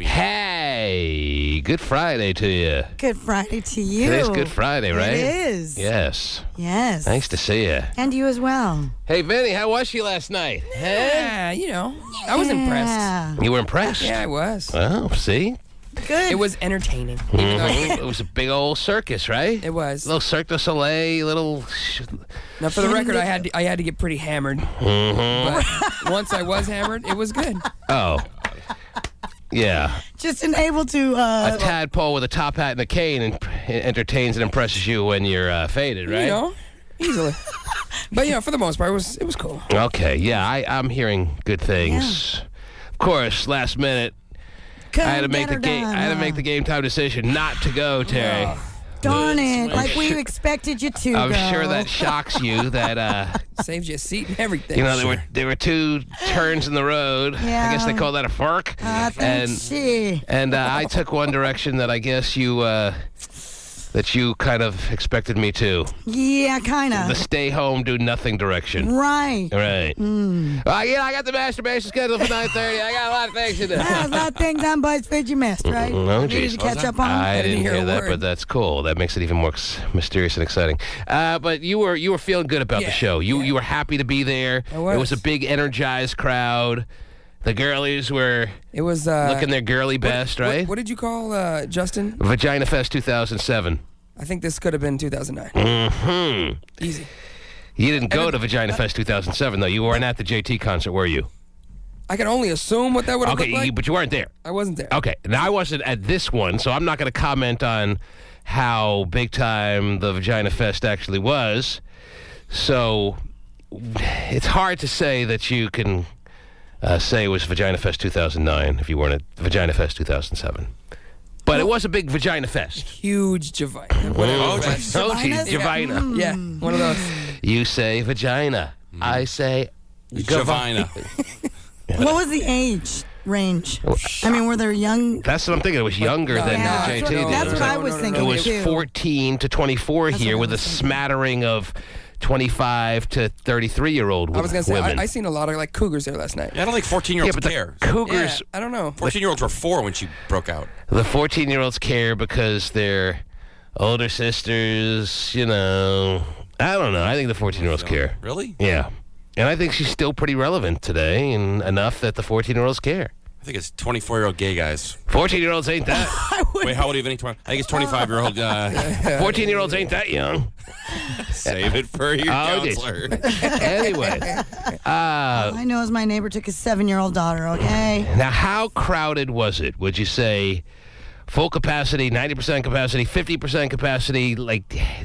Hey, good Friday to you. Good Friday to you. Today's Good Friday, right? It is. Yes. Yes. Nice to see you. And you as well. Hey, Vinnie, how was she last night? Yeah, I was impressed. You were impressed? Yeah, I was. Oh, see? Good. It was entertaining. It was a big old circus, right? It was. A little Cirque du Soleil, little... Now, for the record, I had to get pretty hammered. But once I was hammered, it was good. Oh. Yeah. Just able to... A tadpole with a top hat and a cane entertains and impresses you when you're faded, right? Easily. But, for the most part, it was cool. Okay, yeah, I'm hearing good things. Yeah. Of course, last minute, I had to make the game time decision not to go, Terry. Oh, darn it! Like we expected you to. I'm sure that shocks you. That saved you a seat and everything. There were two turns in the road. Yeah. I guess they call that a fork. And I took one direction that I guess you kind of expected me to. Yeah, kind of. The stay home, do nothing direction. Right. Right. I got the masturbation scheduled for 9:30. I got a lot of things to do. Yeah, a lot of things on BuzzFeed you missed, right? No, Needed to catch up on. I didn't hear that, but that's cool. That makes it even more mysterious and exciting. But you were feeling good about the show. You were happy to be there. I was. It was a big, energized crowd. The girlies were looking their girly best, right? What did you call Justin? Vagina Fest 2007. I think this could have been 2009. Mm-hmm. Easy. You didn't go to Vagina Fest 2007, though. You weren't at the JT concert, were you? I can only assume what that would have looked like. But you weren't there. I wasn't there. Okay. Now, I wasn't at this one, so I'm not going to comment on how big time the Vagina Fest actually was. So it's hard to say that you can... say it was Vagina Fest 2009 if you weren't at Vagina Fest 2007. But it was a big Vagina Fest. Huge Vagina. Vagina. Yeah, one of those. You say vagina. I say Vagina. What was the age range? I mean, were there young... That's what I'm thinking. It was younger than JT did. That's what I was thinking, It was too. 14 to 24 here with a smattering of 25 to 33-year-old women. I was going to say, I seen a lot of cougars there last night. Yeah, I don't think 14-year-olds care. Cougars... Yeah, I don't know. 14-year-olds were 4 when she broke out. The 14-year-olds care because they're older sisters, I don't know. I think the 14-year-olds care. Really? Yeah. And I think she's still pretty relevant today, and enough that the 14-year-olds care. I think it's 24-year-old gay guys. 14-year-olds ain't that. Wait, how old are you, Vinnie? I think it's 25-year-old. 14-year-olds ain't that young. Save it for your counselor. Anyway. All I know is my neighbor took his 7-year-old daughter, okay? Now, how crowded was it? Would you say full capacity, 90% capacity, 50% capacity,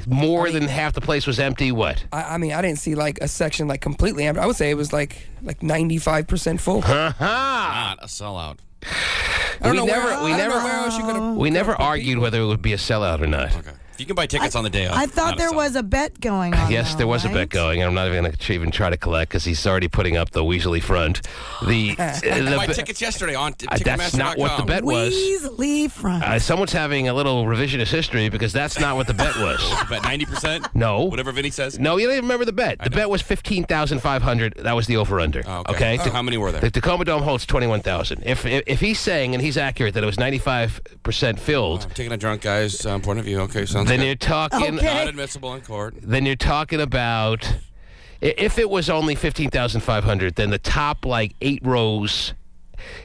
more than half the place was empty? What? I mean, I didn't see a section completely empty. I would say it was like 95% full. Not a sellout. We never argued whether it would be a sellout or not. Okay. You can buy tickets on the day of. I thought there was a bet going on. Yes, there was a bet going, and I'm not even going to even try to collect because he's already putting up the Weasley front. I bought tickets yesterday on Ticketmaster.com. That's not what the bet was. Weasley front. Someone's having a little revisionist history because that's not what the bet was. Bet 90%? No. Whatever Vinnie says? No, you don't even remember the bet. The bet was 15,500. That was the over-under. Oh, okay. So how many were there? The Tacoma Dome holds 21,000. If he's saying, and he's accurate, that it was 95% filled. I'm taking a drunk guy's point of view. Okay, sounds good. Then you're talking... Not admissible in court. Then you're talking about, if it was only 15,500, then the top 8 rows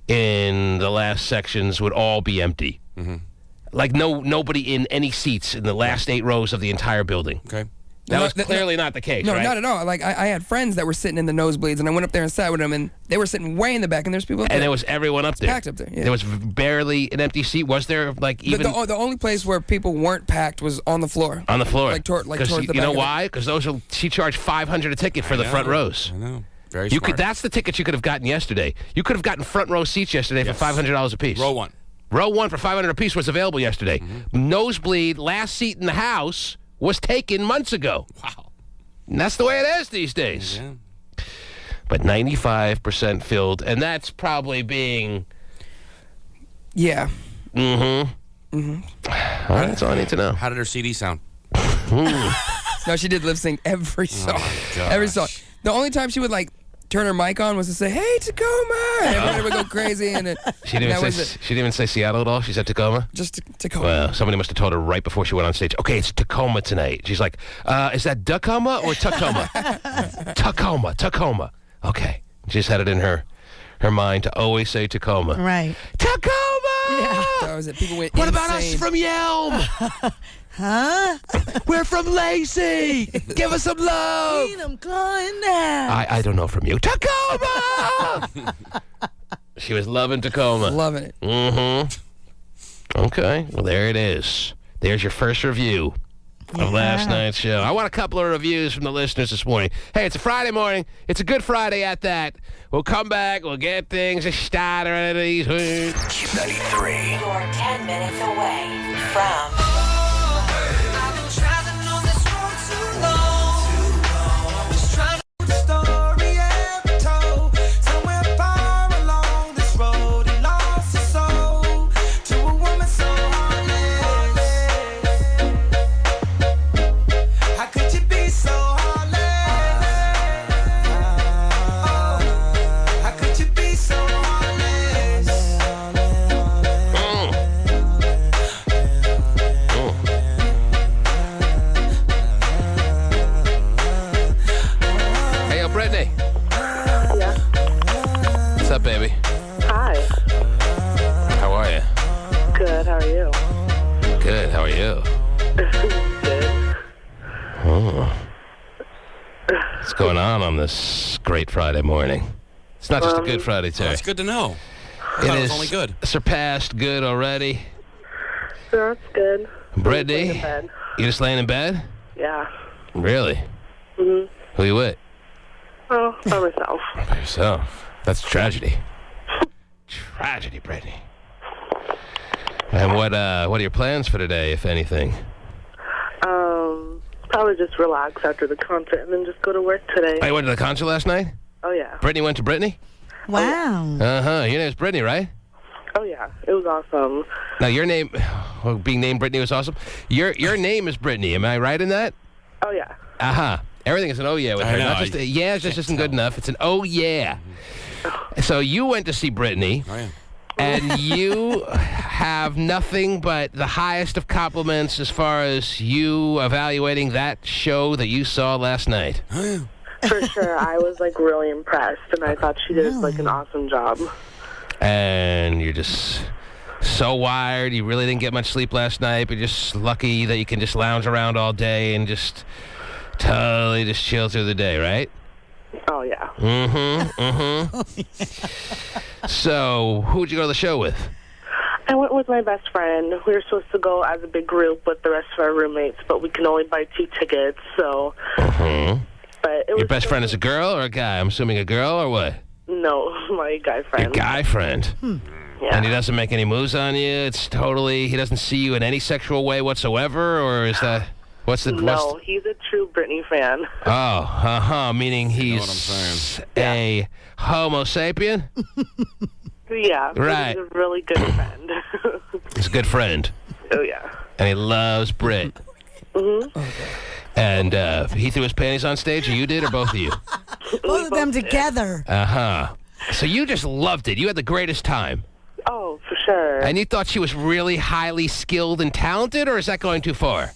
in the last sections would all be empty. Mm-hmm. Nobody in any seats in the last 8 rows of the entire building. Okay. That was clearly not the case, right? No, not at all. I had friends that were sitting in the nosebleeds, and I went up there and sat with them, and they were sitting way in the back, and there's people up there. And there was everyone up there. Packed up there, yeah. There was barely an empty seat. Was there, even... The only place where people weren't packed was on the floor. On the floor. Towards the back. You know why? Because she charged $500 a ticket for the front rows. I know. Very smart. That's the ticket you could have gotten yesterday. You could have gotten front row seats yesterday for $500 a piece. Row 1. Row 1 for $500 a piece was available yesterday. Mm-hmm. Nosebleed, last seat in the house, was taken months ago. Wow. And that's the way it is these days. Yeah. But 95% filled, and that's probably being... Yeah. Mm-hmm. Mm-hmm. All right, that's all I need to know. How did her CD sound? No, she did lip sync every song. Oh, every song. The only time she would turn her mic on was to say, "Hey, Tacoma," and everybody would go crazy. And she didn't even say Seattle at all. She said Tacoma. Just Tacoma. Well, somebody must have told her right before she went on stage. Okay, it's Tacoma tonight. She's like, "Is that Tacoma or Tacoma?" Tacoma. Okay, she just had it in her mind to always say Tacoma. Right. Tacoma. Yeah. That was it. People went What insane. about us from Yelm? Huh? We're from Lacey. Give us some love. Eat 'em clawing down. I don't know from you. Tacoma. She was loving Tacoma. Loving it. Mm-hmm. Okay. Well, there it is. There's your first review of last night's show. I want a couple of reviews from the listeners this morning. Hey, it's a Friday morning. It's a good Friday at that. We'll come back. We'll get things started. KUBE 93. You're 10 minutes away from... Baby. Hi. How are you? Good. How are you? Good. How are you? Good. Oh. What's going on this great Friday morning? It's not just a good Friday, Terry. That's good to know. It It is was only good. surpassed good already. That's good. Brittany, I'm in bed. you just laying in bed? Yeah. Really? Mhm. Who you with? Oh, by myself. By yourself. That's tragedy. Tragedy, Brittany. And what are your plans for today, if anything? Probably just relax after the concert and then just go to work today. I went to the concert last night? Oh yeah. Brittany went to Brittany? Wow. Uh-huh. Your name's Brittany, right? Oh yeah. It was awesome. Now, your name, well, being named Brittany was awesome. Your name is Brittany. Am I right in that? Oh yeah. Uh-huh. Everything is an oh yeah with I her. know, Not just a yeah, just isn't good enough. It's an oh yeah. So you went to see Brittany, Oh, yeah. and you have nothing but the highest of compliments as far as you evaluating that show that you saw last night. For sure. I was like really impressed and I thought she did like an awesome job. And you're just so wired. You really didn't get much sleep last night, but you're just lucky that you can just lounge around all day and just totally just chill through the day, right? Oh yeah. So, who'd you go to the show with? I went with my best friend. We were supposed to go as a big group with the rest of our roommates, but we can only buy 2 tickets, so... But it Your was best friend is a girl or a guy? I'm assuming a girl or what? No, my guy friend. Your guy friend. Yeah. And he doesn't make any moves on you? It's totally... He doesn't see you in any sexual way whatsoever? Or is that... No, he's a true Britney fan. Oh, meaning he's what I'm saying. a homo sapien? Yeah, but Right. he's a really good friend. He's a good friend. Oh, yeah. And he loves Brit. And he threw his panties on stage, or you did, or both of you? Both of them together. Uh-huh. So you just loved it. You had the greatest time. Oh, for sure. And you thought she was really highly skilled and talented, or is that going too far?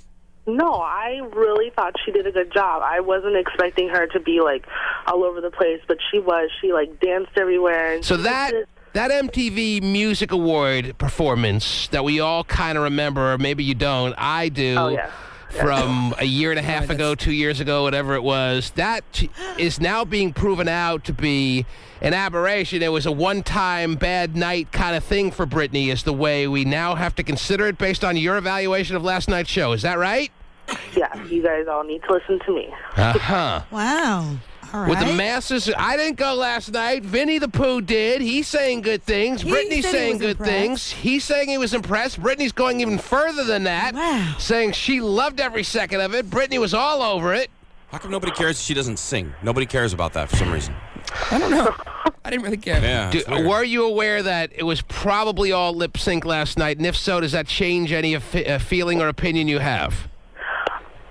No, I really thought she did a good job. I wasn't expecting her to be, like, all over the place, but she was. She, like, danced everywhere. And So that MTV Music Award performance that we all kind of remember, or maybe you don't, I do, Oh, yeah. from a year and a half ago, 2 years ago, whatever it was, that is now being proven out to be an aberration. It was a one-time bad night kind of thing for Britney, is the way we now have to consider it based on your evaluation of last night's show. Is that right? Yeah, you guys all need to listen to me. Uh-huh. Wow. All right. With the masses, I didn't go last night. Vinnie the Pooh did. He's saying good things. He Brittany's said he saying was good impressed. things. He's saying he was impressed. Brittany's going even further than that. Wow. Saying she loved every second of it. Brittany was all over it. How come nobody cares if she doesn't sing? Nobody cares about that for some reason. I don't know. I didn't really care. Yeah. it's weird. Were you aware that it was probably all lip sync last night? And if so, does that change any feeling or opinion you have?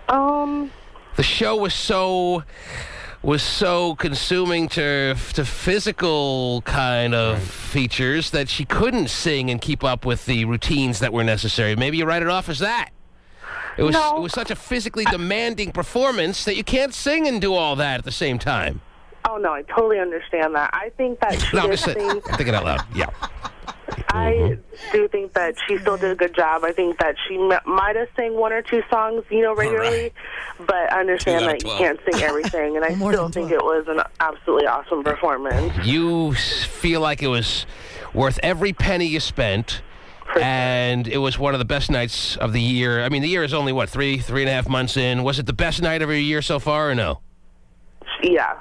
The show was so was so consuming to physical kind of features that she couldn't sing and keep up with the routines that were necessary. Maybe you write it off as that. It was such a physically demanding performance that you can't sing and do all that at the same time. Oh, no, I totally understand that. I think that she I'm did thinking out loud. Yeah. I do think that she still did a good job. I think that she might have sang 1 or 2 songs, regularly, but I understand that you can't sing everything, and I still think it was an absolutely awesome performance. You feel like it was worth every penny you spent, and it was one of the best nights of the year. I mean, the year is only, 3.5 months in. Was it the best night of your year so far, or no? Yeah.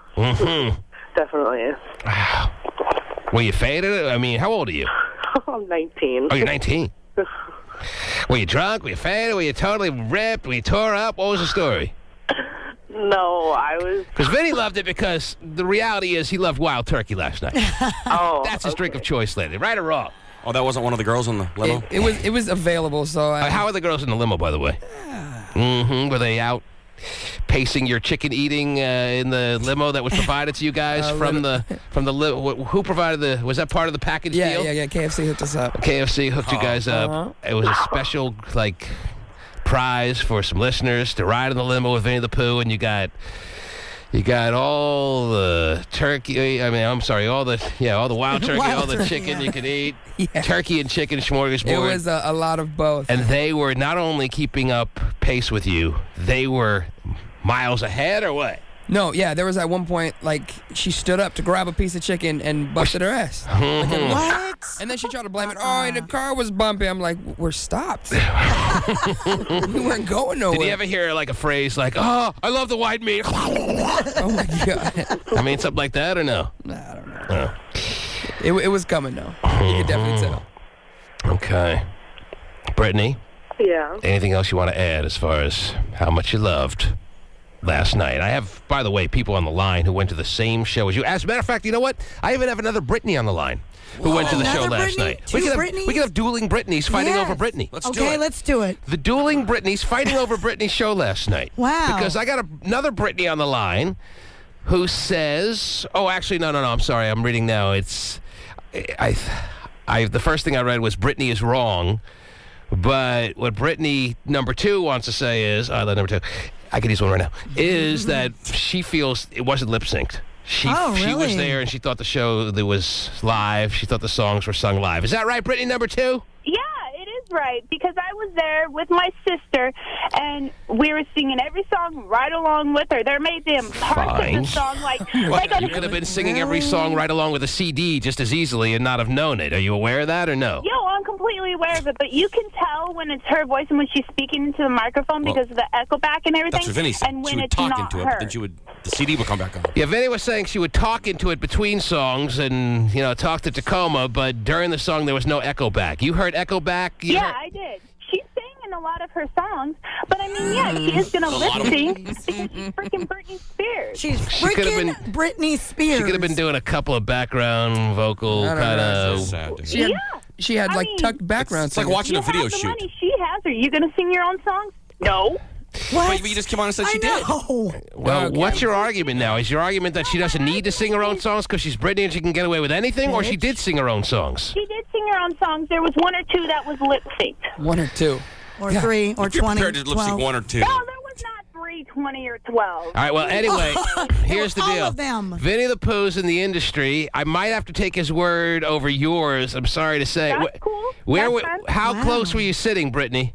Definitely is. Wow. Were you faded? I mean, how old are you? I'm 19. Oh, you're 19. Were you drunk? Were you faded? Were you totally ripped? Were you tore up? What was the story? No, I was... Because Vinnie loved it because the reality is he loved wild turkey last night. That's his drink of choice lately, right or wrong? Oh, that wasn't one of the girls in the limo? It was available, so... How are the girls in the limo, by the way? Were they out pacing your chicken eating in the limo that was provided to you guys from the who provided was that part of the package deal? Yeah, KFC hooked us up. KFC hooked you guys up. It was a special prize for some listeners to ride in the limo with Vinnie the Pooh, and you got all the turkey. All the wild turkey, all the chicken you could eat. Yeah. Turkey and chicken smorgasbord. It was a lot of both. And they were not only keeping up pace with you, they were miles ahead, or what? No, yeah, there was at one point, she stood up to grab a piece of chicken and busted her ass. What? And then she tried to blame it. Oh, the car was bumpy. I'm like, we're stopped. We weren't going nowhere. Did you ever hear a phrase like, "Oh, I love the white meat"? Oh my God. I mean, something like that, or no? Nah, I don't know. It was coming, though. You could definitely tell. Okay. Brittany? Yeah. Anything else you want to add as far as how much you loved last night? I have, by the way, people on the line who went to the same show as you. As a matter of fact, you know what? I even have another Brittany on the line who went to the show last night. We could have dueling Brittany's fighting over Brittany. Let's do it. The dueling Brittany's fighting over Brittany's show last night. Wow. Because I got another Brittany on the line who says, oh, actually, no, I'm sorry. I'm reading now. It's, the first thing I read was Brittany is wrong. But what Brittany number 2 wants to say is, number 2, I can use one right now, is that she feels it wasn't lip synced. She was there and she thought the show that was live. She thought the songs were sung live. Is that right, Brittany number 2? Yeah, it is right, because I was there with my sister, and we were singing every song right along with her. There may be parts of the song you could have been singing every song right along with a CD just as easily and not have known it. Are you aware of that or no? Yo, I'm completely aware of it, but you can tell when it's her voice and when she's speaking into the microphone because of the echo back and everything. That's what Vinnie said. And when she would it's talk not into her. it, but then the CD would come back on. Yeah, Vinnie was saying she would talk into it between songs and, talk to Tacoma, but during the song there was no echo back. You heard echo back? I did. She sang in a lot of her songs, but I mean, she is going to lip sync because she's freaking Britney Spears. She's freaking Britney Spears. She could have been doing a couple of background vocal kind of... She had tucked background. It's like watching a video shoot. The money she has. Are you going to sing your own songs? No. What? But you just came on and said she did. Well, what's your argument now? Is your argument that she doesn't need to sing her own songs because she's Britney and she can get away with anything, or she did sing her own songs? She did sing her own songs. There was 1 or 2 that was lip synced. 1 or 2. Or 3 or 20. You're prepared to lip sync 1 or 2. No, there was not 3, 20, or 12. All right, well, anyway, here's the deal. All of them. Vinnie the Pooh's in the industry. I might have to take his word over yours. I'm sorry to say. That's cool. How close were you sitting, Brittany?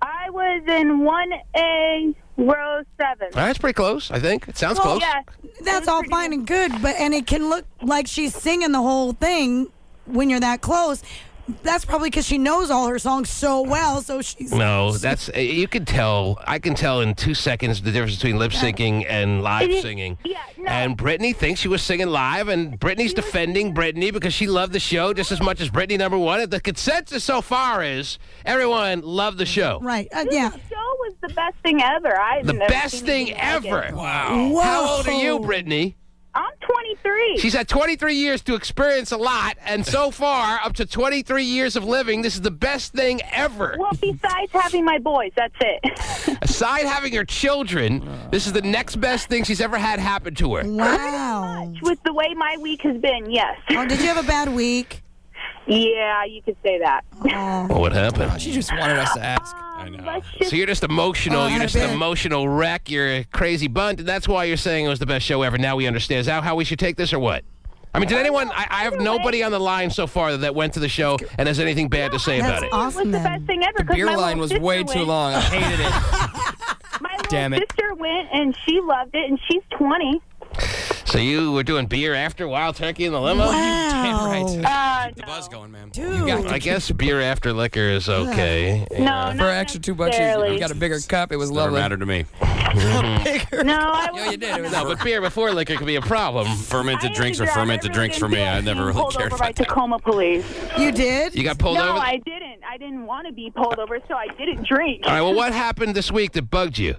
I was in 1A, row 7. That's pretty close, I think. It sounds close. Yeah. That's all fine and good, and it can look like she's singing the whole thing when you're that close. That's probably because she knows all her songs so well, so she's... No, you can tell. I can tell in 2 seconds the difference between lip syncing and live singing. Yeah, no. And Brittany thinks she was singing live, and Brittany's defending Brittany because she loved the show just as much as Brittany number 1. The consensus so far is everyone loved the show. Right, yeah. The show was the best thing ever. The best thing ever. Wow. Whoa. How old are you, Brittany? I'm 23. She's had 23 years to experience a lot, and so far, up to 23 years of living, this is the best thing ever. Well, besides having my boys, that's it. Aside having her children, this is the next best thing she's ever had happen to her. Wow. With the way my week has been, yes. Oh, did you have a bad week? Yeah, you could say that. Well, what happened? She just wanted us to ask. I know. Let's just So you're just emotional. You're just an 100%. emotional wreck. You're a crazy bunt, and that's why you're saying it was the best show ever. Now we understand. Is that how we should take this, or what? I mean, did anyone? I have nobody on the line so far that went to the show and has anything bad to say about it. it was Awesome, the then. best thing ever. The 'cause beer my line little was way sister too went. long. I hated it. My little Damn it. sister went, and she loved it, and she's 20. So you were doing beer after Wild Turkey in the limo? Wow. Right. The buzz going, man. Dude. I guess beer after liquor is okay. No, For not an extra $2, necessarily. you got a bigger cup. It was Never lovely. mattered to me. No, I Yo, you did. It was No, but beer before liquor could be a problem. Fermented drinks are I fermented really drinks for didn't me. feel I like never being really pulled cared over by about that. Tacoma police. You did? You got pulled No, over? I didn't. I didn't want to be pulled over, so I didn't drink. All right, well, what happened this week that bugged you?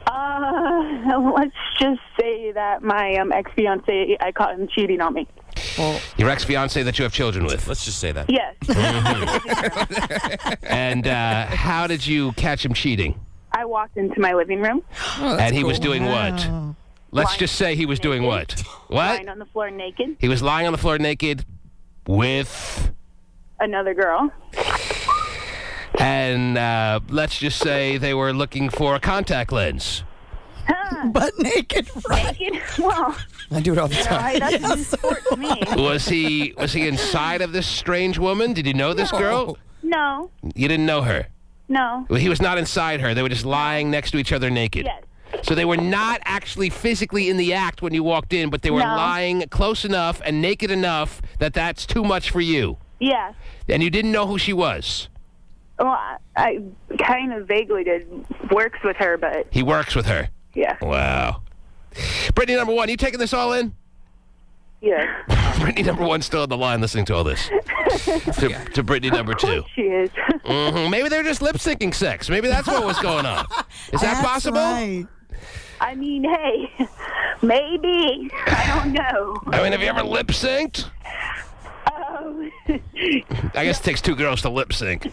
Let's just say that my ex-fiance, I caught him cheating on me. Your ex-fiancé that you have children with. Let's just say that. Yes. And how did you catch him cheating? I walked into my living room, And he was doing what? Let's Lying just say he was doing what? What? lying on the floor naked, He was lying on the floor naked with... another girl. And let's just say they were looking for a contact lens. Butt naked, right? Naked? Well, I do it all the time. that's a sport to me. Was he inside of this strange woman? Did you know this girl? No, You didn't know her. no. Well, he was not inside her. They were just lying next to each other naked. Yes. So they were not actually physically in the act when you walked in, but they were No. lying close enough and naked enough that that's too much for you. Yes. And you didn't know who she was. Well, I kind of vaguely did. Works with her, but He works with her. yeah. Wow. Brittany number one, you taking this all in? Yes. Brittany number one still on the line listening to all this. to Brittany number two. She is. Maybe they're just lip syncing sex. Maybe that's what was going on. Is that That's possible? Right. I mean, hey, maybe. I don't know. I mean, have you ever lip synced? I guess it takes two girls to lip sync.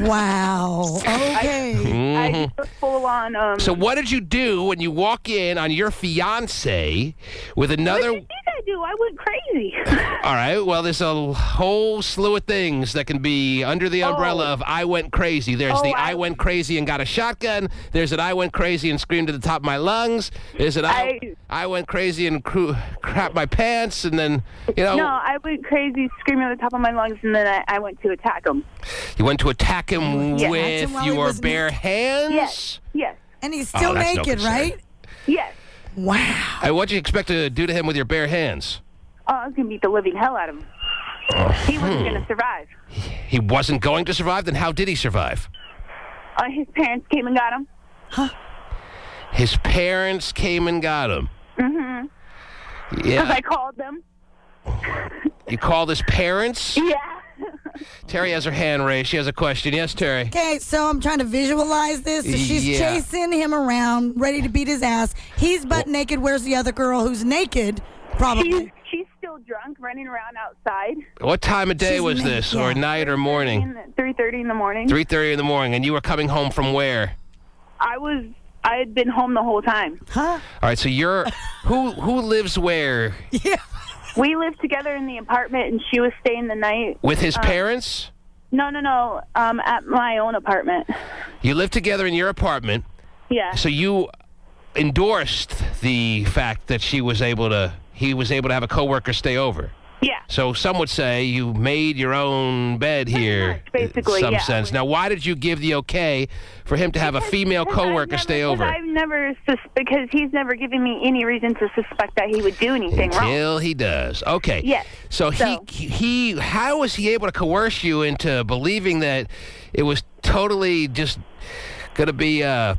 Wow. Okay. I just was full on. So what did you do when you walk in on your fiance with What another... did I do? I went crazy. All right, well, there's a whole slew of things that can be under the umbrella of I went crazy. There's the I went crazy and got a shotgun. There's an I went crazy and screamed at the top of my lungs. There's an I went crazy and crap my pants, and then, you know... No, I went crazy, screaming at the top of my lungs, and then I went to attack him. You went to attack him Yeah. with Attacked him while he your was bare hands? Yes. Yes. And he's still that's no naked, concern. right? Yes. Wow. Hey, what'd you expect to do to him with your bare hands? Oh, I was going to beat the living hell out of him. He wasn't going to survive. He wasn't going to survive? Then how did he survive? His parents came and got him. His parents came and got him. Mm-hmm. Because Yeah. I called them. You called his parents? Yeah. Terry has her hand raised. She has a question. Yes, Terry. Okay, so I'm trying to visualize this. So she's Yeah. chasing him around, ready to beat his ass. He's butt naked. Where's the other girl who's naked? Probably. She's still drunk, running around outside. What time of day She's was naked, this? yeah. Or night or morning? 3:30 in the morning. 3:30 in the morning. And you were coming home from where? I had been home the whole time. Huh? All right, so you're... Who lives where? Yeah. We lived together in the apartment, and she was staying the night. With his parents? No. At my own apartment. You live together in your apartment. Yeah. So you endorsed the fact that he was able to have a coworker stay over. Yeah. So some would say you made your own bed here, much, basically, in some yeah. sense. Now, why did you give the okay for him to have a female coworker stay over? Because he's never given me any reason to suspect that he would do anything wrong. Until he does. Okay. Yes. So he how was he able to coerce you into believing that it was totally just going to be an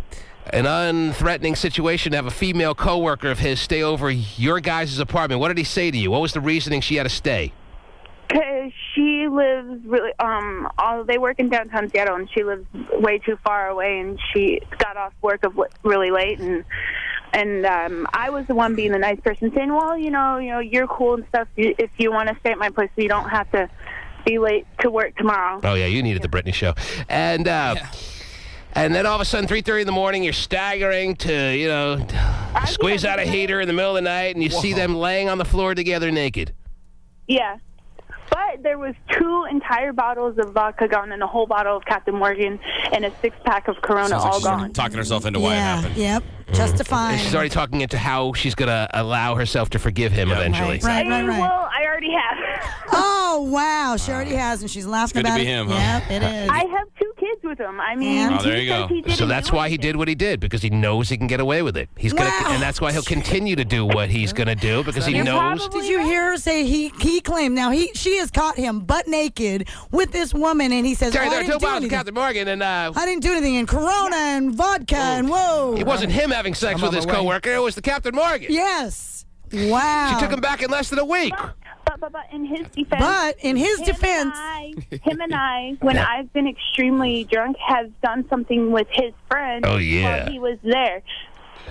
unthreatening situation to have a female coworker of his stay over your guys' apartment? What did he say to you? What was the reasoning she had to stay? Because she lives really, they work in downtown Seattle, and she lives way too far away, and she got off work really late, and And I was the one being the nice person, saying, "Well, you're cool and stuff. If you want to stay at my place, so you don't have to be late to work tomorrow." Oh yeah, you needed the Britney show, and then all of a sudden, 3:30 in the morning, you're staggering to squeeze out a heater in the middle of the night, and you see them laying on the floor together naked. Yeah. But there was 2 entire bottles of vodka gone and a whole bottle of Captain Morgan and a 6-pack of Corona Sounds like all she's gone. talking herself into why it happened. Yep. Justifying. She's already talking into how she's going to allow herself to forgive him eventually. Right. Well, I already have. Oh, wow. She already has, and she's laughing good to about be it. him, huh? Yep, it is. I have 2 kids with him. I mean, Yeah. Oh, there you he go. says he didn't So that's do why he anything. did what he did, because he knows he can get away with it. He's gonna, Wow. and that's why he'll continue to do what he's going to do, because he You're knows. probably Did you hear her say he claimed? Now she has caught him butt naked with this woman, and he says, Terry, "Oh, there I are 2 didn't do bottles of anything. Captain Morgan, and I didn't do anything." And Corona and vodka and whoa. it wasn't him having sex I'm with on his my way. coworker. It was the Captain Morgan. Yes. Wow. She took him back in less than a week. But in his defense. But in his defense, him and I, when I've been extremely drunk, have done something with his friend. Oh, yeah. While he was there.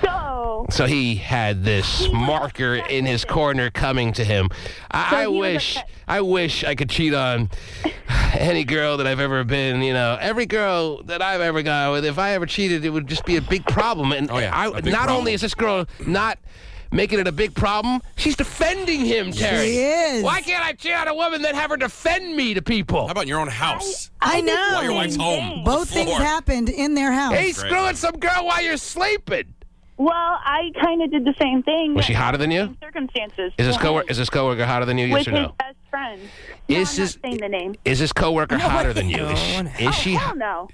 So he had this marker in his corner coming to him. I he was wish upset. I could cheat on any girl that I've ever been. Every girl that I've ever gone with. If I ever cheated, it would just be a big problem. And a big not problem. only is this girl not making it a big problem, she's defending him, Terry. She is. Why can't I cheat on a woman then have her defend me to people? How about in your own house? I did know. the While your same wife's home. thing. Both things Floor. happened in their house. Hey, screwing some girl while you're sleeping. Well, I kind of did the same thing. Was she hotter than you? In circumstances. Is this coworker hotter than you? Yes with or his no? best friend. Is I'm this- not saying the name. Is this coworker hotter than you? Is she? Hell no.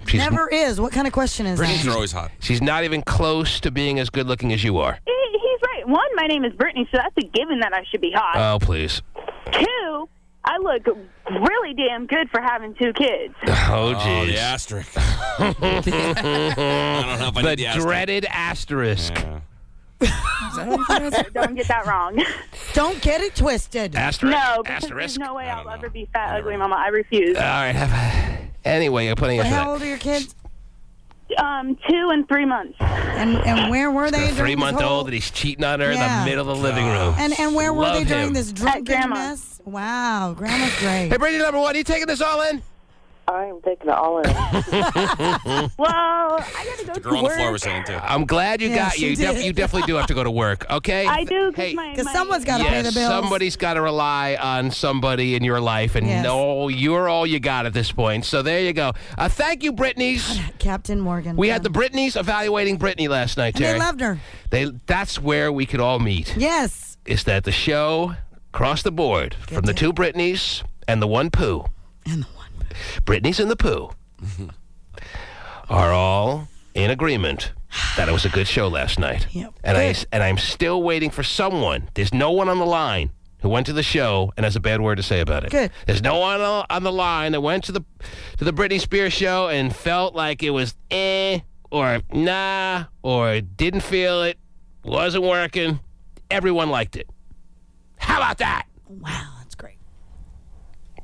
She's, Never is. What kind of question is Britney's that? are always hot. she's not even close to being as good looking as you are. He's right. 1, my name is Brittany, so that's a given that I should be hot. Oh, please. 2, I look really damn good for having 2 kids. Oh, Oh, jeez. the asterisk. I don't know if I The need the asterisk. dreaded asterisk. Yeah. Don't get that wrong. Don't get it twisted. Asterisk. No, because Asterisk. there's no way I I'll don't ever know. be fat, ugly, mama. I refuse. All right. Anyway, you're putting it How for old are your kids? 2 and 3 months. And where were they? that. during this 3-month-old whole- that he's cheating on her in Yeah. the middle of the living room. And where were Love they during him. this drunken Grandma. mess? Wow, Grandma's great. Hey, Brittany, number 1, you taking this all in? I am taking it all in. Well, I gotta go The to girl on the work. floor was saying, too. I'm glad you Yeah, got she you. did. You definitely do have to go to work, okay? I do, because Hey, Because someone's got to pay the yes, bills. somebody's got to rely on somebody in your life, and Yes. no, you're all you got at this point. So there you go. Thank you, Brittany's. Captain Morgan. We had the Britneys evaluating Brittany last night, And Terry. they loved her. That's where we could all meet. Yes. Is that the show across the board from the 2 Britneys and the 1 Pooh. And the one. Britney's and the Pooh are all in agreement that it was a good show last night. Yep. And I'm still waiting for someone. There's no one on the line who went to the show and has a bad word to say about it. Good. There's no one on the line that went to the Britney Spears show and felt like it was or nah or didn't feel it, wasn't working. Everyone liked it. How about that? Wow, that's great.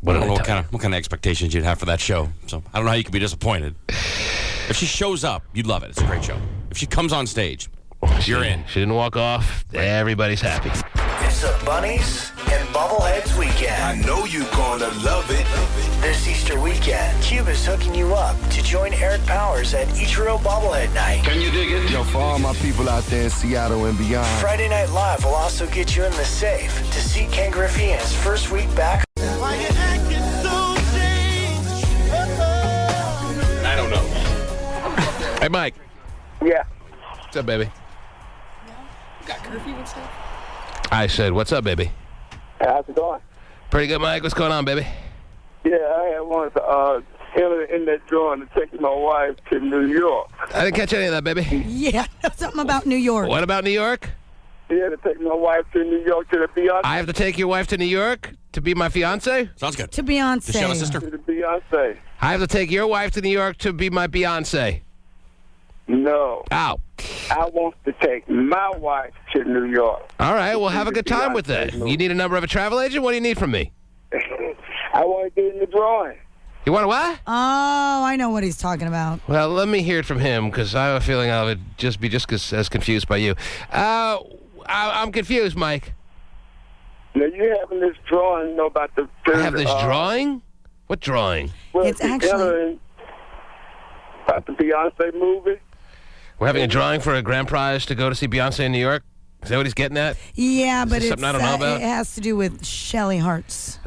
I don't know what kind of expectations you'd have for that show. So I don't know how you could be disappointed. If she shows up, you'd love it. It's a great show. If she comes on stage, you're in. She didn't walk off. Everybody's happy. It's a Bunnies and Bubbleheads weekend. I know you're gonna love it. This Easter weekend, KUBE is hooking you up to join Eric Powers at Ichiro Bobblehead Night. Can you dig it? Yo, for all my people out there in Seattle and beyond. Friday Night Live will also get you in the safe to see Ken Griffey in his first week back. I don't know. Hey, Mike. Yeah. What's up, baby? Got curfew and stuff? I said, what's up, baby? How's it going? Pretty good, Mike. What's going on, baby? Yeah, I had wanted to enter in that drawing to take my wife to New York. I didn't catch any of that, baby. Yeah, something about New York. What about New York? Yeah, to take my wife to New York to the Beyonce. I have to take your wife to New York to be my fiance? Sounds good. To Beyonce. Does she have a sister? To the Beyonce. I have to take your wife to New York to be my Beyonce. No, Ow. I want to take my wife to New York. All right, well, have a good time with that. You need a number of a travel agent? What do you need from me? I want to get in the drawing. You want what? Oh, I know what he's talking about. Well, let me hear it from him, because I have a feeling I would just be as confused by you. I'm confused, Mike. Now, you having this drawing, about the... I have this drawing? What drawing? Well, it's actually... About the Beyonce movie. We're having a drawing for a grand prize to go to see Beyonce in New York? Is that what he's getting at? Yeah, but it's something I don't know about? It has to do with Shelly Hart's.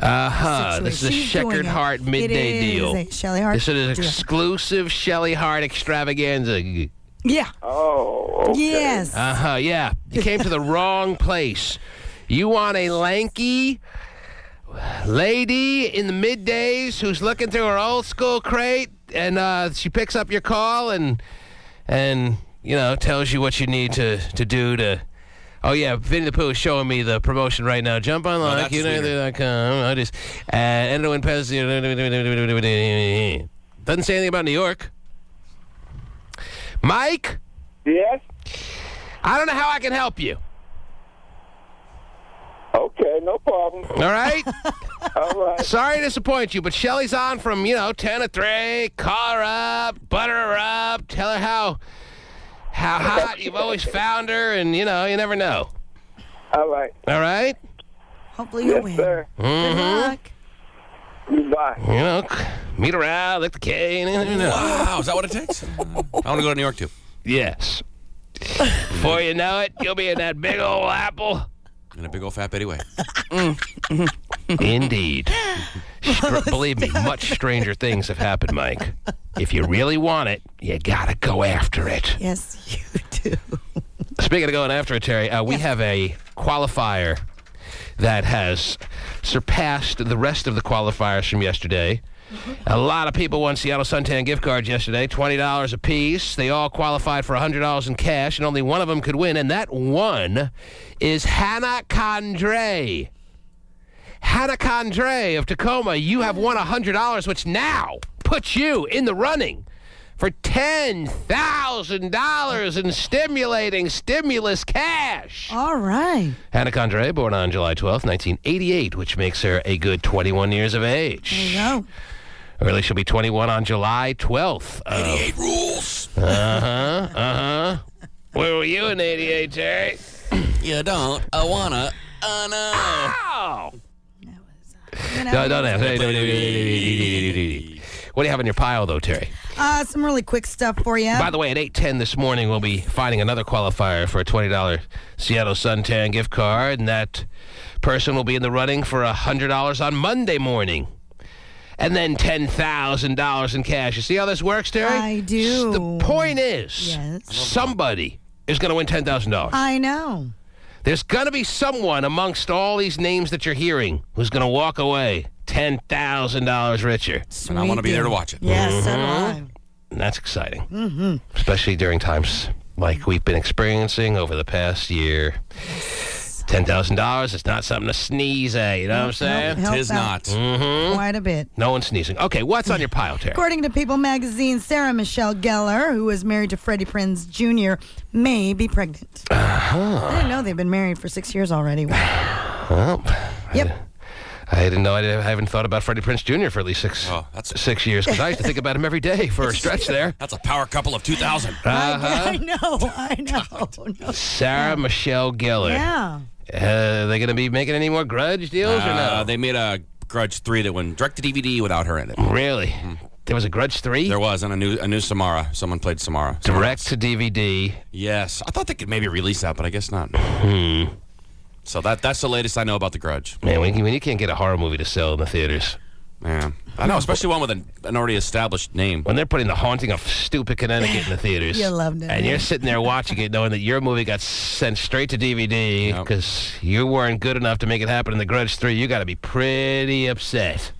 This is a Checkered Heart midday deal. It is a Shelly Hart. This is an exclusive Shelly Hart extravaganza. Yeah. Oh, okay. Yes. Yeah. You came to the wrong place. You want a lanky lady in the middays who's looking through her old school crate, and she picks up your call and tells you what you need to do to... Oh, yeah, Vinnie the Pooh is showing me the promotion right now. Jump online, QNA.com. I just... enter to win Pasty. Doesn't say anything about New York. Mike? Yes? I don't know how I can help you. Okay, no problem. All right? All right. Sorry to disappoint you, but Shelly's on from, 10 to 3. Call her up, butter her up, tell her how hot you've always found her, and, you never know. All right. All right? Hopefully you'll win. Sir. Good luck. Bye. Meet her out, lick the cane. Wow, is that what it takes? I want to go to New York, too. Yes. Before you know it, you'll be in that big old apple. And a big old fat Betty Way. Indeed. Believe me, much stranger things have happened, Mike. If you really want it, you gotta go after it. Yes, you do. Speaking of going after it, Terry, we have a qualifier that has surpassed the rest of the qualifiers from yesterday. A lot of people won Seattle Suntan gift cards yesterday, $20 a piece. They all qualified for $100 in cash, and only one of them could win, and that one is Hannah Condre. Hannah Condre of Tacoma, you have won $100, which now puts you in the running for $10,000 in stimulating stimulus cash. All right. Hannah Condre, born on July 12th, 1988, which makes her a good 21 years of age. There you go. Really, she'll be 21 on July 12th. 88 rules. Where were you in 88, Terry? You don't. I wanna. Oh, no. Oh! That No. What do you have in your pile, though, Terry? Some really quick stuff for you. By the way, at 8:10 this morning, we'll be finding another qualifier for a $20 Seattle Suntan gift card, and that person will be in the running for $100 on Monday morning. And then $10,000 in cash. You see how this works, Terry? I do. The point is, somebody is going to win $10,000. I know. There's going to be someone amongst all these names that you're hearing who's going to walk away $10,000 richer. And I want to be there to watch it. Yes, so do I. And that's exciting, especially during times like we've been experiencing over the past year. $10,000 is not something to sneeze at, you know what I'm saying? Tis not. Quite a bit. No one's sneezing. Okay, what's on your pile, Terry? According to People magazine, Sarah Michelle Gellar, who was married to Freddie Prinze Jr., may be pregnant. I didn't know they've been married for 6 years already. Well, Yep. I didn't know. I haven't thought about Freddie Prinze Jr. for at least 6 years, because I used to think about him every day for a stretch there. That's a power couple of 2000. I know. No. Sarah Michelle Gellar. Yeah. Are they going to be making any more Grudge deals or no? They made a Grudge 3 that went direct to DVD without her in it. Really? There was a Grudge 3? There was, and a new Samara. Someone played Samara. Direct to DVD. Yes. I thought they could maybe release that, but I guess not. So that's the latest I know about The Grudge. Man, when you can't get a horror movie to sell in the theaters. Yeah. I know, especially one with an already established name. When they're putting The Haunting of Stupid Connecticut in the theaters. You loved it. And you're sitting there watching it knowing that your movie got sent straight to DVD because you weren't good enough to make it happen in The Grudge 3. You got to be pretty upset.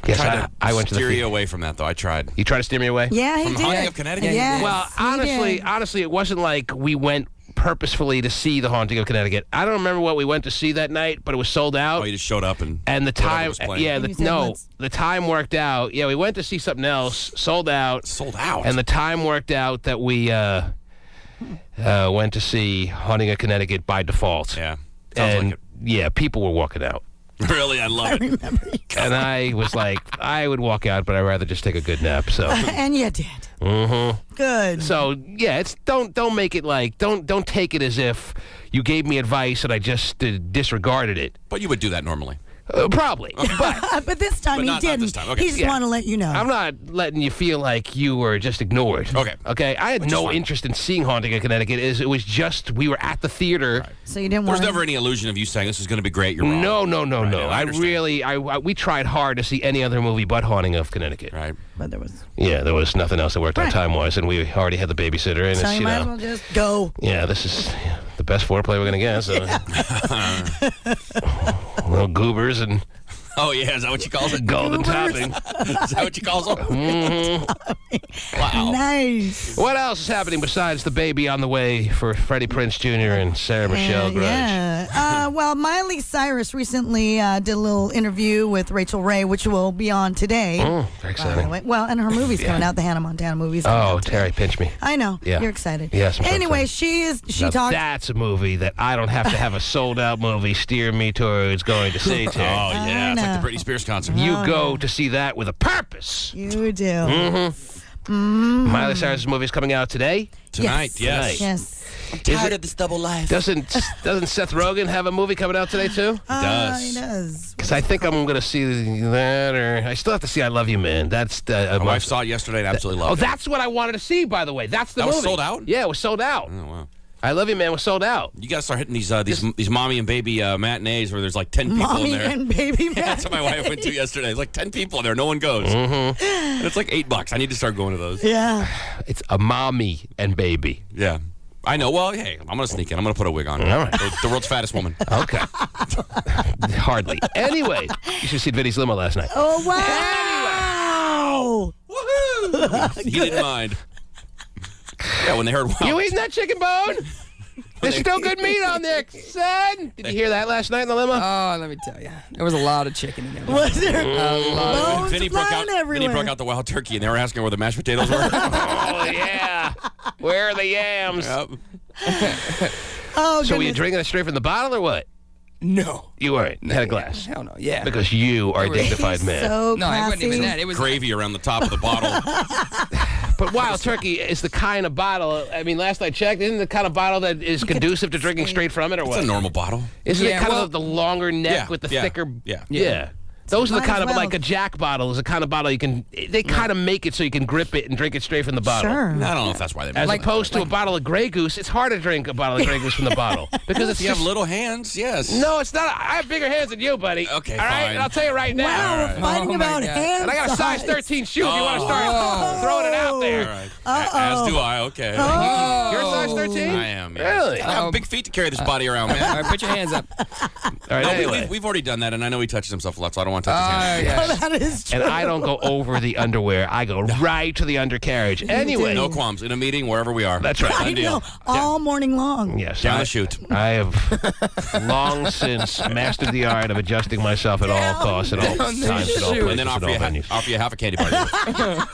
Yes, I went to the steer you away from that, though. I tried. You tried to steer me away? Yeah, he From did. Haunting of Connecticut? Yes, Well, honestly, it wasn't like we went purposefully to see The Haunting of Connecticut. I don't remember what we went to see that night, but it was sold out. Oh, you just showed up and the time, was playing. yeah, the time worked out. Yeah, we went to see something else, sold out. Sold out. And the time worked out that we went to see Haunting of Connecticut by default. Yeah. Sounds like it. Yeah, people were walking out. Really? I love it. Remember you And I was like, I would walk out, but I'd rather just take a good nap. So. and you did. Mm-hmm. Good. So yeah, it's don't make it like don't take it as if you gave me advice and I just disregarded it. But you would do that normally. Probably, but this time But he not didn't. this time. Okay. He just wanted to let you know. I'm not letting you feel like you were just ignored. Okay. I had Which is no fine. interest in seeing Haunting in Connecticut. It was just we were at the theater. Right. So you didn't There's want never any illusion of you saying this is going to be great. You're wrong. No. Right, I understand. We tried hard to see any other movie but Haunting of Connecticut. Right. But there was. Yeah, there was nothing else that worked out time-wise, and we already had the babysitter. And So it's, you might as well just go. Yeah, this is the best foreplay we're going to get. So. Little goobers and... Oh, yeah. Is that what you call it? Golden topping. Is that what you call them? Mm-hmm. Wow. Nice. What else is happening besides the baby on the way for Freddie Prinze Jr. and Sarah Michelle Grudge? Yeah. Well, Miley Cyrus recently did a little interview with Rachel Ray, which will be on today. Oh, very exciting. Well, and her movie's coming out. The Hannah Montana movie's coming out today. Terry, pinch me. I know. Yeah. You're excited. Yes, I'm so Anyway, excited. she Now talked. That's a movie that I don't have to have a sold-out movie steer me towards going to see, Terry. Oh, yeah. It's like the Britney Spears concert. You go to see that with a purpose. You do. Mm-hmm. Miley Cyrus' movie is coming out today? Tonight, yes. Yes. I'm tired of this double life. Doesn't Seth Rogen have a movie coming out today, too? He does. Because I think I'm going to see that, or I still have to see I Love You, Man. That's My wife saw it yesterday and absolutely loved it. Oh, that's what I wanted to see, by the way. That's the That movie. was sold out? Yeah, it was sold out. Oh, wow. I Love You, Man was sold out. You got to start hitting these mommy and baby matinees where there's like 10 people Mommy in there. and baby That's what my wife went to yesterday. There's like 10 people in there. No one goes. Mm-hmm. And it's like $8. I need to start going to those. Yeah. It's a mommy and baby. Yeah. I know. Well, hey, I'm going to sneak in. I'm going to put a wig on. All right. The world's fattest woman. Okay. Hardly. Anyway, you should have seen Vinnie's limo last night. Oh, wow. Woohoo! He didn't mind. Yeah, when they heard, wow. You eating that chicken bone? There's still good meat on there, son. Did you hear that last night in the limo? Oh, let me tell you. There was a lot of chicken in there. Was there bones Vinnie broke flying everywhere? out the wild turkey, and they were asking where the mashed potatoes were. Oh, yeah. Where are the yams? Yep. Oh, So were you goodness. drinking it straight from the bottle or what? No. You weren't. You had a glass. Hell no. Yeah. Because you are a dignified man. So No, it wasn't even classy. that. It was Gravy around the top of the bottle. But Wild Turkey is the kind of bottle, I mean, last I checked, isn't the kind of bottle that is conducive to drinking straight from it or It's what? a normal bottle. Isn't it Yeah, kind well- of the longer neck with the thicker? Yeah. Those are the Might kind as of, well. like a Jack bottle is the kind of bottle you can, they kind of make it so you can grip it and drink it straight from the bottle. Sure. I don't know if that's why they made As it. opposed to a bottle of Grey Goose, it's hard to drink a bottle of Grey Goose from the bottle. Because it's If you have just, little hands, yes. no, it's not. I have bigger hands than you, buddy. Okay, All right? fine. And I'll tell you right now. Wow, All we're right. fighting Oh, my about God. hands. And I got a size 13 shoe if you want to start throwing it out there. All right. As do I, okay. You're a size 13? I am, yes. Really? I have big feet to carry this body around, All man. right, put your hands up. All right, No, anyway. we've already done that, and I know he touches himself a lot, so I don't want to touch his hands. Yeah. That is true. And I don't go over the underwear. I go right to the undercarriage. Anyway. No qualms. In a meeting, wherever we are. That's right. I Done deal. know, all morning long. Yes. Down I, the chute. I have long since mastered the art of adjusting myself at all costs, at all Down the times, at all chute. places, And then at all venues. offer you half a candy bar.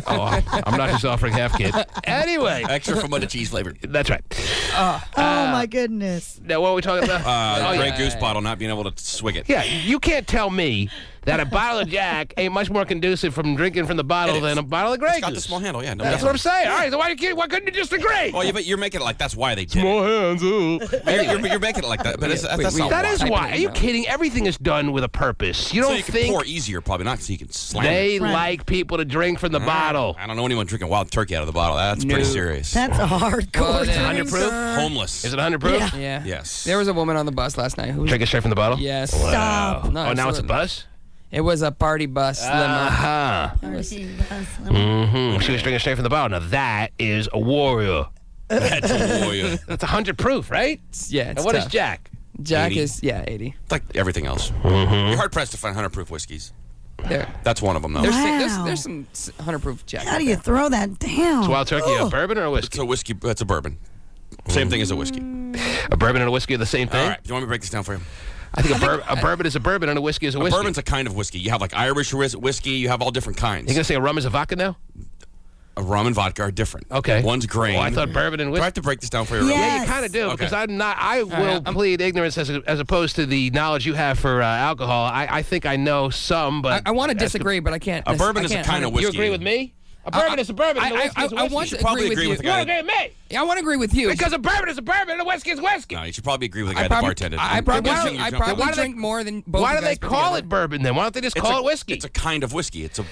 Oh, I'm not just offering half kid. Anyway. Extra from the cheese flavor. That's right. Oh, my goodness. Now, what are we talking about? Grey yeah. Goose bottle not being able to swig it. Yeah, you can't tell me that a bottle of Jack ain't much more conducive from drinking from the bottle It is. than a bottle of Grey It's got the Goose. small handle, yeah. No, That's what I'm saying. All right, so why couldn't you just agree? Well, yeah, but you're making it like that's why they did it. hands You're making it like that, but that's not That why. is why. Are you kidding? Everything is done with a purpose. You So don't you can think pour easier, probably not so you can slam they it. like people to drink from the bottle? I don't know anyone drinking wild turkey out of the bottle. That's pretty No. serious. That's a hardcore Well, then- thing, 100 proof? sir. Homeless. Is it 100 proof? Yeah. Yeah. Yes. There was a woman on the bus last night who. Drink it straight from the bottle? Yes. Stop. No, Oh, now it's a absolutely. bus? It was a party bus limo. Uh-huh. Mm-hmm. She was drinking straight from the bottle. Now that is a warrior. That's a warrior. That's 100 proof, right? Yeah, it's And what is tough. Jack? Jack 80. is 80. It's like everything else. Mm-hmm. You're hard pressed to find 100 proof whiskeys. There. That's one of them, though. There's, Wow. there's some 100 proof Jack. How out do you there. throw that down? Is Wild Turkey a Ugh. bourbon or a It's whiskey? a whiskey. It's a bourbon. Same thing as a whiskey. A bourbon and a whiskey are the same thing? All right. Do you want me to break this down for you? I think a bourbon is a bourbon and a whiskey is a A whiskey. bourbon's a kind of whiskey. You have like Irish whiskey. You have all different kinds. You going to say a rum is a vodka now? rum and vodka are different. Okay. One's grain. Oh, I thought bourbon and whiskey. Do I have to break this down for you? Yes. Yeah, you kind of do, because I'm not. I will plead ignorance as opposed to the knowledge you have for alcohol. I think I know some, but I want to disagree, but I can't. A bourbon is a kind of whiskey. You agree with me? A bourbon is a bourbon. And a whiskey is a whiskey. I want to probably agree with you. the guy. You agree with me? Yeah, I want to agree with you. Because a bourbon is a bourbon and a whiskey is whiskey. No, you should probably agree with the guy that bartended. I probably Why do drink more than both. Why you do they guys put call together. it bourbon then? Why don't they just call it whiskey? It's a kind of whiskey. It's a.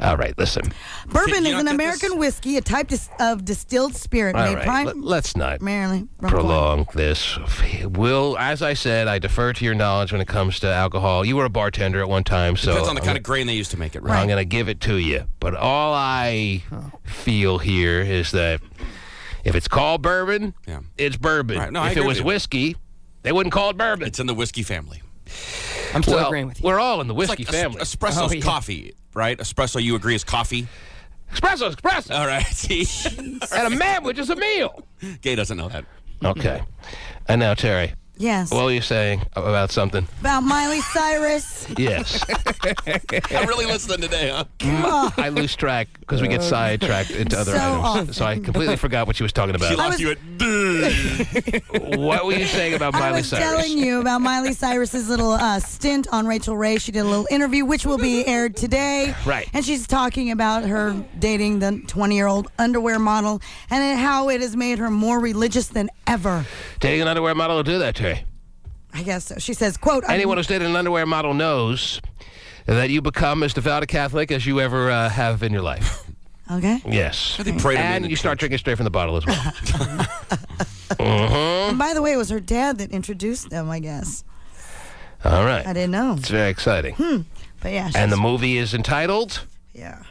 All right, listen. Bourbon you is not an get American this? whiskey, a type of distilled spirit All made right, let's not primarily from prolong this. As I said, I defer to your knowledge when it comes to alcohol. You were a bartender at one time, so Depends on the kind of grain they used to make it, right? I'm going to give it to you. But all I feel here is that if it's called bourbon, it's bourbon. Right. No, I if agree it was with you. whiskey, they wouldn't call it bourbon. It's in the whiskey family. I'm still agreeing with you. We're all in the It's whiskey like family. Espresso's coffee, right? Espresso, you agree, is coffee? Espresso. All right. See? And a sandwich is a meal. Gay doesn't know that. Okay. And now, Terry, Yes. what were you saying about something? About Miley Cyrus. Yes. I'm really listening today, huh? I lose track because we get sidetracked into other So items. often. So I completely forgot what she was talking She about. lost you at. What were you saying about I Miley was Cyrus? telling you about Miley Cyrus's little stint on Rachel Ray. She did a little interview, which will be aired today. Right. And she's talking about her dating the 20-year-old underwear model and how it has made her more religious than ever. Dating an underwear model will do that, Terry. I guess so. She says, quote, Anyone who's dated an underwear model knows that you become as devout a Catholic as you ever have in your life. Okay. Yes. They pray to me in And the you start church. drinking straight from the bottle as well. And by the way, it was her dad that introduced them, I guess. All right. I didn't know. It's very exciting. But yeah. And the movie is entitled? Yeah.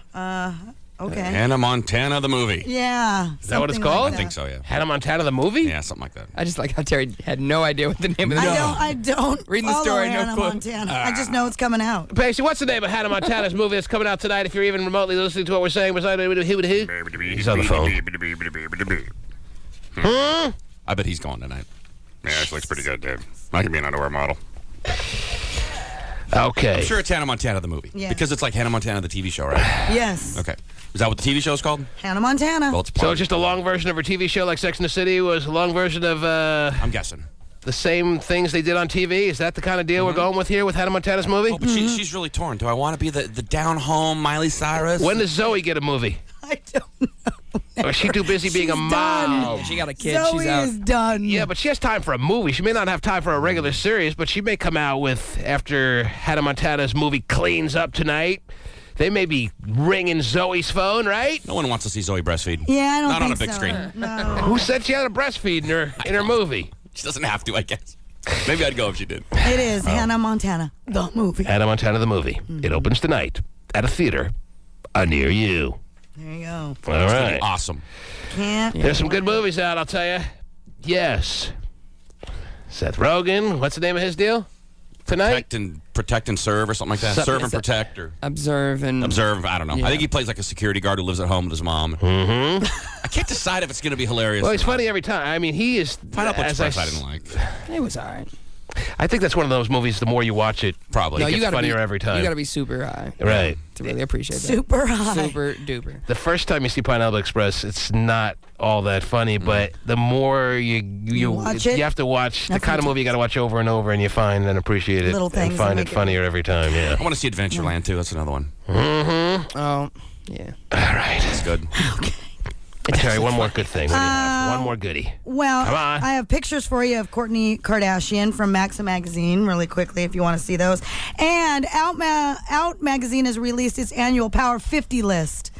Okay. Hannah Montana, the movie. Yeah. Is that what it's something like called? I think so, yeah. Hannah Montana, the movie? Yeah, something like that. I just like how Terry had no idea what the name of the I don't Reading the follow story, no Hannah clue. Montana. I just know it's coming out. Pasty, what's the name of Hannah Montana's movie that's coming out tonight? If you're even remotely listening to what we're saying, he's on the phone. I bet he's going tonight. Yeah, this looks pretty good, dude. I could be an underwear model. Okay. I'm sure it's Hannah Montana, the movie. Yeah. Because it's like Hannah Montana, the TV show, right? Yes. Okay. Is that what the TV show is called? Hannah Montana. Well, it's So it's just a long version of her TV show, like Sex and the City was a long version of I'm guessing. the same things they did on TV. Is that the kind of deal we're going with here with Hannah Montana's movie? Oh, but she's really torn. Do I want to be the down-home Miley Cyrus? When does Zoe get a movie? I don't know. Or is she too busy being a She's mom? done. She got a kid. Zoe She's out. is done. Yeah, but she has time for a movie. She may not have time for a regular series, but she may come out with, after Hannah Montana's movie cleans up tonight, they may be ringing Zoe's phone, right? No one wants to see Zoe breastfeed. Yeah, I don't Not think on a big so. screen. No. Who said she had a breastfeed in her movie? She doesn't have to, I guess. Maybe I'd go if she did. It is Hannah Montana, the movie. Hannah Montana, the movie. It opens tonight at a theater near you. There you go. All It's gonna right. be awesome. Can't. There's some good movies out, I'll tell you. Yes. Seth Rogen, what's the name of his deal? Tonight? Protect and serve or something like that. Something Serve and like that. protect or Observe and observe. I don't know. Yeah. I think he plays like a security guard who lives at home with his mom. Mm-hmm. I can't decide if it's going to be hilarious. Well, or he's not. funny every time. I mean, he is. Pineapple as Express I didn't like. It was all right. I think that's one of those movies. The more you watch it, Probably. it you gets gotta funnier be, every time. You got to be super high. Right. To really appreciate that. Super high. Super duper. The first time you see Pineapple Express, it's not all that funny, but the more you watch it, you have to watch the that's kind of what movie you got to watch over and over, and you find and appreciate it, Little and things find that it make it- funnier every time. Yeah. I want to see Adventureland too. That's another one. Mm-hmm. Oh, yeah. All right. It's good. Terry, one more good thing. What do you have? One more goodie. Well, Come on. I have pictures for you of Kourtney Kardashian from Maxim Magazine really quickly if you want to see those. And Out Magazine has released its annual Power 50 list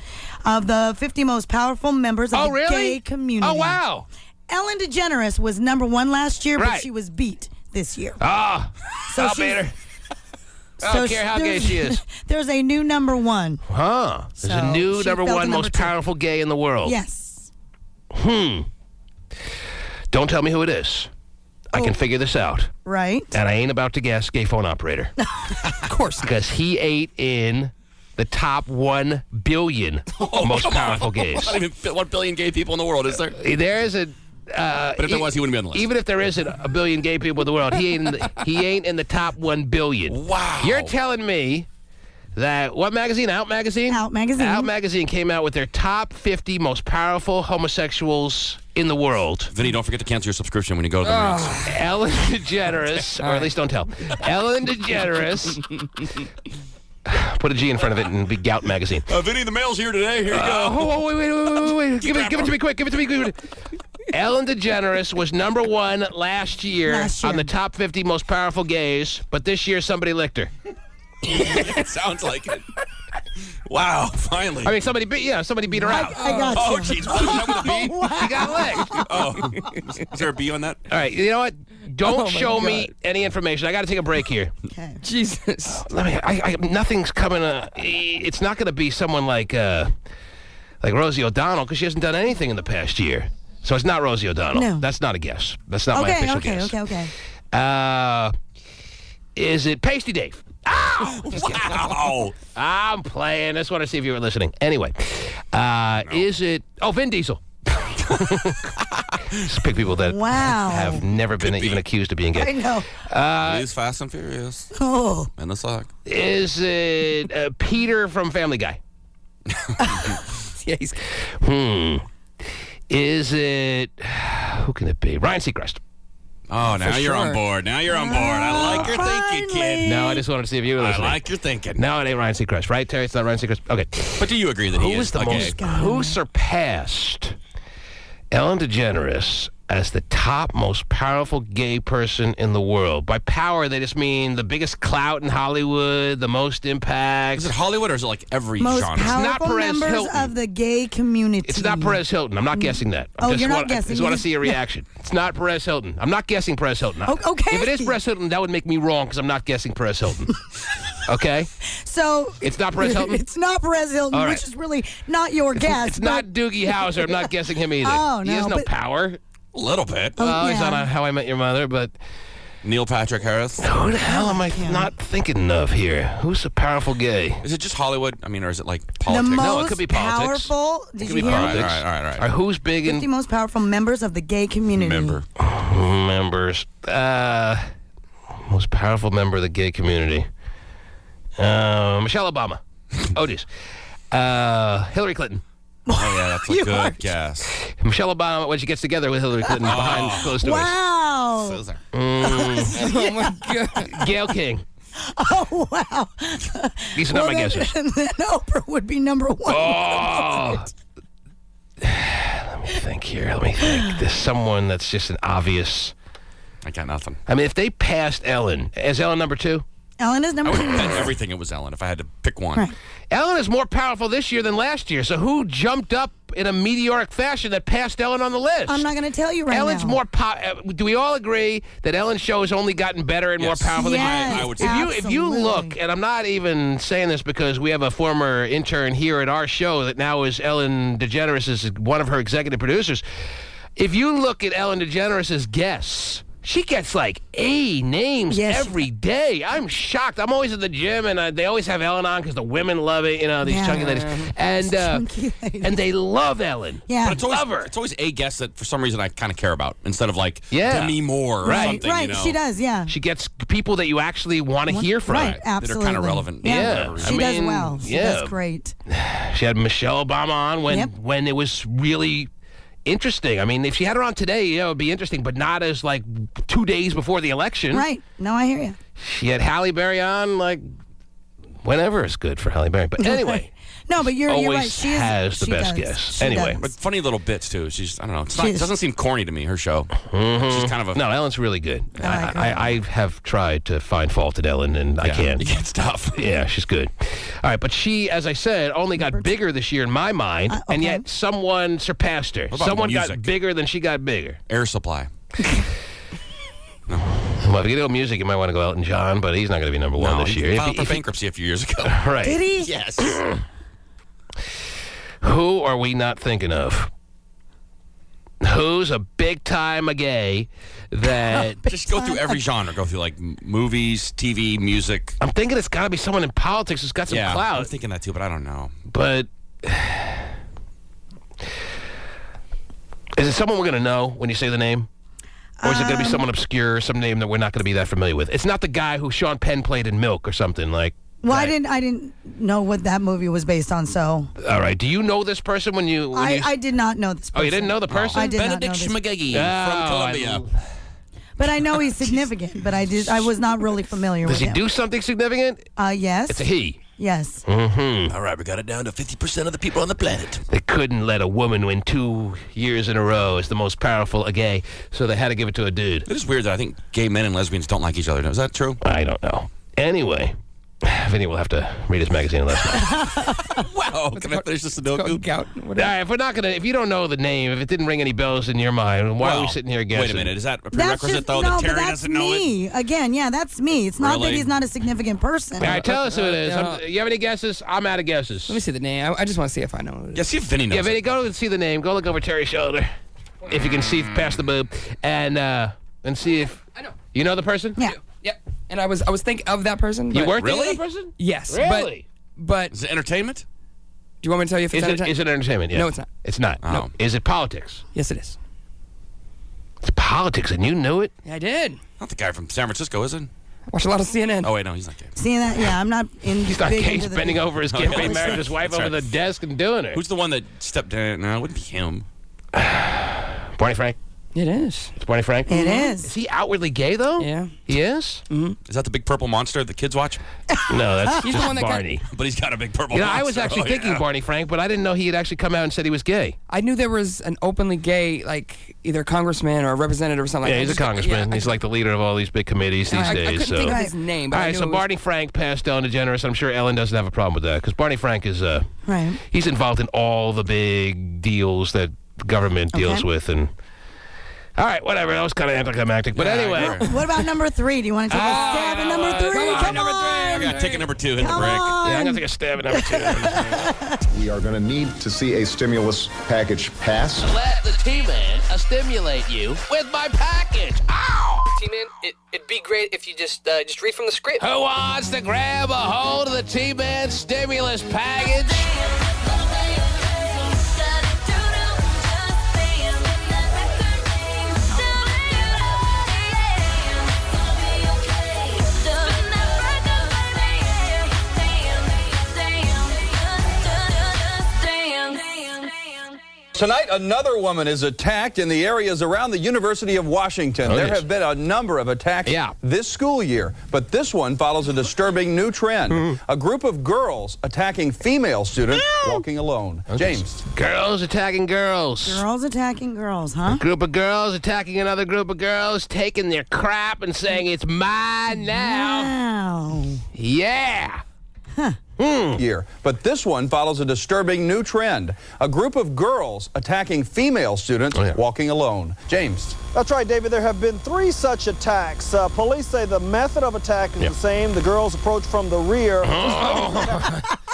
of the 50 most powerful members of Oh, the really? gay community. Oh, wow. Ellen DeGeneres was number one last year, Right. but she was beat this year. Ah, So I'll she's- beat her. I don't care how gay she is. There's a new number one. Huh. There's a So new she number fell to one number most two. powerful gay in the world. Yes. Don't tell me who it is. I can figure this out. Right. And I ain't about to guess gay phone operator. Of course. Because he ate in the top 1 billion most powerful gays. Not even 1 billion gay people in the world, is there? There is a... But if there was, he wouldn't be on the list. Even if there isn't a billion gay people in the world, he ain't in the top 1 billion. Wow. You're telling me that what magazine? Out magazine? Out magazine. Out magazine came out with their top 50 most powerful homosexuals in the world. Vinny, don't forget to cancel your subscription when you go to the news. Ellen DeGeneres, or at least don't tell. Ellen DeGeneres. Put a G in front of it and be Gout magazine. Vinny, the mail's here today. Here you go. Wait. Give it to me quick. Ellen DeGeneres was number 1 last year on the top 50 most powerful gays, but this year somebody licked her. It sounds like it. Wow, finally. I mean, somebody beat her out. I got you. Oh, jeez. What is that with a B? She got licked. Oh. Is there a B on that? All right, you know what? Don't show me any information. I got to take a break here. Okay. Jesus. Nothing's coming. It's not going to be someone like Rosie O'Donnell because she hasn't done anything in the past year. So it's not Rosie O'Donnell. No. That's not a guess. That's not my official guess. Okay. Is it Pasty Dave? Ow! Wow. I'm playing. I just want to see if you were listening. Anyway, is it... Oh, Vin Diesel. Just pick people that have never been even accused of being gay. I know. He's Fast and Furious. Oh. And the sock. Is it Peter from Family Guy? Yeah, he's... Is it... Who can it be? Ryan Seacrest. Oh, now you're on board. I like your thinking, kid. No, I just wanted to see if you were listening. I like your thinking. No, it ain't Ryan Seacrest, right, Terry? It's not Ryan Seacrest? Okay. But do you agree that he is the most... Who surpassed Ellen DeGeneres as the top most powerful gay person in the world? By power, they just mean the biggest clout in Hollywood, the most impact. Is it Hollywood or is it like every most genre? Most It's not powerful Perez members Hilton. of the gay community. It's not Perez Hilton. I'm not guessing that. You're not guessing. I just want to see a reaction. It's not Perez Hilton. I'm not guessing Perez Hilton. Okay. If it is Perez Hilton, that would make me wrong because I'm not guessing Perez Hilton. Okay? So... It's not Perez Hilton? It's not Perez Hilton, Right. which is really not your guess. It's not Doogie Howser. I'm not guessing him either. Oh, He has no power. A little bit. Well, he's on How I Met Your Mother, but... Neil Patrick Harris. Who the hell am I not thinking of here? Who's a powerful gay? Is it just Hollywood? I mean, or is it like politics? No, it could be politics. Powerful... Did you hear? All right. Who's big in... 50 most powerful members of the gay community. Members. Most powerful member of the gay community. Michelle Obama. Otis. Hillary Clinton. Oh, yeah, that's a good guess. Michelle Obama, when she gets together with Hillary Clinton behind closed doors. Wow. Oh, my God. Gayle King. Oh, wow. These are not my guesses. And then Oprah would be number 1. Oh. Let me think here. There's someone that's just an obvious... I got nothing. I mean, if they passed Ellen, is Ellen number 2? Ellen is number 2. I would bet everything it was Ellen if I had to pick one. Right. Ellen is more powerful this year than last year, so who jumped up in a meteoric fashion that passed Ellen on the list? I'm not going to tell you right Ellen's now. more do we all agree that Ellen's show has only gotten better and more powerful than I would say. If you look, and I'm not even saying this because we have a former intern here at our show that now is Ellen DeGeneres, is one of her executive producers. If you look at Ellen DeGeneres' guests, she gets like A names every day. I'm shocked. I'm always at the gym, and they always have Ellen on because the women love it. You know, these chunky ladies, and they love Ellen. Yeah, but it's always a guest that for some reason I kind of care about instead of like Demi Moore or something. Right, you know? she does. Yeah, she gets people that you actually want to hear from. Right, absolutely. That are kind of relevant. Yeah, she does well. She does great. She had Michelle Obama on when it was really interesting. I mean, if she had her on today, it would be interesting, but not as like 2 days before the election. Right. No, I hear you. She had Halle Berry on like whenever is good for Halle Berry. But anyway. No, but you're right. She has the best guess. Anyway. But funny little bits, too. She's, I don't know. It doesn't seem corny to me, her show. Mm-hmm. She's kind of a... No, Ellen's really good. I have tried to find fault at Ellen, and I can't. You can't stop. Yeah, she's good. All right, but she, as I said, only got bigger this year in my mind, and yet someone surpassed her. Someone got bigger than she got bigger. Air Supply. No. Well, if you go music, you might want to go Elton John, but he's not going to be number one this year. He filed for bankruptcy a few years ago. Right. Did he? Yes. Who are we not thinking of? Who's a big-time gay that... Just go through every genre. Go through, like, movies, TV, music. I'm thinking it's got to be someone in politics who's got some clout. I'm thinking that, too, but I don't know. But... Is it someone we're going to know when you say the name? Or is it going to be someone obscure, some name that we're not going to be that familiar with? It's not the guy who Sean Penn played in Milk or something, like... Well, I didn't know what that movie was based on, so. All right. Do you know this person when you... I did not know this person. Oh, you didn't know the person? I did Benedict not know this. Schmagegi from Columbia. But I know he's significant, but I was not really familiar with him. Does he do something significant? Yes. It's a he. Yes. Mm-hmm. All right, we got it down to 50% of the people on the planet. They couldn't let a woman win 2 years in a row as the most powerful gay, so they had to give it to a dude. It is weird that I think gay men and lesbians don't like each other. Is that true? I don't know. Anyway, Vinnie will have to read his magazine and listen. Wow. Can I finish the Sudoku? All right, if you don't know the name, if it didn't ring any bells in your mind, why are we sitting here guessing? Wait a minute. Is that a prerequisite, though, that Terry doesn't know it? Again, yeah, that's me. It's not that he's not a significant person. All right, tell us who it is. You have any guesses? I'm out of guesses. Let me see the name. I just want to see if I know who it is. Yeah, see if Vinnie knows. Yeah, Vinnie, go and see the name. Go look over Terry's shoulder, if you can see past the boob, and see if... I know. You know the person? Yeah. Yep. And I was thinking of that person. You weren't really? thinking of that person? Yes. Really? But Is it entertainment? do you want me to tell you if it's entertainment? Is it entertainment? Yeah. No, it's not. It's not. Oh. No. Is it politics? Yes, it is. It's politics, and you knew it? Yeah, I did. Not the guy from San Francisco, is it? Watch a lot of CNN. Oh, wait, no, he's not gay. Seeing that, yeah, I'm not in. He's not big gay. into He's the bending over his kid, yeah. married his wife That's over right. the desk and doing it. Who's the one that stepped down? No, it wouldn't be him. Barney Frank? It is. It's Barney Frank? It is. Is he outwardly gay, though? Yeah. He is? Is that the big purple monster the kids watch? No, that's He's the just one that Barney. But he's got a big purple You know, monster. I was actually thinking yeah. Barney Frank, but I didn't know he had actually come out and said he was gay. I knew there was an openly gay, like, either congressman or a representative or something Yeah, like that. he's a congressman. He's like the leader of all these big committees these I days. couldn't think of his name. But All I right, knew so it was- Barney Frank passed Ellen DeGeneres. I'm sure Ellen doesn't have a problem with that because Barney Frank is Right. he's involved in all the big deals that the government deals with. And all right, whatever. That was kind of anticlimactic. But anyway. What about number 3? Do you want to take a stab at number 3? come on, Come number 3. on. I got ticket number 2, hit the Come break. on. Yeah, I'm going to take a stab at number 2. We are going to need to see a stimulus package pass. Let the T-Man stimulate you with my package. Ow! T-Man, it'd be great if you just read from the script. Who wants to grab a hold of the T-Man stimulus package? Tonight, another woman is attacked in the areas around the University of Washington. There have been a number of attacks this school year, but this one follows a disturbing new trend. A group of girls attacking female students walking alone. James. Girls attacking girls. Girls attacking girls, huh? A group of girls attacking another group of girls, taking their crap and saying, it's mine now. Wow. Yeah. Year. But this one follows a disturbing new trend. A group of girls attacking female students walking alone. James. That's right, David. There have been 3 such attacks. Police say the method of attack is the same. The girls approach from the rear.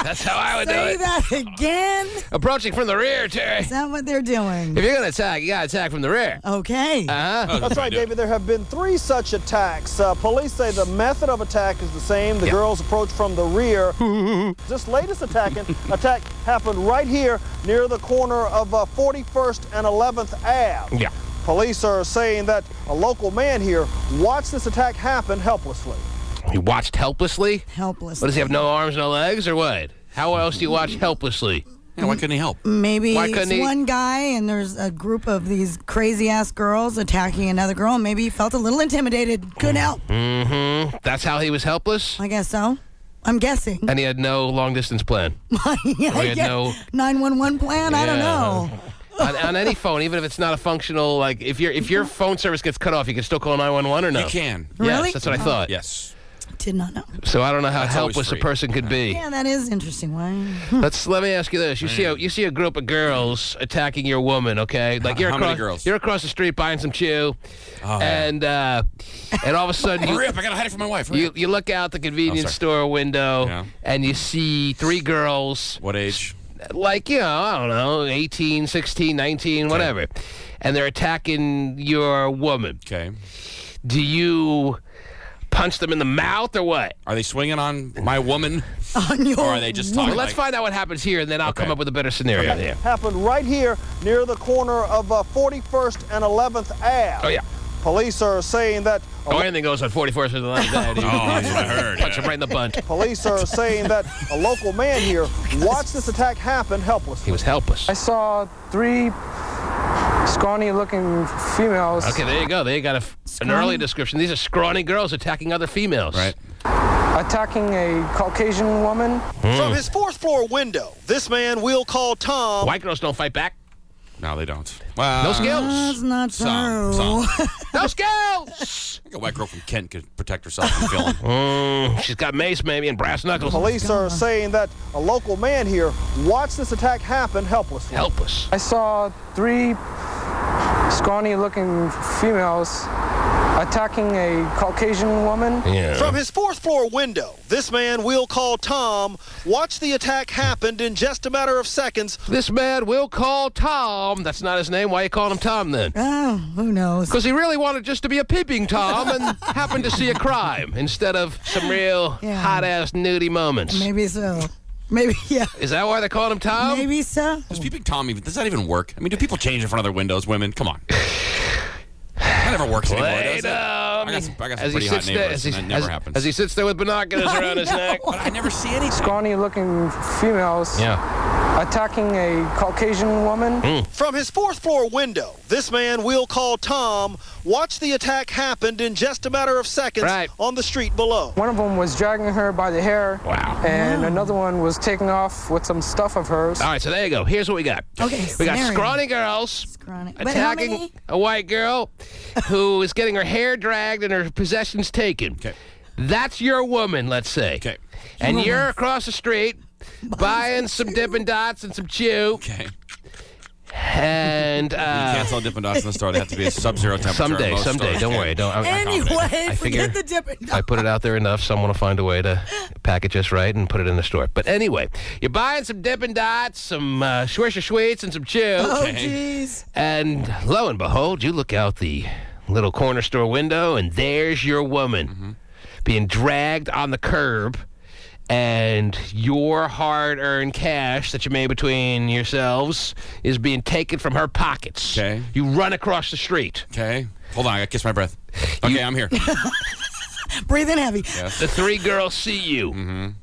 That's how I would do Say it. that again. Approaching from the rear, Terry. Is that what they're doing? If you're going to attack, you got to attack from the rear. Okay. That's right, David. There have been 3 such attacks. Police say the method of attack is the same. The girls approach from the rear. This latest attack happened right here near the corner of 41st and 11th Ave. Yeah. Police are saying that a local man here watched this attack happen helplessly. He watched helplessly? Helplessly. What, does he have no arms, no legs, or what? How else do you watch helplessly? Yeah, why couldn't he help? Maybe Why it's couldn't he? one guy and there's a group of these crazy-ass girls attacking another girl. And maybe he felt a little intimidated. Couldn't help. Mm-hmm. That's how he was helpless? I guess so. I'm guessing. And he had no long-distance plan? Yeah, Or he had no... 911 plan? I don't know. on any phone, even if it's not a functional, like, if your phone service gets cut off, you can still call 911 or no? You can. Really? Yes, that's what I thought. Yes. Did not know. So I don't know how That's always helpless a free. person could be. Yeah, that is interesting. Why? Let me ask you this: you see a group of girls attacking your woman, okay? Like How many girls? You're across the street buying some chew, and all of a sudden Hurry up! I gotta hide it from my wife. you look out the convenience store window and you see 3 girls. What age? Like, I don't know, 18, 16, 19, whatever. And they're attacking your woman. Okay. Do you punch them in the mouth or what? Are they swinging on my woman? On your or are they just talking? Well, let's find out what happens here, and then I'll come up with a better scenario. Yeah. Happened right here near the corner of 41st and 11th Ave. Oh, yeah. Police are saying that... anything goes on 44th and the line of day. That's what I heard. Punch him right in the butt. Police are saying that a local man here watched this attack happen helplessly. He was helpless. I saw 3 scrawny-looking females. Okay, there you go. They got an early description. These are scrawny girls attacking other females. Right. Attacking a Caucasian woman. From his 4th floor window, this man we'll call Tom. White girls don't fight back. No, they don't. Well, no skills. That's not true. Some. No skills. I think a white girl from Kent could protect herself from killing. She's got mace, maybe, and brass knuckles. Police are saying that a local man here watched this attack happen helplessly. Helpless. I saw 3 scrawny-looking females attacking a Caucasian woman. Yeah. From his 4th floor window, this man we'll call Tom watched the attack happen in just a matter of seconds. This man we'll call Tom. That's not his name. Why you calling him Tom then? Oh, who knows? Because he really wanted just to be a peeping Tom and happened to see a crime instead of some real hot-ass nudie moments. Maybe so. Maybe, yeah. Is that why they called him Tom? Maybe so. Does peeping Tom even, does that even work? I mean, do people change in front of their windows, women? Come on. That never works anymore, does it? I got some pretty hot neighbors, and that never happens. As he sits there with binoculars around his neck. But I never see any scrawny-looking females attacking a Caucasian woman. From his 4th floor window, this man we'll call Tom watched the attack happen in just a matter of seconds on the street below. One of them was dragging her by the hair. Wow. And another one was taking off with some stuff of hers. All right, so there you go. Here's what we got. Okay, we got scrawny girls attacking a white girl who is getting her hair dragged and her possessions taken. Okay. That's your woman, let's say. Okay. And you're across the street buying some Dippin' Dots and some chew. Okay. And you can't sell Dippin' Dots in the store. They have to be a sub-zero temperature. Someday. Don't worry. Anyway, forget the Dippin' Dots. If I put it out there enough, someone will find a way to pack it just right and put it in the store. But anyway, you're buying some Dippin' Dots, some Swisher Sweets, and some chew. Oh, jeez. And lo and behold, you look out the little corner store window, and there's your woman being dragged on the curb. And your hard-earned cash that you made between yourselves is being taken from her pockets. Okay. You run across the street. Okay. Hold on, I gotta kiss my breath. Okay, I'm here. Breathe in heavy. Yes. The 3 girls see you.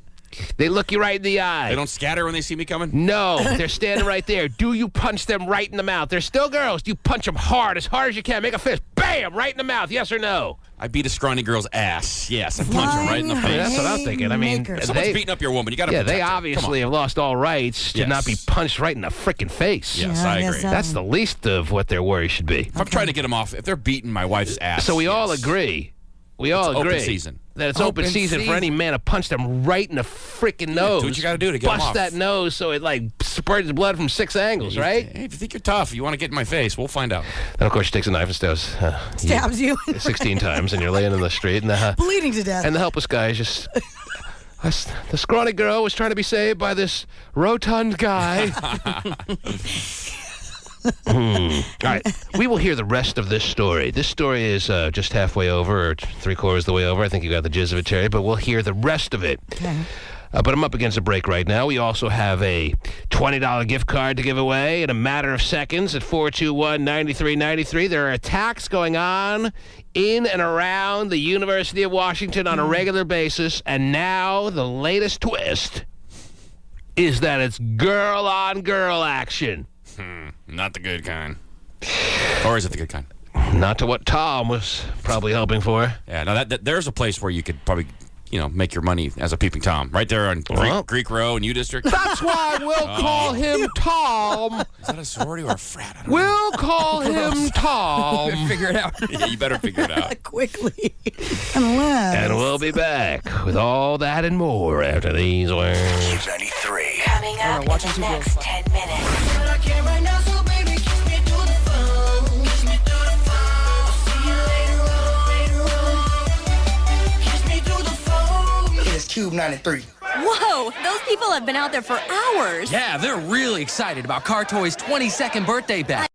They look you right in the eye. They don't scatter when they see me coming? No, they're standing right there. Do you punch them right in the mouth? They're still girls. Do you punch them hard as you can? Make a fist. Bam! Right in the mouth. Yes or no? I beat a scrawny girl's ass. Yes, I punch her right in the face. That's what I'm thinking. I mean, someone's beating up your woman. You got to protect they her. obviously have lost all rights to not be punched right in the frickin' face. Yes, I agree. That's the least of what their worry should be. If I'm trying to get them off, if they're beating my wife's ass. So we all agree. We all agree. Open season. That it's open season for any man to punch them right in the freaking nose. Do what you got to do to get them off. Bust that nose so it like spurts blood from 6 angles, right? Hey, if you think you're tough, you want to get in my face, we'll find out. Then of course she takes a knife and stabs you 16 times, and you're laying in the street, and bleeding to death. And the helpless guy is just. The scrawny girl was trying to be saved by this rotund guy. All right, we will hear the rest of this story. This story is just halfway over, or 3/4 of the way over. I think you got the gist of it, Terry, but we'll hear the rest of it. Okay. But I'm up against a break right now. We also have a $20 gift card to give away in a matter of seconds at 421-9393. There are attacks going on in and around the University of Washington on a regular basis, and now the latest twist is that it's girl-on-girl action. Not the good kind. Or is it the good kind? Not to what Tom was probably hoping for. Yeah, no, there's a place where you could probably, make your money as a peeping Tom. Right there on Greek Row in U District. That's why we'll call him Tom. Is that a sorority or a frat? We'll call him Tom. Figure it out. Yeah, you better figure it out. Quickly. And we'll be back with all that and more after these words. 93. Coming up in the next 10 minutes. KUBE 93. Whoa, those people have been out there for hours. Yeah, they're really excited about Car Toy's 22nd birthday bash.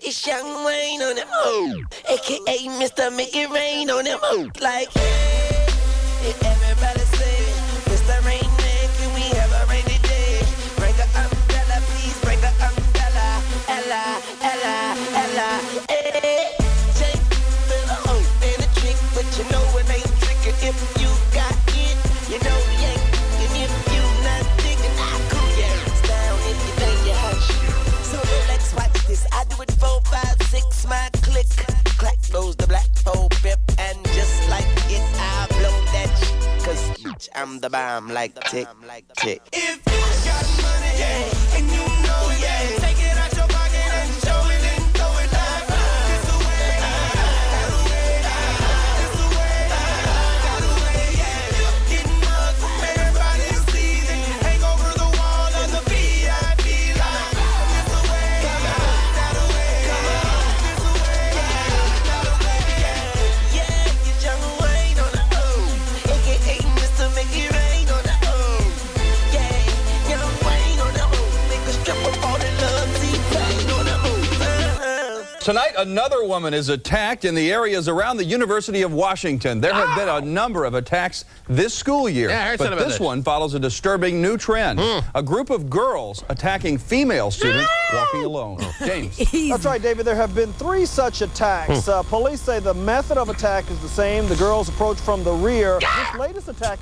It's Young Wayne on them, a.k.a. Mr. Make It Rain on them, like, hey, everybody say, Mr. Rain Man, can we have a rainy day? Bring an umbrella, please, bring an umbrella, Ella, Ella, Ella, hey. Take the and a trick, but you know it ain't tricking if you got it. You know you ain't, and if you not thinking, cool your ass down if you think you're hot shit. So let's watch this. I do it 4, 5, 6, my click. Clack goes the black 4-5, and just like it, I blow that shit. Cause bitch, I'm the bomb like tick, tick. If you got money, yeah, and you know it, yeah, take it out your pocket and show it and throw it like this away, that away, this away, that away, yeah. Getting mugs from everybody season, hang over the wall on the VIP line. This away, that away, this away, that away, yeah. Yeah, get Young Wayne on the a.k.a. Mr. Make It Rain on the yeah, Young Wayne on the make a strip of all the love, see pain on the Tonight, another woman is attacked in the areas around the University of Washington. There have been a number of attacks this school year, but this one follows a disturbing new trend. A group of girls attacking female students walking alone. James. That's right, David. There have been 3 such attacks. Police say the method of attack is the same. The girls approach from the rear. This latest attack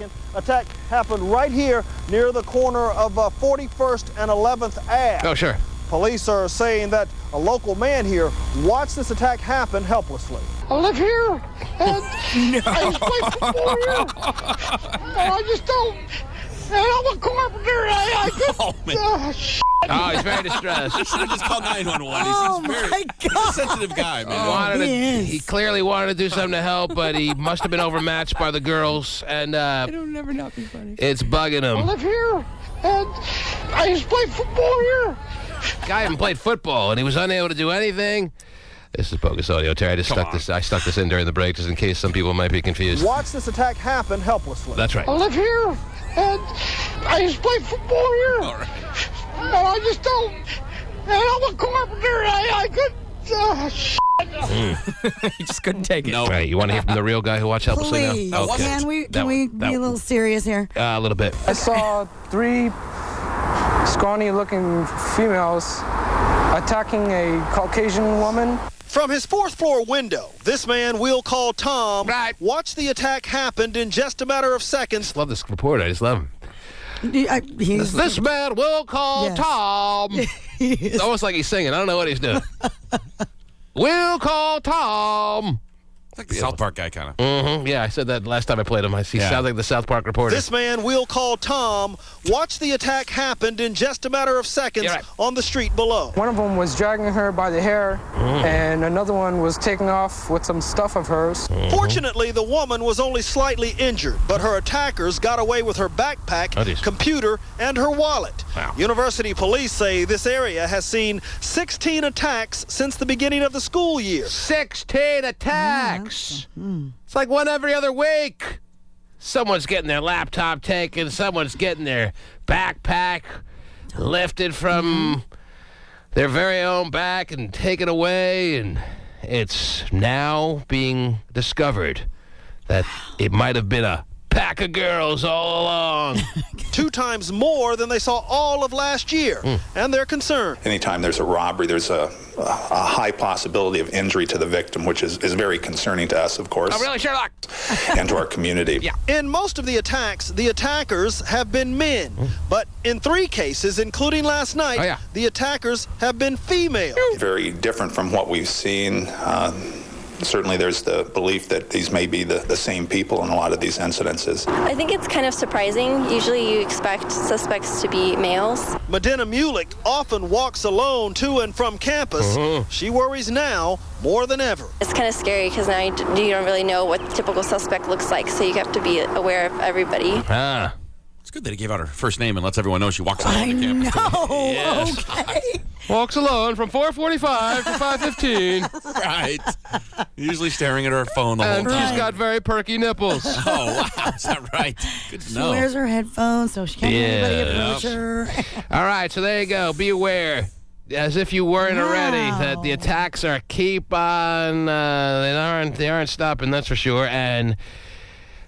happened right here near the corner of 41st and 11th Ave. Oh, sure. Police are saying that a local man here watched this attack happen helplessly. I live here, and I just play football here, and I just don't, and I'm a carpenter, and I could, Oh, he's very distressed. You should have just called 911. He's a sensitive guy, man. He clearly wanted to do something to help, but he must have been overmatched by the girls, and It'll never not be funny. it's bugging I him. live here, and I just play football here. Guy hadn't played football, and he was unable to do anything. This is bogus audio, Terry. I stuck this in during the break just in case some people might be confused. Watch this attack happen helplessly. That's right. I live here, and I just play football here. All right. And I just don't, and I'm a carpenter, and I could, He just couldn't take it. All right, you want to hear from the real guy who watched helplessly Please. now? Okay. Can we be a little serious here? A little bit. I saw 3 scrawny-looking females attacking a Caucasian woman. From his 4th floor window, this man we'll call Tom watched the attack happen in just a matter of seconds. Love this reporter. I just love him. This man we'll call Tom. It's almost like he's singing. I don't know what he's doing. We'll call Tom. Like the South Park guy, kind of. Mm-hmm. Yeah, I said that last time I played him. He sounds like the South Park reporter. This man we'll call Tom watched the attack happen in just a matter of seconds on the street below. One of them was dragging her by the hair, and another one was taking off with some stuff of hers. Fortunately, the woman was only slightly injured, but her attackers got away with her backpack, computer, and her wallet. Wow. University police say this area has seen 16 attacks since the beginning of the school year. 16 attacks. It's like one every other week. Someone's getting their laptop taken. Someone's getting their backpack lifted from their very own back and taken away. And it's now being discovered that it might have been a pack of girls all along. 2 times more than they saw all of last year, and they're concerned. Anytime there's a robbery, there's a high possibility of injury to the victim, which is very concerning to us, of course. Oh, really, Sherlock? And to our community. In most of the attacks, the attackers have been men. But in 3 cases, including last night, the attackers have been female. Very different from what we've seen. Certainly there's the belief that these may be the same people in a lot of these incidences. I think it's kind of surprising. Usually you expect suspects to be males. Medina Mulick often walks alone to and from campus. She worries now more than ever. It's kind of scary because now you don't really know what the typical suspect looks like, so you have to be aware of everybody. It's good that he gave out her first name and lets everyone know she walks alone on campus. Yes. Okay. Walks alone from 4:45 to 5:15. Right. Usually staring at her phone the whole time. And she's got very perky nipples. Oh, wow. Is that right? Good to She know. wears her headphones so she can't let anybody approach her. All right, so there you go. Be aware. as if you weren't already, that the attacks are keep on. They aren't stopping. That's for sure. And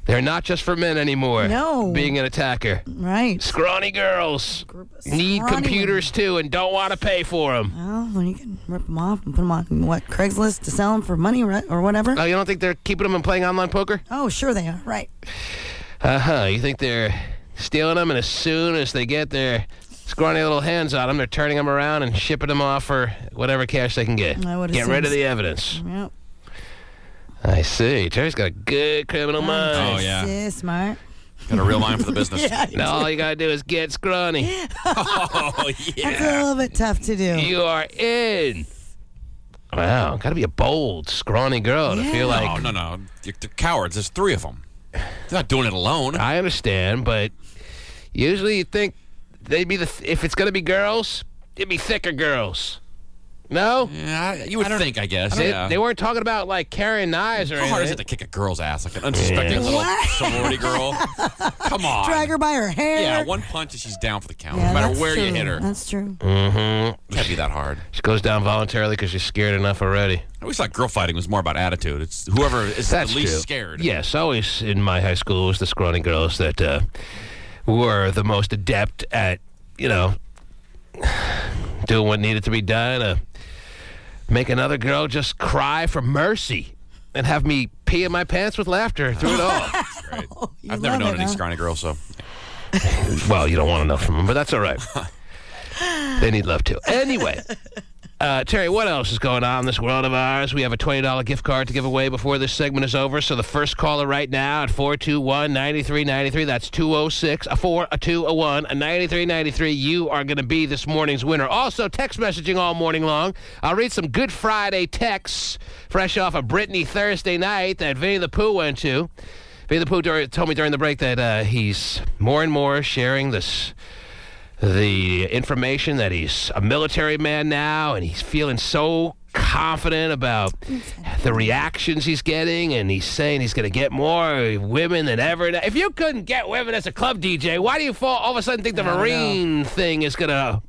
they're not just for men anymore. No. Being an attacker. Right. Scrawny girls need computers too and don't want to pay for them. Well, you can rip them off and put them on Craigslist to sell them for money or whatever. Oh, you don't think they're keeping them and playing online poker? Oh, sure they are. Right. You think they're stealing them, and as soon as they get their scrawny little hands on them, they're turning them around and shipping them off for whatever cash they can get. Get rid of the evidence. Yep. I see. Terry's got a good criminal mind. Oh, yeah. Yeah, smart. Got a real mind for the business. Now all you got to do is get scrawny. Oh, yeah. That's a little bit tough to do. You are in. Wow. Got to be a bold, scrawny girl to feel like... No. They're cowards. There's 3 of them. They're not doing it alone. I understand, but usually you think they'd be if it's going to be girls, it'd be thicker girls. No? Yeah, you would think, I guess. They weren't talking about, like, carrying knives or anything. How hard is it to kick a girl's ass? Like an unsuspecting little sorority girl? Come on. Drag her by her hair. Yeah, one punch and she's down for the count. No matter where you hit her. That's true. Mm-hmm. Can't be that hard. She goes down voluntarily because she's scared enough already. I always thought girl fighting was more about attitude. It's whoever is the least scared. Yes, always in my high school it was the scrawny girls that were the most adept at, doing what needed to be done. Make another girl just cry for mercy and have me pee in my pants with laughter through it all. That's great. I've never known any scrawny girls, so. Well, you don't want to know from them, but that's all right. They need love, too. Anyway, Terry, what else is going on in this world of ours? We have a $20 gift card to give away before this segment is over. So the first caller right now at 421-9393, that's 206-421-9393. You are going to be this morning's winner. Also, text messaging all morning long. I'll read some Good Friday texts fresh off a Britney Thursday night that Vinnie the Pooh went to. Vinnie the Pooh told me during the break that he's more and more sharing the information that he's a military man now, and he's feeling so confident about the reactions he's getting, and he's saying he's going to get more women than ever. If you couldn't get women as a club DJ, why do you all of a sudden think the Marine thing is going to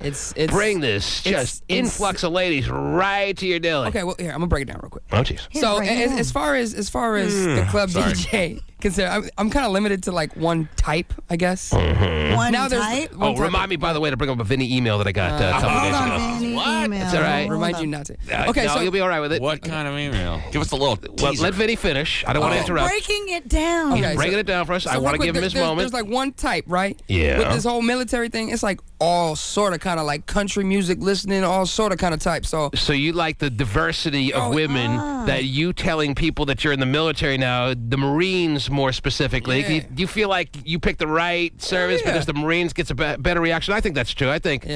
bring this influx of ladies right to your dilly? Okay, well, here, I'm going to break it down real quick. Oh, jeez. So, as far as the club DJ, because I'm kind of limited to like one type, I guess. Mm-hmm. One type? Remind me, by the way, to bring up a Vinnie email that I got a couple days ago. What? That's all right. Remind you not to. Okay, so you'll be all right with it. What kind of email? Give us a little teaser. Well, let Vinnie finish. I don't want to interrupt. Breaking it down. He's breaking it down for us. I want to give him his moment. There's like one type, right? Yeah. With this whole military thing, it's like all sort of kind of like country music listening, all sort of kind of type. So you like the diversity of women that you telling people that you're in the military now, the Marines more specifically. Yeah. Do you feel like you picked the right service because the Marines gets a better reaction? I think that's true. I think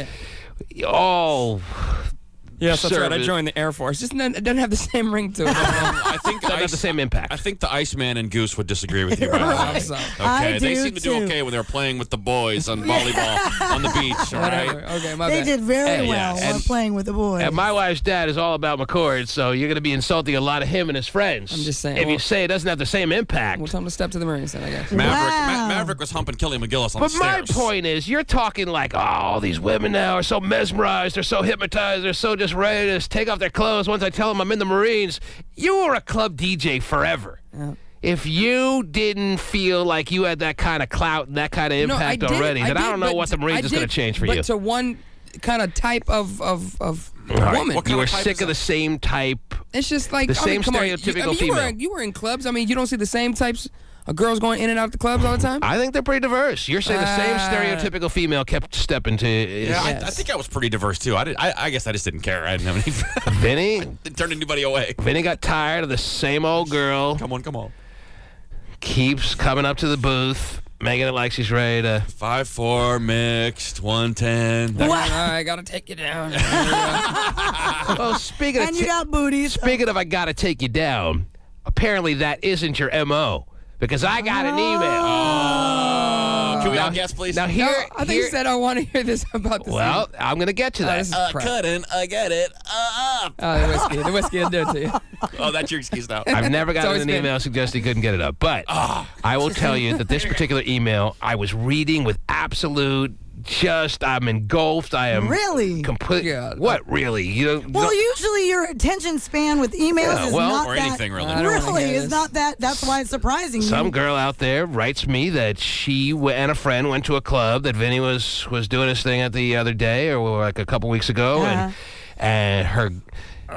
all Yes, that's right. I joined the Air Force. Just it doesn't have the same ring to it. I think doesn't have the same impact. I think the Iceman and Goose would disagree with you. Right. Okay, they seem to do okay when they're playing with the boys on volleyball on the beach. All right. Okay, my They bad. did very well while playing with the boys. And my wife's dad is all about McCord, so you're going to be insulting a lot of him and his friends. I'm just saying. If you say it doesn't have the same impact. We'll tell him to step to the Marines then, I guess. Maverick was humping Kelly McGillis on the stairs. But my point is, you're talking like, all these women now are so mesmerized, they're so hypnotized, they're so just ready to take off their clothes once I tell them I'm in the Marines. You were a club DJ forever. Yeah. If you didn't feel like you had that kind of clout and that kind of impact already, then I don't know what the Marines is going to change for you. But to one kind of type of woman. You were sick of the same type. It's just like the same stereotypical female. You were in clubs. I mean, you don't see the same types of girls going in and out of the clubs all the time? I think they're pretty diverse. You're saying the same stereotypical female kept stepping to... I think I was pretty diverse, too. I guess I just didn't care. I didn't have any... Vinnie? I didn't turn anybody away. Vinnie got tired of the same old girl. Come on. Keeps coming up to the booth, making it like she's ready to... 5'4", mixed, 110. All right, gotta take you down. Well, speaking of... And you got booties. Speaking of I gotta take you down, apparently that isn't your M.O., because I got an email. Can we all guess, please? Now here, I think you said I want to hear this about this. Well, I'm going to get to that. Couldn't get it up. The whiskey will do it to you. Oh, that's your excuse now. I've never gotten an email suggesting he couldn't get it up. But I will tell you that this particular email I was reading with absolute I'm engulfed. I am really complete. Yeah. What really? Well, usually your attention span with emails is not or that. Anything really. Really, is not that. That's why it's surprising. Some girl out there writes me that she and a friend went to a club that Vinnie was doing his thing at the other day, or like a couple weeks ago, and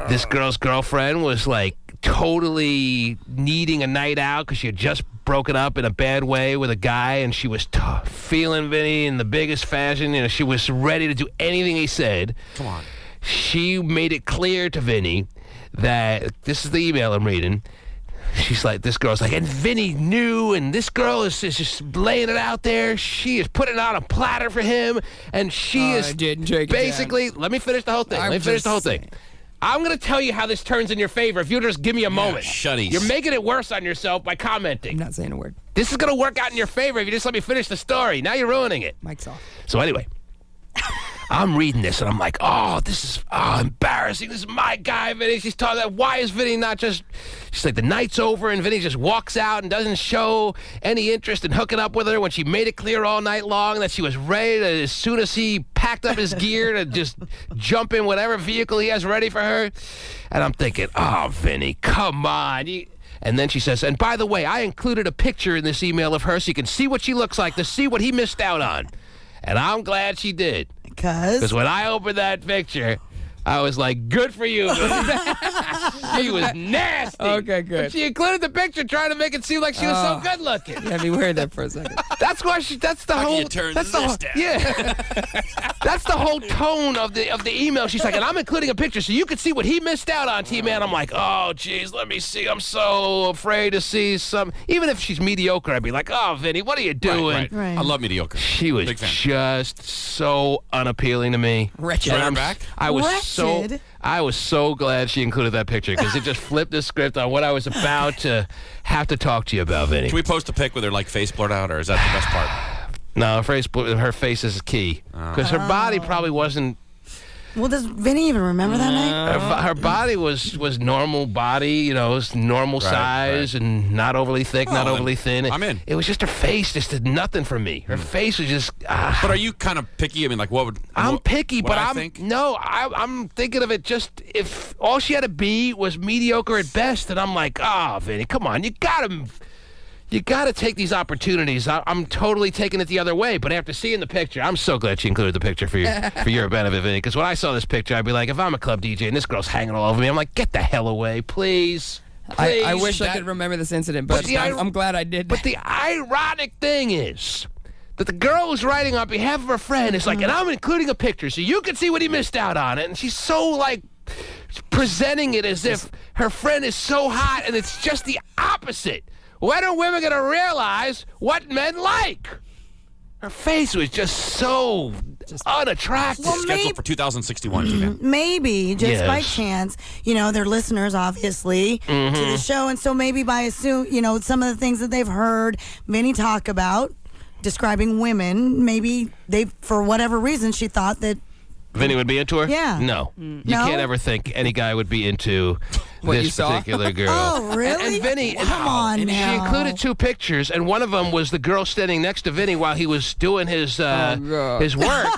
this girl's girlfriend was like totally needing a night out because she had just broken up in a bad way with a guy, and she was feeling Vinnie in the biggest fashion. She was ready to do anything he said. Come on. She made it clear to Vinnie that, this is the email I'm reading, she's like, this girl's like, and Vinnie knew, and this girl is just laying it out there. She is putting it on a platter for him, and she is basically, let me finish the whole thing. I'm going to tell you how this turns in your favor if you just give me a moment. Shutties. You're making it worse on yourself by commenting. I'm not saying a word. This is going to work out in your favor if you just let me finish the story. Now you're ruining it. Mic's off. So anyway, I'm reading this, and I'm like, oh, this is embarrassing. This is my guy, Vinnie. She's talking about, why is Vinnie not just... She's like, the night's over, and Vinnie just walks out and doesn't show any interest in hooking up with her when she made it clear all night long that she was ready to, as soon as he packed up his gear, to just jump in whatever vehicle he has ready for her. And I'm thinking, oh, Vinnie, come on. And then she says, and by the way, I included a picture in this email of her so you can see what she looks like, to see what he missed out on. And I'm glad she did. Because when I opened that picture, I was like, good for you, Vinnie. She was nasty. Okay, good. But she included the picture trying to make it seem like she was so good looking. You had me worried that for a second. That's why that's the whole that's the whole tone of the email. She's like, and I'm including a picture so you can see what he missed out on, T-Man. I'm like, oh geez, let me see. I'm so afraid to see some. Even if she's mediocre, I'd be like, oh, Vinnie, what are you doing? Right. I love mediocre. She was just so unappealing to me. Wretched. I was so glad she included that picture, because it just flipped the script on what I was about to have to talk to you about, Vinnie. Can we post a pic with her face blurred out, or is that the best part? No, her face is key, because her body probably wasn't. Well, does Vinnie even remember that night? Her body was normal body, was normal size and not overly thick, not overly thin. I'm in. It was just her face just did nothing for me. Her face was just. But are you kind of picky? I mean, like, what would? I'm picky, but I'm thinking of it just if all she had to be was mediocre at best, and I'm like, Vinnie, come on, you gotta take these opportunities. I'm totally taking it the other way, but after seeing the picture, I'm so glad she included the picture for your benefit, Vinnie, because when I saw this picture, I'd be like, if I'm a club DJ and this girl's hanging all over me, I'm like, get the hell away, please. I wish I could remember this incident, but I'm glad I did. But the ironic thing is that the girl who's writing on behalf of her friend is like, and I'm including a picture so you can see what he missed out on it, and she's so, like, presenting it as if her friend is so hot, and it's just the opposite. When are women going to realize what men like? Her face was just so unattractive. Well, scheduled for 2061, T-Man. Maybe, just by chance, they're listeners, obviously, to the show. And so maybe by some of the things that they've heard Vinnie talk about, describing women, maybe for whatever reason, she thought that Vinnie would be into her? Yeah. No. You can't ever think any guy would be into this particular girl. Oh, really? And Vinnie, come on now. She included two pictures, and one of them was the girl standing next to Vinnie while he was doing his work.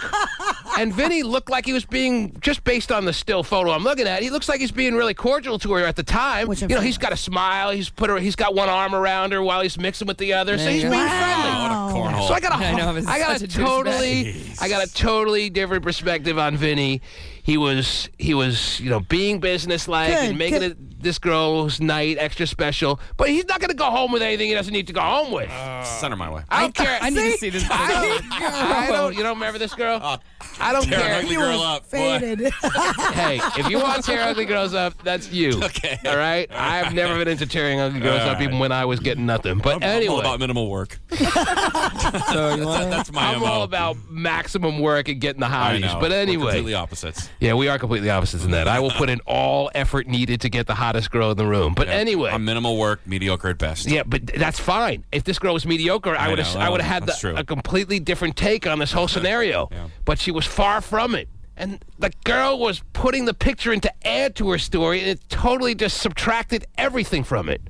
And Vinnie looked like he was being, just based on the still photo I'm looking at, he looks like he's being really cordial to her at the time. He's got a smile. He's got one arm around her while he's mixing with the other. So he's being friendly. What a cornhole. So I got a totally different perspective on Vinnie. He was, being businesslike and making this girl's night extra special. But he's not going to go home with anything he doesn't need to go home with. Send her my way. I don't care. I need to see this. You don't remember this girl? I don't tear care. An ugly girl up. Faded. Hey, if you want to tear ugly girls up, that's you. Okay. All right? I've never been into tearing ugly girls up, even when I was getting nothing. But anyway. I'm all about minimal work. That's my I'm all about maximum work and getting the hotties. I know. But anyway. We're completely opposites. Yeah, we are completely opposites in that. I will put in all effort needed to get the hottest girl in the room. But anyway. I'm minimal work, mediocre at best. Yeah, but that's fine. If this girl was mediocre, I would have had a completely different take on this whole scenario. Yeah. But she was far from it. And the girl was putting the picture in to add to her story, and it totally just subtracted everything from it.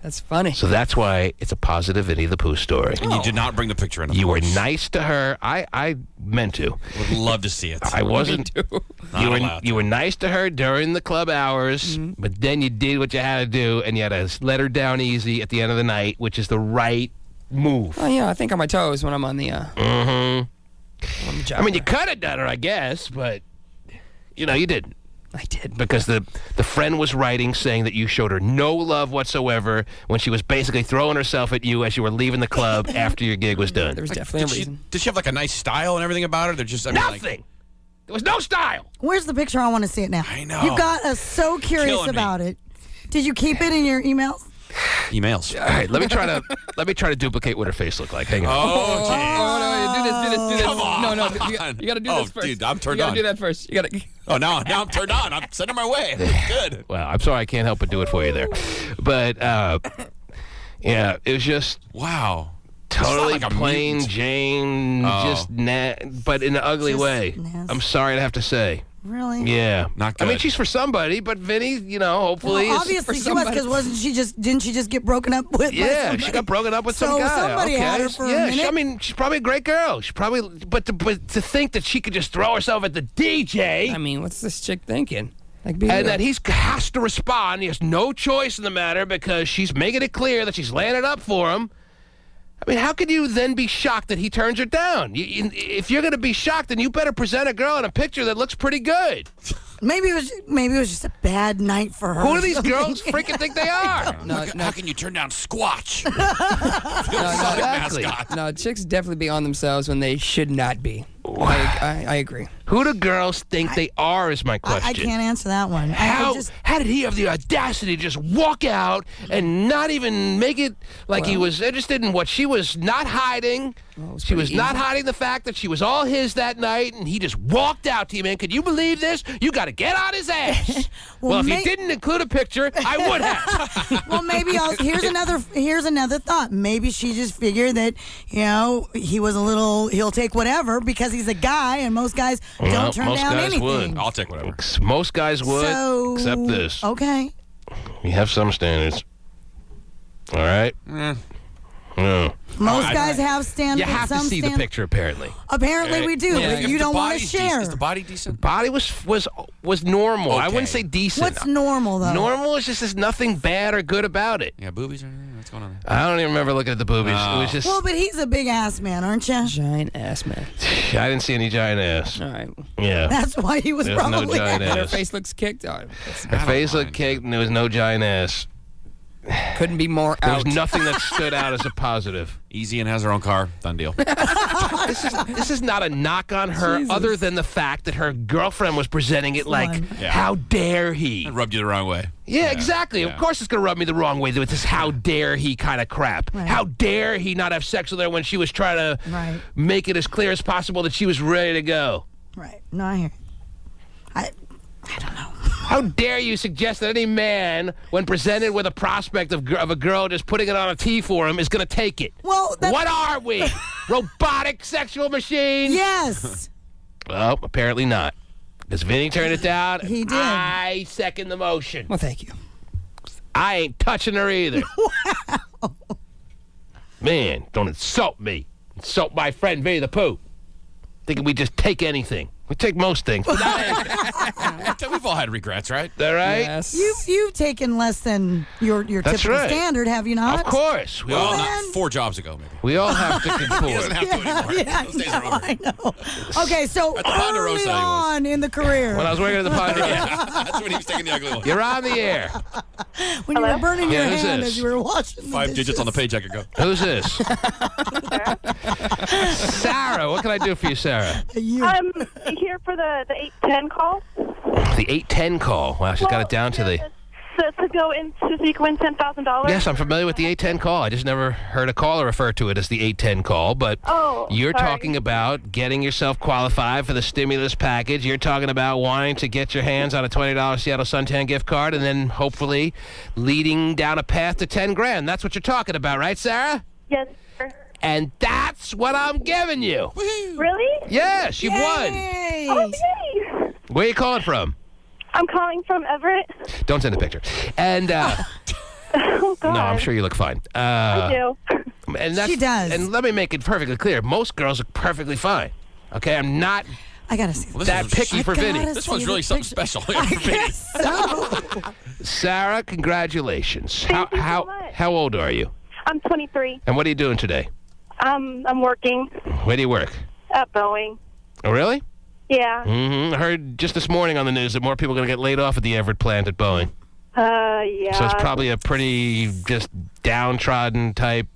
That's funny. So that's why it's a positive Vinnie the Pooh story. And you did not bring the picture in. You were nice to her. I meant to. Would love to see it. I wasn't. You were nice to her during the club hours, but then you did what you had to do, and you had to let her down easy at the end of the night, which is the right move. Oh yeah, I think on my toes when I'm on the. I mean, you could have done her, I guess, but you didn't. I did. Because the friend was writing saying that you showed her no love whatsoever when she was basically throwing herself at you as you were leaving the club after your gig was done. There was definitely a reason. Did she have like a nice style and everything about her? They're just nothing. There was no style. Where's the picture? I want to see it now. I know. You got us so curious about it. Did you keep it in your emails? Emails. All right, let me try to duplicate what her face looked like. Hang on. Oh, jeez. Oh, no, do this. Come on. No, you got to do this first. Dude, I'm turned you on. You got to do that first. You got to. Oh, now I'm turned on. I'm sending my way. Good. Well, I'm sorry I can't help but do it for you there. But, yeah, it was just... Wow. Totally like a plain mutant. Jane, but in an ugly way. Nasty. I'm sorry to have to say. Really? Yeah. Not good. I mean, she's for somebody, but Vinnie, hopefully Well, is obviously for she was, because didn't she just get broken up with? Yeah, she got broken up with some guy. Somebody had her for a minute. I mean, she's probably a great girl. But to think that she could just throw herself at the DJ. I mean, what's this chick thinking? And that he has to respond. He has no choice in the matter because she's making it clear that she's laying it up for him. I mean, how could you then be shocked that he turns her down? If you're going to be shocked, then you better present a girl in a picture that looks pretty good. Maybe it was just a bad night for her. Who do these girls freaking think they are? How can you turn down Squatch? Exactly. No, chicks definitely be on themselves when they should not be. I agree. Who do girls think they are is my question. I can't answer that one. How did he have the audacity to just walk out and not even make it like he was interested in what she was not hiding? She was not hiding the fact that she was all his that night, and he just walked out to you, man. Could you believe this? You got to get on his ass. well, if he didn't include a picture, I would have. Well, maybe here's another thought. Maybe she just figured that he was a little. He'll take whatever because he's a guy, and most guys don't turn down anything. Would. I'll take whatever. Most guys would, except this. Okay. We have some standards. All right. No. Most guys have standards. You have to see the picture, apparently. Apparently, we do. But you don't want to share. Is the body decent? Body was normal. Okay. I wouldn't say decent. What's normal, though? Normal is just there's nothing bad or good about it. Yeah, boobies or anything? What's going on? I don't even remember looking at the boobies. It was just. Well, but he's a big ass man, aren't you? Giant ass man. I didn't see any giant ass. All right. Yeah. That's why he was There's probably. no giant ass. Her face looks kicked. Her face looked kicked, and there was no giant ass. Couldn't be more There out. was nothing that stood out as a positive. Easy and has her own car. Done deal. This is not a knock on her, other than the fact that her girlfriend was presenting it like, how dare he? It rubbed you the wrong way. Yeah, exactly. Yeah. Of course it's going to rub me the wrong way with this how dare he kind of crap. Right. How dare he not have sex with her when she was trying to make it as clear as possible that she was ready to go. Right. No, I hear you. I don't know. How dare you suggest that any man, when presented with a prospect of a girl just putting it on a tee for him, is going to take it? Well, what are we? Robotic sexual machines? Yes. Well, apparently not. Because Vinnie turned it down. He did. I second the motion. Well, thank you. I ain't touching her either. Wow. Man, don't insult me. Insult my friend Vinnie the Pooh. Thinking we just take anything. We take most things, but not anything. We've all had regrets, right? All right? Yes. You've taken less than your typical standard, have you not? Of course. Well, not 4 jobs ago, maybe. We all have to conform. He doesn't have to anymore. Yeah, Those days are over. I know. Okay, so At the Ponderosa, early he was. on in the career. When I was working at the Ponderosa. That's when he was taking the ugly one. You're on the air. When you were burning your who's hand this? as you were washing the 5 digits dishes. on the paycheck ago. Who's this? Sarah. What can I do for you, Sarah? I'm here for the 810 call. The 810 call. Wow, she's got it down to the... To go into so you can win $10,000. Yes, I'm familiar with the 810 call. I just never heard a caller refer to it as the 810 call. But you're talking about getting yourself qualified for the stimulus package. You're talking about wanting to get your hands on a $20 Seattle Suntan gift card and then hopefully leading down a path to $10,000. That's what you're talking about, right, Sarah? Yes, sir. And that's what I'm giving you. Really? Yes, you've won. Oh, yay. Where are you calling from? I'm calling from Everett. Don't send a picture. And Oh, God. No, I'm sure you look fine. I do. And She does. And let me make it perfectly clear. Most girls look perfectly fine. Okay? I'm not I gotta see that picky for Vinnie. This one's really something special. For Vinnie. Sarah, congratulations. Thank you so much. How old are you? I'm 23. And what are you doing today? I'm working Where do you work? at Boeing. Oh, really? Yeah. I heard just this morning on the news that more people are going to get laid off at the Everett plant at Boeing. Yeah. So it's probably a pretty just downtrodden type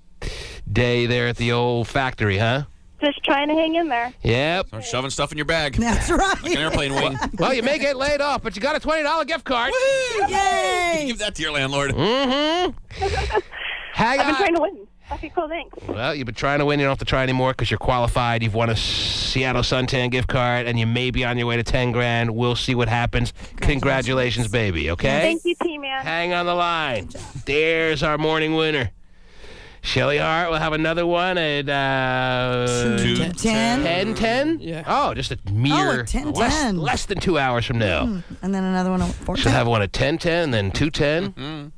day there at the old factory, huh? Just trying to hang in there. Yep. Start shoving stuff in your bag. That's right. Like an airplane wing. Well, you may get laid off, but you got a $20 gift card. Yay! Give that to your landlord. Hang I've been on. trying to win. Okay, cool, thanks. Well, you've been trying to win. You don't have to try anymore because you're qualified. You've won a Seattle Suntan gift card, and you may be on your way to 10 grand. We'll see what happens. Congratulations, baby, okay? Thank you, T-Man. Hang on the line. There's our morning winner. Shelly Hart will have another one at 10? Yeah. Oh, just a mere 10. less than 2 hours from now. And then another one at 14. She'll have one at 10:10 and then 2:10.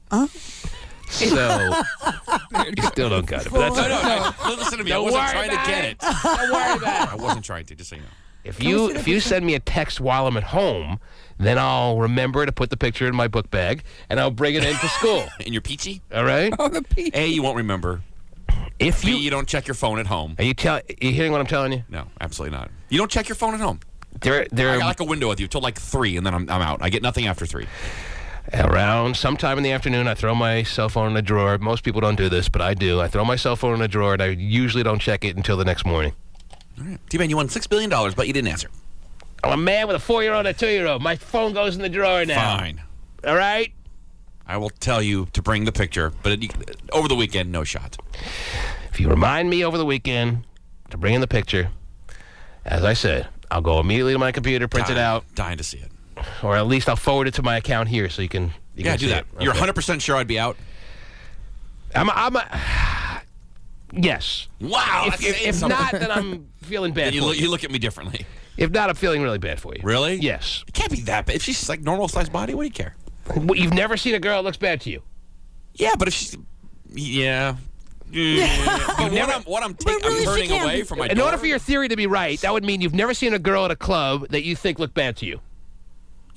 So you still don't got it. But that's No, listen to me. I wasn't trying to get it. Don't worry about it. I wasn't trying to, just so you know. If you send me a text while I'm at home, then I'll remember to put the picture in my book bag and I'll bring it into school. In your peachy? All right? Oh, the peach. A, you won't remember. If B, you don't check your phone at home. Are you hearing what I'm telling you? No, absolutely not. You don't check your phone at home. There I got like a window with you till like 3, and then I'm out. I get nothing after 3. Around sometime in the afternoon, I throw my cell phone in a drawer. Most people don't do this, but I do. I throw my cell phone in a drawer, and I usually don't check it until the next morning. All right. T-Man, you won $6 billion, but you didn't answer. I'm a man with a 4-year-old and a 2-year-old. My phone goes in the drawer now. Fine. All right? I will tell you to bring the picture, but over the weekend, no shot. If you remind me over the weekend to bring in the picture, as I said, I'll go immediately to my computer, print it out. Dying to see it. Or at least I'll forward it to my account here so you can do see that. it. You're Okay. 100% sure I'd be out? Yes. Wow. If not, then I'm feeling bad then for you. You look at me differently. If not, I'm feeling really bad for you. Really? Yes. It can't be that bad. If she's like normal size body, what do you care? Well, you've never seen a girl that looks bad to you. Yeah, but if she's... Yeah. What I'm turning away from my In door. order for your theory to be right, that would mean you've never seen a girl at a club that you think looked bad to you.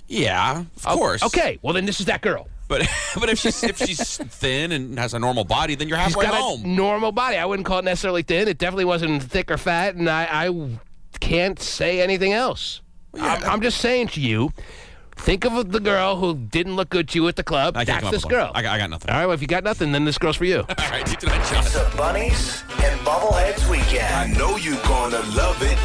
Yeah, of course. Okay, well then this is that girl. But if she's thin and has a normal body, then you're She's halfway got home. a normal body. I wouldn't call it necessarily thin. It definitely wasn't thick or fat, and I can't say anything else. I'm just saying to you, think of the girl who didn't look good to you at the club. That's this girl. I got nothing. All right, well, if you got nothing, then this girl's for you. All right, do tonight, John. It's a Bunnies and Bubbleheads weekend. I know you gonna love it.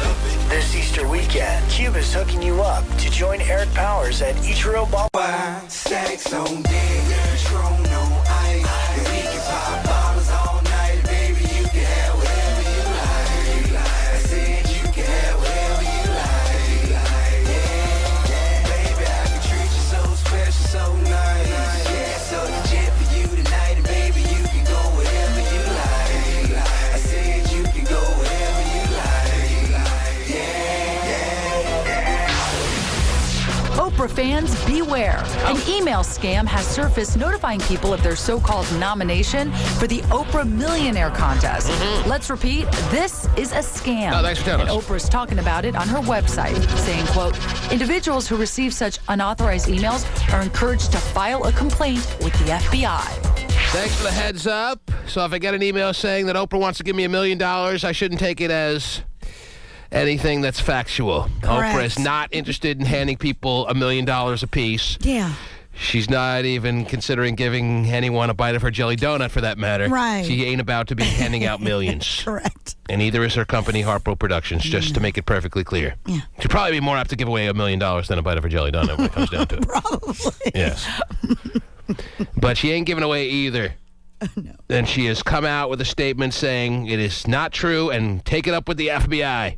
This Easter weekend, KUBE is hooking you up to join Eric Powers at Ichiro Bubble. Stacks on deck, Patron on ice, and we can pop bottles all night, baby. You can have whatever you like. I said you can have whatever you like. Yeah, baby, I can treat you so special, so nice. Yeah, so the jet for you tonight, and baby, you can go wherever you like. I said you can go wherever you like. Oprah fans, beware. An email scam has surfaced notifying people of their so-called nomination for the Oprah Millionaire Contest. Let's repeat, this is a scam. Oh, thanks for telling and us. Oprah's talking about it on her website, saying, quote, individuals who receive such unauthorized emails are encouraged to file a complaint with the FBI. Thanks for the heads up. So if I get an email saying that Oprah wants to give me $1 million, I shouldn't take it as anything that's factual. Correct. Oprah is not interested in handing people $1 million apiece. Yeah. She's not even considering giving anyone a bite of her jelly donut, for that matter. Right. She ain't about to be handing out millions. Correct. And neither is her company, Harpo Productions, just to make it perfectly clear. Yeah. She'd probably be more apt to give away $1 million than a bite of her jelly donut when it comes down to it. Probably. Yes. But she ain't giving away either. No. And she has come out with a statement saying it is not true and take it up with the FBI.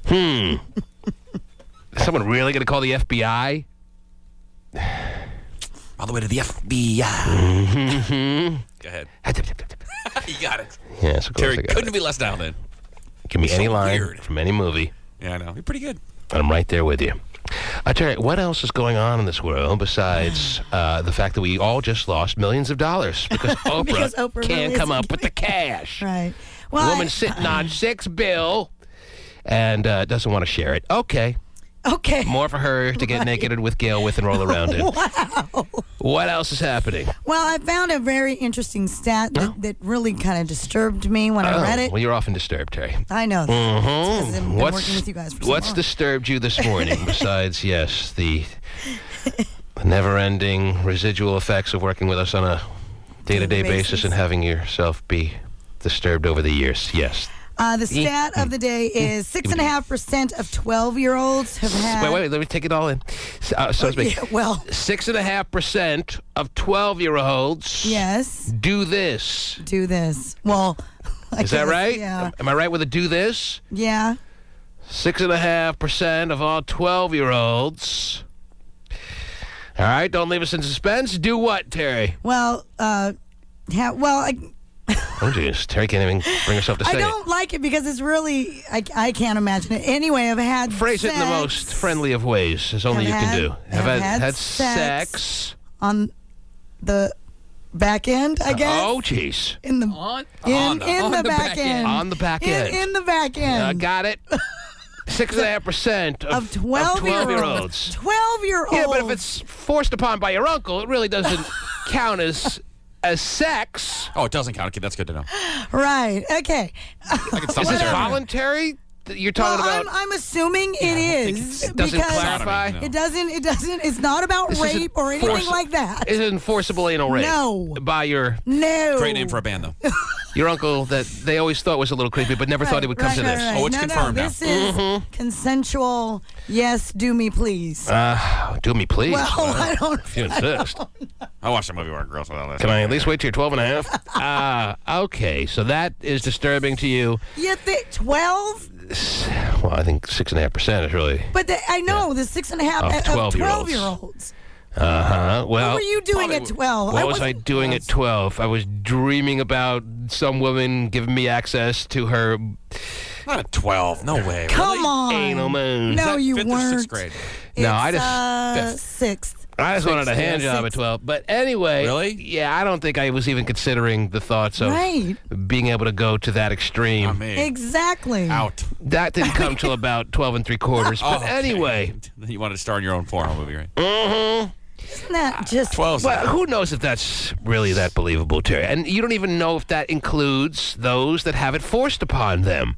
Is someone really going to call the FBI? All the way to the FBI. Go ahead. You got it. Yes, of course Terry I got couldn't it. be less down then. Give me So any line weird. from any movie, Yeah, I know. You're pretty good. and I'm right there with you. I tell you, what else is going on in this world besides the fact that we all just lost millions of dollars because Oprah can't come up with the cash. Right. Well, woman sitting on $6 billion and doesn't want to share it. Okay. More for her to get naked with Gail with and roll around in. Wow. What else is happening? Well, I found a very interesting stat that really kind of disturbed me when I read it. Well, you're often disturbed, Terry. I know that. Because I've been working with you guys for so long. What's disturbed you this morning besides, yes, the never-ending residual effects of working with us on a day-to-day basis and having yourself be disturbed over the years? Yes. The stat of the day is 6.5% of 12-year-olds have had... Wait, let me take it all in. So it's me. 6.5% of 12-year-olds do this. Do this. Well, is that right? Yeah. Am I right with a do this? Yeah. 6.5% of all 12-year-olds. All right, don't leave us in suspense. Do what, Terry? Well, oh, jeez. Terry can't even bring herself to say it. I don't like it because it's really... I can't imagine it. Anyway, I've had Phrase it in the most friendly of ways, as only you can do. Have had sex on the back end, I guess. Oh, jeez. In the back end. On the back end. In the back end. Got it. 6.5% of 12-year-olds. 12-year-olds. Yeah, but if it's forced upon by your uncle, it really doesn't count as sex. Oh, it doesn't count. Okay, that's good to know. Right. Okay. Is this voluntary? You're talking about? I'm assuming it is. It doesn't clarify? It doesn't. It's not about rape or anything like that. It isn't forcible anal rape. No. By your... No. Great name for a band, though. Your uncle that they always thought was a little creepy, but never thought he would come to this. Right. Oh, it's confirmed now. This is consensual. Yes, do me please. Do me please. Well, I don't. If you insist. I watched a movie where girls without that. Can I at least wait till you're 12 and a half? Okay, so that is disturbing to you. You think 12? Well, I think 6.5% is really. But I know the 6.5 of 12-year-olds. Well, what were you doing at 12? What was I doing at 12? I was dreaming about some woman giving me access to her. Not at 12. No way. Come on. Anal moon. No, you fifth weren't. Or sixth grade? No, I just sixth. I just wanted a hand job at 12. But anyway, really? Yeah, I don't think I was even considering the thoughts of being able to go to that extreme. Exactly. Out. That didn't come till about 12 3/4. But anyway, you wanted to star in your own porno movie, right? Mm-hmm. Isn't that just 12? Well, who knows if that's really that believable, Terry? And you don't even know if that includes those that have it forced upon them.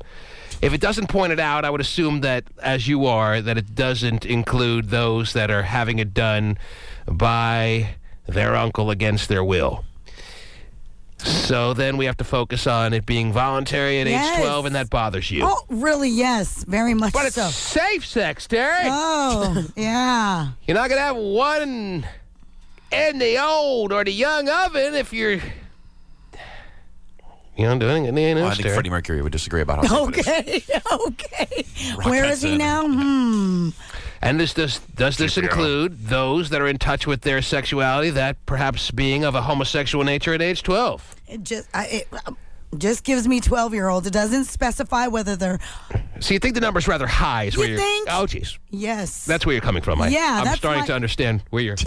If it doesn't point it out, I would assume that, as you are, that it doesn't include those that are having it done by their uncle against their will. So then we have to focus on it being voluntary at age 12, and that bothers you. Oh, really? Yes, very much so. But it's safe sex, Terry. Oh, yeah. You're not going to have one in the old or the young oven if you're... You know, doing it in the anus. I think Freddie Mercury would disagree about how safe it is. Okay. Where is he now? And does this include those that are in touch with their sexuality, that perhaps being of a homosexual nature at age 12? It just gives me 12-year-olds. It doesn't specify whether they're... So you think the number's rather high? Is where you think? Oh, jeez. Yes. That's where you're coming from. I'm starting to understand where you're...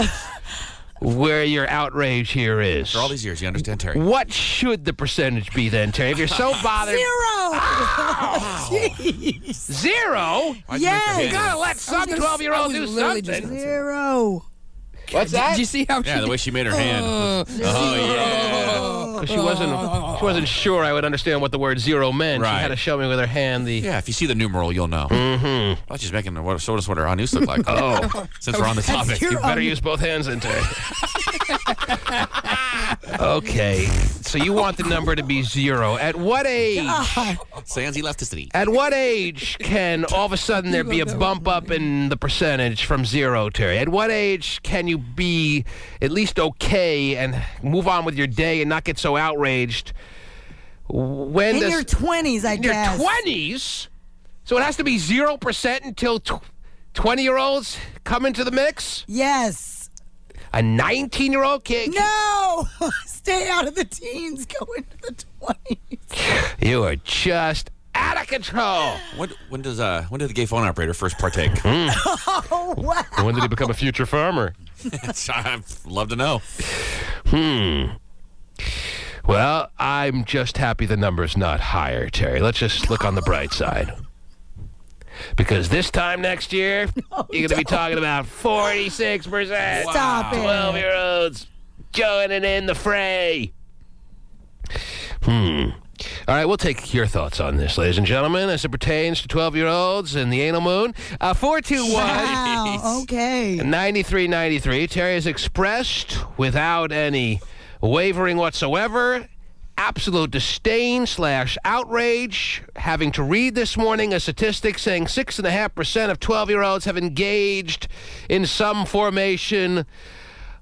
where your outrage here is. After all these years, you understand, Terry. What should the percentage be then, Terry? If you're so bothered... 0! Oh, jeez. 0? Yes. You gotta let some 12-year-old do something. 0. What's that? Did you see how the way she made her hand. Yeah. She wasn't sure I would understand what the word 0 meant. Right. She had to show me with her hand the... Yeah, if you see the numeral, you'll know. Mm-hmm. I was just making what her anus look like. Since we're on the topic. You better use both hands then, Terry. Okay, so you want the number to be 0. At what age? Sans he left the city. At what age can all of a sudden there be a bump up in the percentage from 0, Terry? At what age can you be at least okay and move on with your day and not get so outraged? When in your 20s, I guess. In your 20s? So it has to be 0% until 20-year-olds come into the mix? Yes. A 19-year-old kid? No! Stay out of the teens. Go into the 20s. You are just Out of control. When did the gay phone operator first partake? Oh, wow. When did he become a future farmer? I'd love to know. Well, I'm just happy the number's not higher, Terry. Let's just look on the bright side. Because this time next year, you're going to be talking about 46%. Stop it. 12-year-olds joining in the fray. All right, we'll take your thoughts on this, ladies and gentlemen, as it pertains to 12-year-olds and the anal moon. 421. Wow, okay. 9393. Terry has expressed, without any wavering whatsoever, absolute disdain / outrage, having to read this morning a statistic saying 6.5% of 12-year-olds have engaged in some formation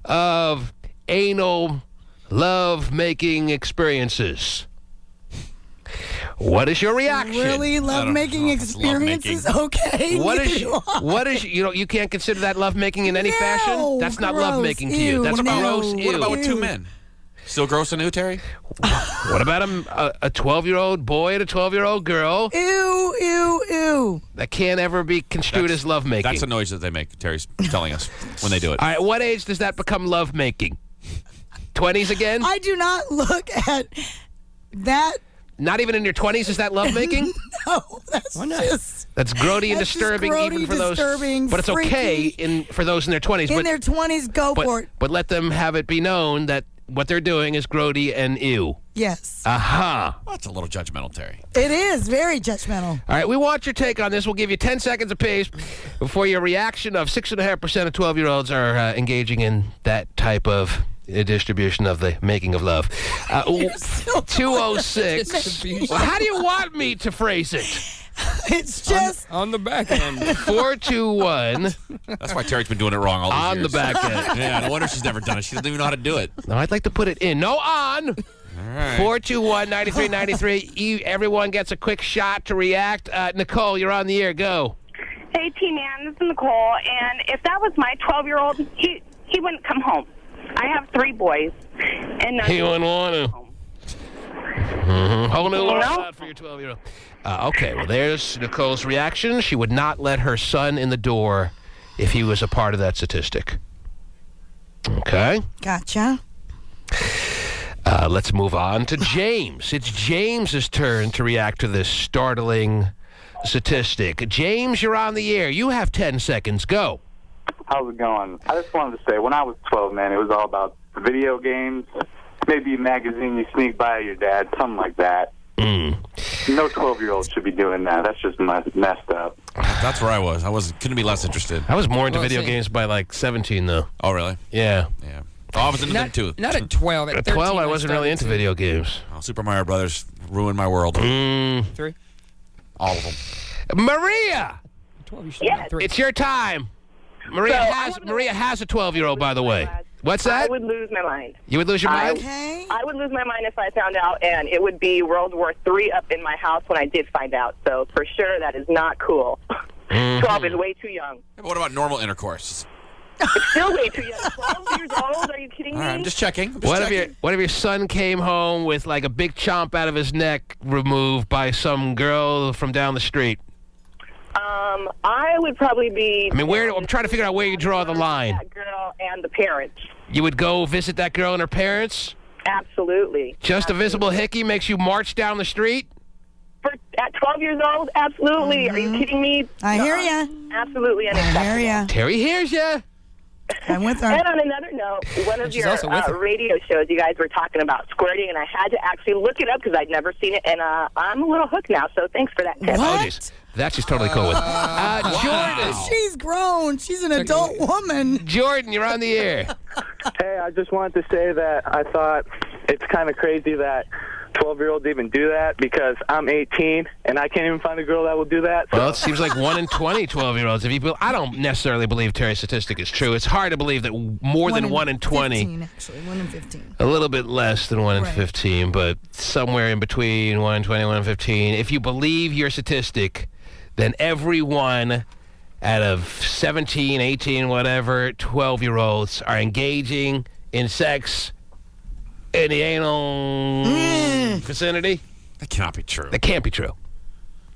of anal love-making experiences. What is your reaction? Really? Love-making experiences? Okay. What is, you can't consider that love-making in any fashion? That's not love-making to you. That's gross. What about with two men? Still gross and new, Terry? What about a 12-year-old boy and a 12-year-old girl? Ew, ew, ew. That can't ever be construed as lovemaking. That's a noise that they make, Terry's telling us, when they do it. All right, what age does that become lovemaking? 20s again? I do not look at that. Not even in your 20s is that lovemaking? No, that's That's grody and disturbing even for those. But it's okay for those in their 20s. In their 20s, go for it. But let them have it be known that what they're doing is grody and ew. Yes. Aha. Well, that's a little judgmental, Terry. It is very judgmental. All right, we want your take on this. We'll give you 10 seconds apiece before your reaction of 6.5% of 12-year-olds are engaging in that type of distribution of the making of love. 206. Well, how do you want me to phrase it? It's just on the back end. 421. That's why Terry's been doing it wrong all these years. On the back end. Yeah, no wonder she's never done it. She doesn't even know how to do it. No, I'd like to put it in. No, on. All right. 421-9393. Everyone gets a quick shot to react. Nicole, you're on the air. Go. Hey, T-Man, this is Nicole, and if that was my 12-year-old, he wouldn't come home. I have 3 boys, and he wouldn't want to. Whole new world for your 12-year-old. Okay, well, there's Nicole's reaction. She would not let her son in the door if he was a part of that statistic. Okay. Gotcha. Let's move on to James. It's James's turn to react to this startling statistic. James, you're on the air. You have 10 seconds. Go. How's it going? I just wanted to say, when I was 12, man, it was all about video games, maybe a magazine you sneak by your dad, something like that. No 12-year-old should be doing that. That's just messed up. That's where I was. Couldn't be less interested. I was more into video games by like 17, though. Oh, really? Yeah. Yeah. Oh, I was into them, too. Not at 12. At 12, I wasn't really into video games. Oh, Super Mario Brothers ruined my world. 3? All of them. Maria! 12, you should have 3. It's your time. Maria has a 12-year-old, by the way. What's that? I would lose my mind. You would lose your mind? Okay. I would lose my mind if I found out, and it would be World War III up in my house when I did find out. So for sure, that is not cool. 12 is way too young. Yeah, but what about normal intercourse? It's still way too young. 12 years old? Are you kidding me? All right, I'm just checking. What if your son came home with like a big chomp out of his neck removed by some girl from down the street? I would probably be... I mean, I'm trying to figure out where you draw the line. That girl and the parents. You would go visit that girl and her parents? Absolutely. Just a visible hickey makes you march down the street? At 12 years old? Absolutely. Are you kidding me? I hear ya. Absolutely unacceptable. I hear ya. Terry hears ya. I'm with her. And on another note, one of your radio shows, you guys were talking about squirting, and I had to actually look it up because I'd never seen it, and I'm a little hooked now, so thanks for that tip. Oh, geez. That she's totally cool with. Jordan. She's grown. She's an adult woman. Jordan, you're on the air. Hey, I just wanted to say that I thought it's kind of crazy that 12-year-olds even do that because I'm 18 and I can't even find a girl that will do that. So. Well, it seems like 1 in 20 12-year-olds. I don't necessarily believe Terry's statistic is true. It's hard to believe that more than 1 in 20. 15, actually. 1 in 15. A little bit less than 1 in 15, but somewhere in between 1 in 20 and 1 in 15. If you believe your statistic, then everyone out of 17, 18, whatever, 12-year-olds are engaging in sex in the anal vicinity. That cannot be true. That can't be true.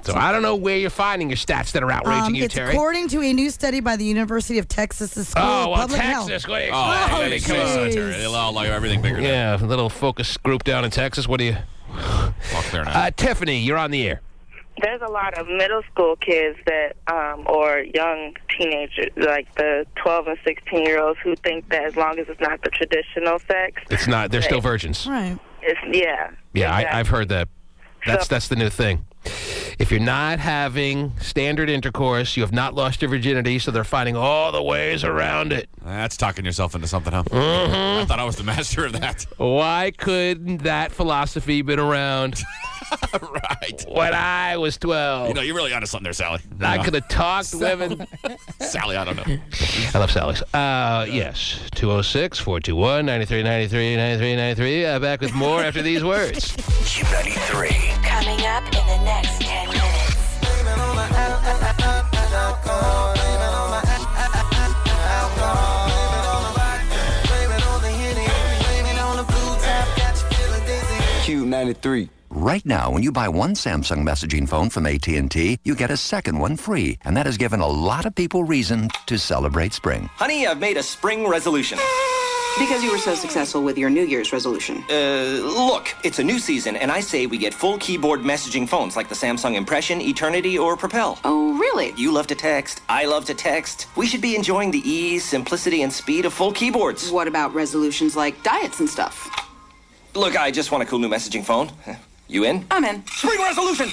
So I don't know where you're finding your stats that are outraging you, it's Terry. according to a new study by the University of Texas's School of Public Health. Texas. Come on, Terry. They all like everything bigger. Yeah, a little focus group down in Texas. What do you... Talk there now. Tiffany, you're on the air. There's a lot of middle school kids that, or young teenagers, like the 12 and 16-year-olds, who think that as long as it's not the traditional sex, it's not. They're still virgins. Right. Yeah, exactly. I've heard that. That's the new thing. If you're not having standard intercourse, you have not lost your virginity, so they're finding all the ways around it. That's talking yourself into something, huh? Mm-hmm. I thought I was the master of that. Why couldn't that philosophy been around? Right. When I was 12. You know, you're really onto something there, Sally. I could have talked to women. Sally, I don't know. I love Sally's. Yes. 206-421-9393. Back with more after these words. Q93. Coming up in the next 10 minutes. Q93. Right now, when you buy one Samsung messaging phone from AT&T, you get a second one free. And that has given a lot of people reason to celebrate spring. Honey, I've made a spring resolution. Because you were so successful with your New Year's resolution. Look, it's a new season, and I say we get full keyboard messaging phones like the Samsung Impression, Eternity, or Propel. Oh, really? You love to text. I love to text. We should be enjoying the ease, simplicity, and speed of full keyboards. What about resolutions like diets and stuff? Look, I just want a cool new messaging phone. You in? I'm in. Spring resolution!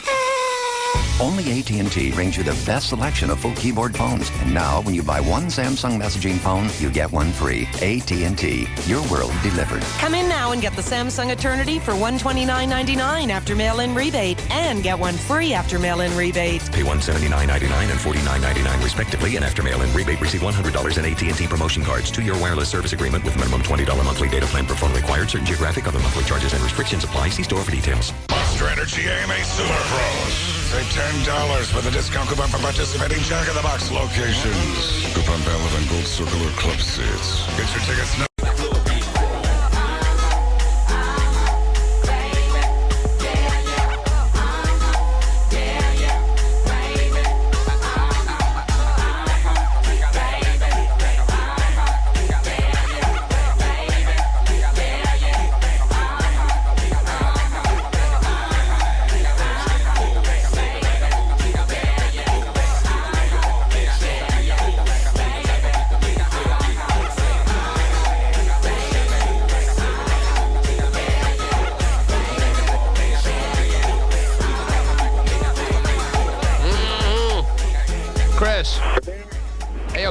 Only AT&T brings you the best selection of full keyboard phones. And now, when you buy one Samsung messaging phone, you get one free. AT&T, your world delivered. Come in now and get the Samsung Eternity for $129.99 after mail-in rebate, and get one free after mail-in rebate. Pay $179.99 and $49.99 respectively, and after mail-in rebate, receive $100 in AT&T promotion cards. 2-year wireless service agreement with minimum $20 monthly data plan per phone required. Certain geographic other monthly charges and restrictions apply. See store for details. Monster Energy AMA Super Pros. Save $10 with a discount coupon for participating Jack in the Box locations. Coupon valid on Gold Circle or Club seats. Get your tickets now.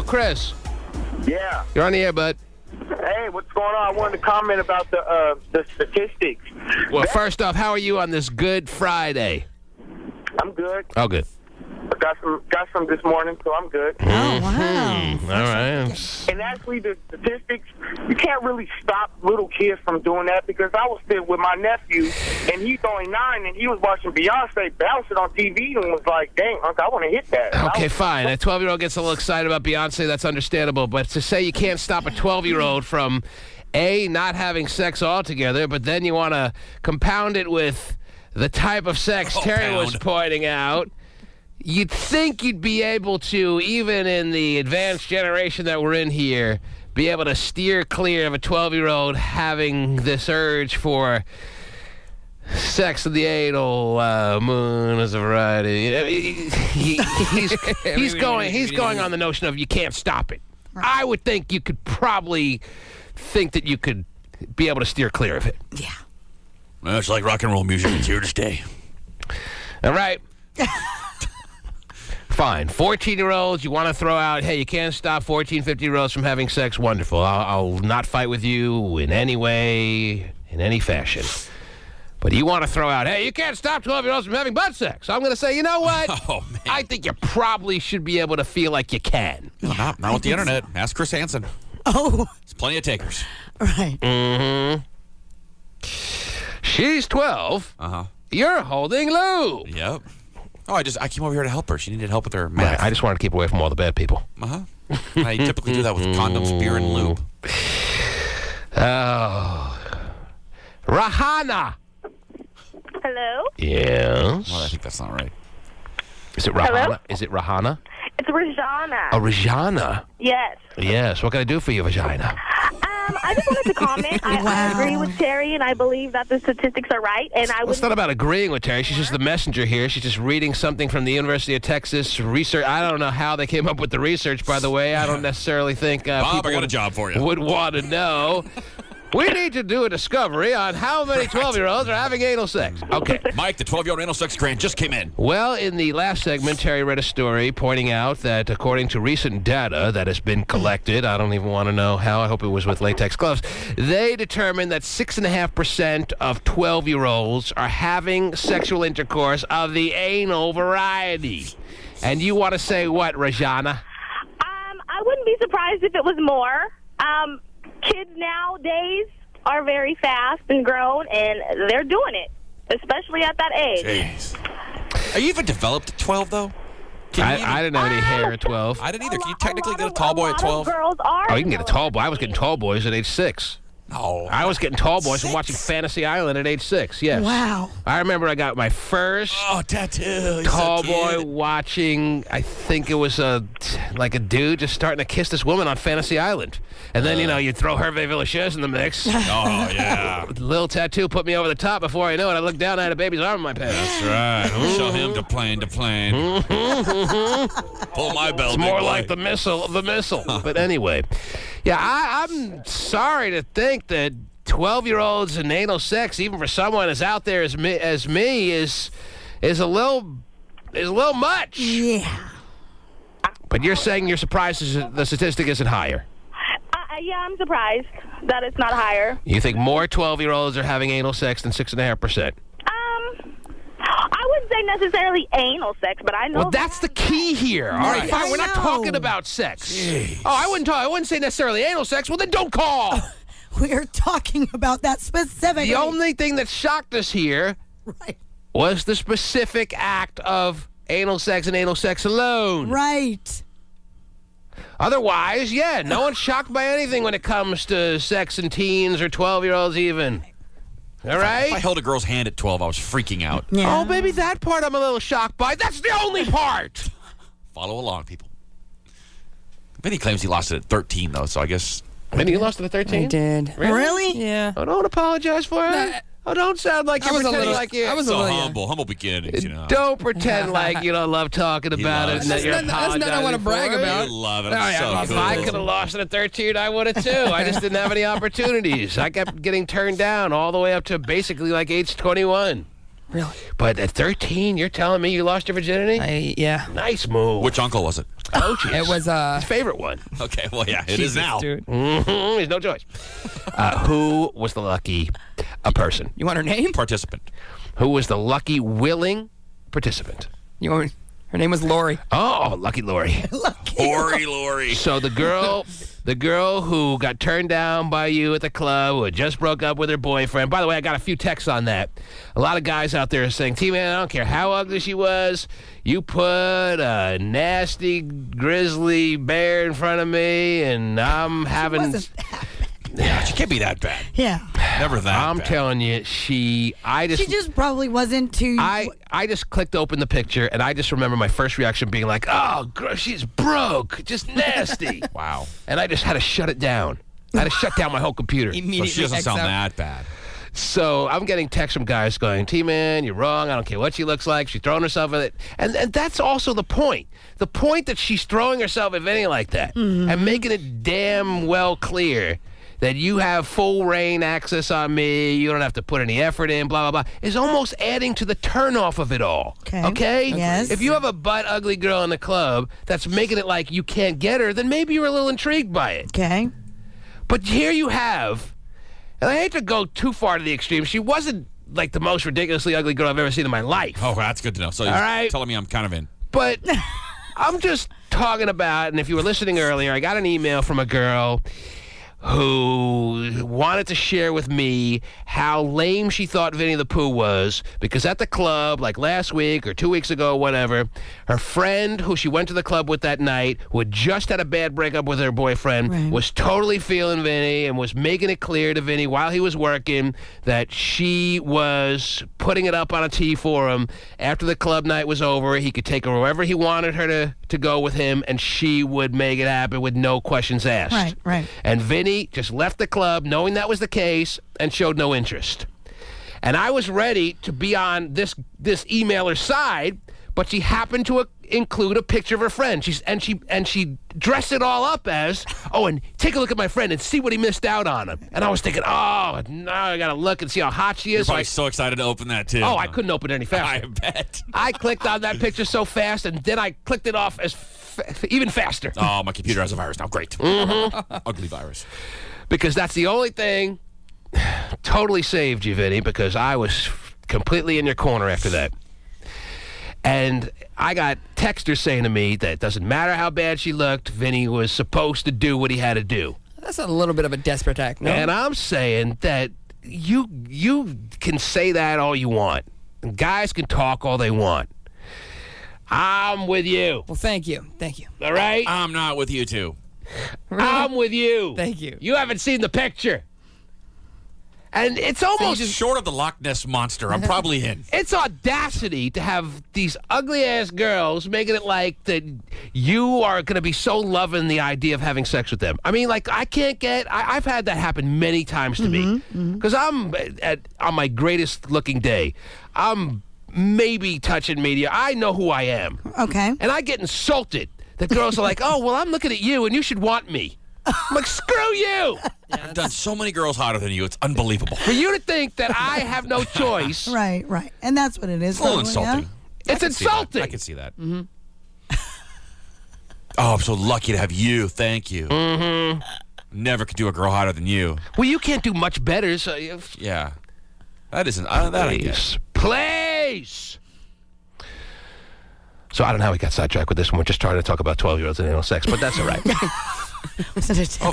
Chris. Yeah. You're on the air, bud. Hey, what's going on? I wanted to comment about the statistics. Well, first off, how are you on this Good Friday? I'm good. Oh, good. I got some this morning, so I'm good. Oh, wow. All right. And actually, the statistics, you can't really stop little kids from doing that, because I was there with my nephew, and he's only 9, and he was watching Beyonce bounce it on TV and was like, dang, Uncle, I want to hit that. Okay, fine. A 12-year-old gets a little excited about Beyonce. That's understandable. But to say you can't stop a 12-year-old from, A, not having sex altogether, but then you want to compound it with the type of sex Terry was pointing out, you'd think you'd be able to, even in the advanced generation that we're in here, be able to steer clear of a 12-year-old having this urge for sex in the anal moon as a variety. He's going on the notion of you can't stop it. I would think you could probably think that you could be able to steer clear of it. Yeah. Well, it's like rock and roll music. It's here to stay. All right. Fine. 14-year-olds, you want to throw out, hey, you can't stop 14, 15-year-olds from having sex. Wonderful. I'll not fight with you in any way, in any fashion. But you want to throw out, hey, you can't stop 12-year-olds from having butt sex. I'm going to say, you know what? Oh, man. I think you probably should be able to feel like you can. Not with the internet. Ask Chris Hansen. Oh. There's plenty of takers. Right. Mm-hmm. She's 12. Uh-huh. You're holding lube. Yep. Oh, I came over here to help her. She needed help with her math. Right. I just wanted to keep away from all the bad people. Uh-huh. I typically do that with condoms, beer, and lube. Oh. Rahana. Hello? Yes. Well, I think that's not right. Is it Rahana? Hello? Is it Rahana? It's Rajana. Oh, Rajana. Yes. Yes. What can I do for you, vagina? I just wanted to comment. I agree with Terry, and I believe that the statistics are right. And Well, it's not about agreeing with Terry. She's just the messenger here. She's just reading something from the University of Texas research. I don't know how they came up with the research, by the way. I don't necessarily think Bob, people I got a job for you. would want to know. We need to do a discovery on how many 12-year-olds are having anal sex. Okay. Mike, the 12-year-old anal sex grant just came in. Well, in the last segment, Terry read a story pointing out that according to recent data that has been collected, I don't even want to know how, I hope it was with latex gloves, they determined that 6.5% of 12-year-olds are having sexual intercourse of the anal variety. And you want to say what, Rajana? I wouldn't be surprised if it was more. Kids nowadays are very fast and grown, and they're doing it, especially at that age. Jeez. Are you even developed at 12, though? I didn't have any hair at 12. I didn't either. Can you technically get a tall boy at 12? Girls are. Oh, you can get a tall boy. I was getting tall boys at age 6. No. I was getting tall boys from watching Fantasy Island at age 6, yes. Wow. I remember I got my first tattoo. tall boy watching, I think it was like a dude just starting to kiss this woman on Fantasy Island. And then, you throw Hervé Villechaize in the mix. Oh, yeah. Little tattoo put me over the top. Before I know it, I looked down, I had a baby's arm in my pants. That's right. Show him to plane. Pull my belt. It's more like the missile. But anyway, yeah, I'm sorry to think that 12-year-olds and anal sex, even for someone as out there as me, is a little much. Yeah. But you're saying you're surprised the statistic isn't higher. Yeah, I'm surprised that it's not higher. You think more 12-year-olds are having anal sex than 6.5%? I wouldn't say necessarily anal sex, but I know. Well, that's the key here. All right, fine. We're not talking about sex. Jeez. Oh, I wouldn't say necessarily anal sex. Well, then don't call. We're talking about that specifically. The only thing that shocked us here was the specific act of anal sex and anal sex alone. Right. Otherwise, yeah, no one's shocked by anything when it comes to sex and teens or 12-year-olds even. All right? If I held a girl's hand at 12, I was freaking out. Yeah. Oh, maybe that part I'm a little shocked by. That's the only part. Follow along, people. Vinnie claims he lost it at 13, though, so I guess... Vinnie, you lost it at 13? I did. Really? Yeah. Oh, don't apologize for it. Oh, don't sound like you're pretending like you... I was so a little humble beginnings, Don't pretend like you don't love talking about it and that you're apologizing. That's not what I want to brag about. You love it. If I could have lost it at 13, I would have too. I just didn't have any opportunities. I kept getting turned down all the way up to basically like age 21. Really? But at 13, you're telling me you lost your virginity? Yeah. Nice move. Which uncle was it? Coach's. It was his favorite one. Okay, well, yeah, it is now. Dude. There's no choice. Who was the lucky person? You want her name? Participant. Who was the lucky, willing participant? Her name was Lori. Oh, lucky Lori. Lori. So the girl who got turned down by you at the club, who had just broke up with her boyfriend. By the way, I got a few texts on that. A lot of guys out there are saying, T-Man, I don't care how ugly she was. You put a nasty grizzly bear in front of me, and I'm having... Yeah, she can't be that bad. Yeah. Never that I'm bad. telling you, she just probably wasn't too... I just clicked open the picture, and I just remember my first reaction being like, oh, she's broke, just nasty. Wow. And I just had to shut it down. I had to shut down my whole computer. So she doesn't sound that bad. So I'm getting texts from guys going, T-Man, you're wrong. I don't care what she looks like. She's throwing herself at it. And that's also the point. The point that she's throwing herself at Vinnie like that and making it damn well clear that you have full reign access on me, you don't have to put any effort in, blah, blah, blah, is almost adding to the turnoff of it all. Okay? Yes. If you have a butt ugly girl in the club that's making it like you can't get her, then maybe you're a little intrigued by it. Okay. But here you have, and I hate to go too far to the extreme, she wasn't like the most ridiculously ugly girl I've ever seen in my life. Oh, that's good to know. So you're telling me I'm kind of in. But I'm just talking about, and if you were listening earlier, I got an email from a girl who wanted to share with me how lame she thought Vinnie the Pooh was, because at the club, like last week or 2 weeks ago, whatever, her friend who she went to the club with that night, who had just had a bad breakup with her boyfriend, was totally feeling Vinnie and was making it clear to Vinnie while he was working that she was putting it up on a tee for him. After the club night was over, he could take her wherever he wanted her to go with him, and she would make it happen with no questions asked. Right. And Vinnie just left the club knowing that was the case and showed no interest. And I was ready to be on this emailer's side, but she happened to include a picture of her friend. She dressed it all up as, and take a look at my friend and see what he missed out on him. And I was thinking, now I got to look and see how hot she is. You're probably so excited to open that, too. Oh, I couldn't open it any faster. I bet. I clicked on that picture so fast, and then I clicked it off as even faster. Oh, my computer has a virus now. Great. Ugly virus. Because that's the only thing totally saved you, Vinnie, because I was completely in your corner after that. And I got texters saying to me that it doesn't matter how bad she looked, Vinnie was supposed to do what he had to do. That's a little bit of a desperate act, no? And I'm saying that you can say that all you want. And guys can talk all they want. I'm with you. Well, thank you. All right? I'm not with you, too. Really? I'm with you. Thank you. You haven't seen the picture. And it's almost short of the Loch Ness Monster. I'm probably in. It's audacity to have these ugly-ass girls making it like that you are going to be so loving the idea of having sex with them. I mean, like, I can't get... I've had that happen many times to me. Because I'm on my greatest-looking day. I'm maybe touching media. I know who I am. Okay. And I get insulted that girls are like, I'm looking at you, and you should want me. I'm like, screw you! I've done so many girls hotter than you. It's unbelievable. For you to think that I have no choice. Right. And that's what it is. It's a little insulting. Yeah? It's insulting. I can see that. I'm so lucky to have you. Thank you. Never could do a girl hotter than you. Well, you can't do much better. So yeah. That isn't... that I guess. Please! So I don't know how we got sidetracked with this one. We're just trying to talk about 12-year-olds and anal sex, but that's all right.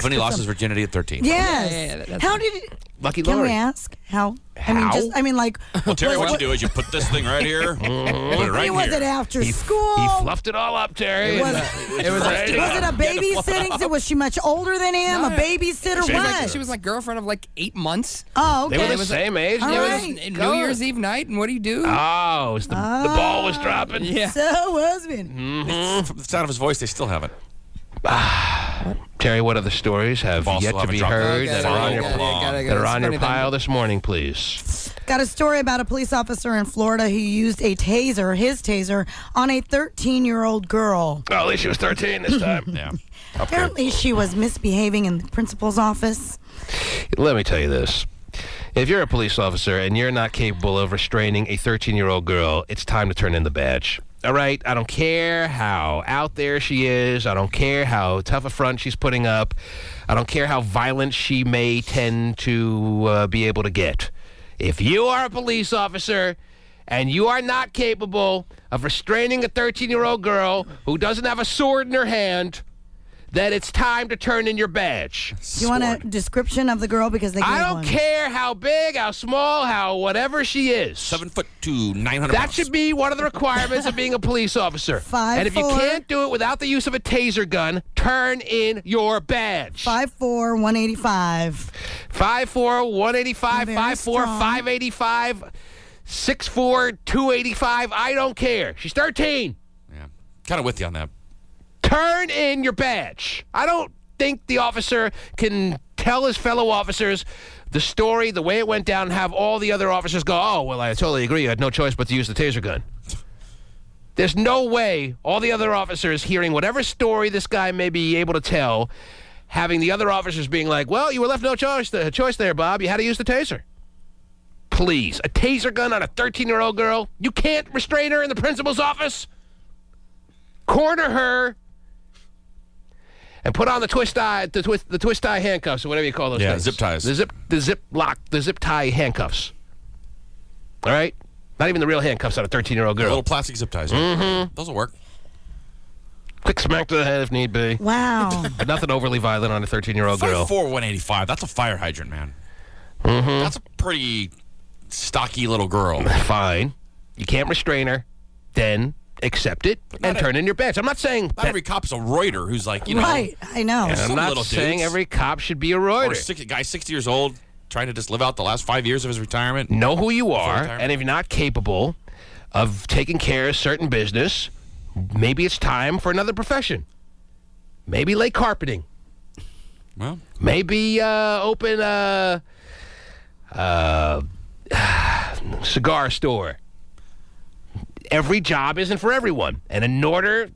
Vinnie lost his virginity at 13. Yes. Yeah, how did it... Lucky Can Lori. we ask how? How? I mean, like... Well, Terry, what you do is you put this thing right here, put it right was here. it after school? He fluffed it all up, Terry. Was it a babysitting? Was she much older than him? No, a babysitter? She was like girlfriend of like 8 months. Oh, okay. They were the same age. All It right. was New Year's Eve night, and what do you do? Oh, the ball was dropping. Yeah. So was Vinnie. From the sound of his voice, they still haven't. Terry, what other stories have yet to be heard that are on your pile this morning, please? Got a story about a police officer in Florida who used his taser, on a 13-year-old girl. Oh, at least she was 13 this time. Yeah. Apparently, she was misbehaving in the principal's office. Let me tell you this. If you're a police officer and you're not capable of restraining a 13-year-old girl, it's time to turn in the badge. All right? I don't care how out there she is. I don't care how tough a front she's putting up. I don't care how violent she may tend to be able to get. If you are a police officer and you are not capable of restraining a 13-year-old girl who doesn't have a sword in her hand, then it's time to turn in your badge. Do you want a description of the girl? Because they gave I don't one. care how big, how small, how whatever she is. 7'2", 900 That pounds. should be one of the requirements of being a police officer. 5'4". And if you can't do it without the use of a taser gun, turn in your badge. 5'4", 185. 5'4", 185, Very 5'4", strong. 585, 6'4", 285. I don't care. She's 13. Yeah. Kind of with you on that. Turn in your badge. I don't think the officer can tell his fellow officers the story, the way it went down, and have all the other officers go, oh, well, I totally agree. You had no choice but to use the taser gun. There's no way all the other officers hearing whatever story this guy may be able to tell, having the other officers being like, well, you were left no choice there, Bob. You had to use the taser. Please, a taser gun on a 13-year-old girl? You can't restrain her in the principal's office? Corner her and put on the twist tie handcuffs, or whatever you call those things. Zip ties. The zip tie handcuffs. All right? Not even the real handcuffs on a 13-year-old girl. Little plastic zip ties. Mm-hmm. Those will work. Quick smack to the head if need be. Wow. But nothing overly violent on a 13-year-old girl. 5'4", 185. That's a fire hydrant, man. Mm-hmm. That's a pretty stocky little girl. Fine. You can't restrain her. Then accept it and turn in your badge. I'm not saying not every cop's a Reuter who's like, you know. Right, I know. And I'm not saying every cop should be a Reuter. Or a guy 60 years old trying to just live out the last 5 years of his retirement. Know who you are, and if you're not capable of taking care of certain business, maybe it's time for another profession. Maybe lay carpeting. Well, maybe open a cigar store. Every job isn't for everyone, and in order,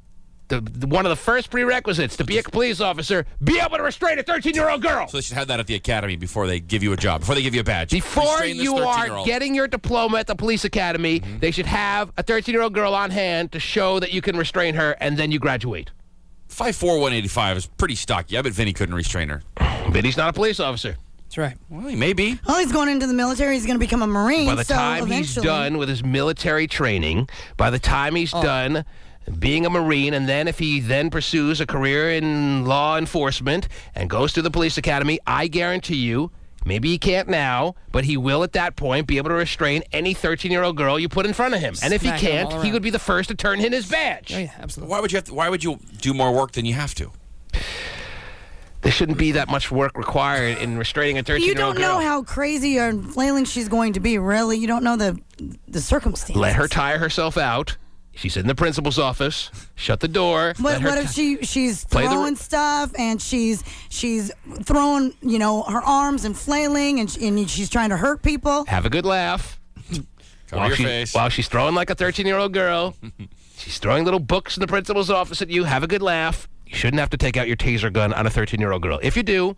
one of the first prerequisites to be a police officer, be able to restrain a 13-year-old girl. So they should have that at the academy before they give you a job, before they give you a badge. Before you are getting your diploma at the police academy, they should have a 13-year-old girl on hand to show that you can restrain her, and then you graduate. 5'4", 185 is pretty stocky. I bet Vinnie couldn't restrain her. Vinnie's not a police officer. That's right. Well, he may be. Oh, he's going into the military. He's going to become a Marine. By the time he's done with his military training, by the time he's done being a Marine, and then if he then pursues a career in law enforcement and goes to the police academy, I guarantee you, maybe he can't now, but he will at that point be able to restrain any 13-year-old girl you put in front of him. And if he can't, he would be the first to turn in his badge. Oh, yeah, absolutely. Why would you do more work than you have to? There shouldn't be that much work required in restraining a 13-year-old girl. You don't know how crazy or flailing she's going to be, really. You don't know the circumstances. Let her tire herself out. She's in the principal's office. Shut the door. What if she's throwing stuff and she's throwing, her arms and flailing and she's trying to hurt people? Have a good laugh. Cover your face. While she's throwing like a 13-year-old girl. She's throwing little books in the principal's office at you. Have a good laugh. You shouldn't have to take out your taser gun on a 13-year-old girl. If you do,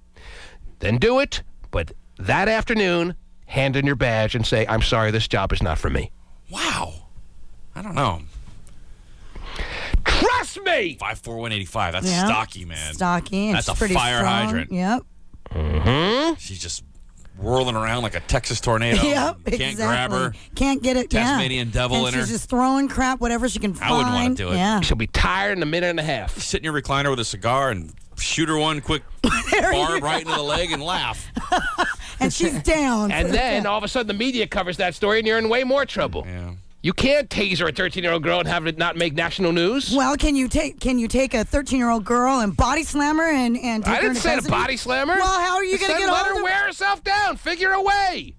then do it. But that afternoon, hand in your badge and say, I'm sorry, this job is not for me. Wow. I don't know. Trust me! 5'4", 185. That's stocky, man. Stocky. And that's a pretty fire strong. hydrant. Yep. Mm-hmm. She's just whirling around like a Texas tornado. Yep, Can't grab her. Can't get it. Tasmanian devil and in her. she's just throwing crap, whatever she can find. I wouldn't want to do it. Yeah. She'll be tired in a minute and a half. Sit in your recliner with a cigar and shoot her one quick barb right into the leg and laugh. And she's down. And then all of a sudden the media covers that story and you're in way more trouble. Yeah. You can't taser a 13-year-old girl and have it not make national news. Well, can you take a 13-year-old girl and body slam her and take I her didn't into say to custody? body slam her. Well, how are you going to get let hold her of wear herself down. Figure a way.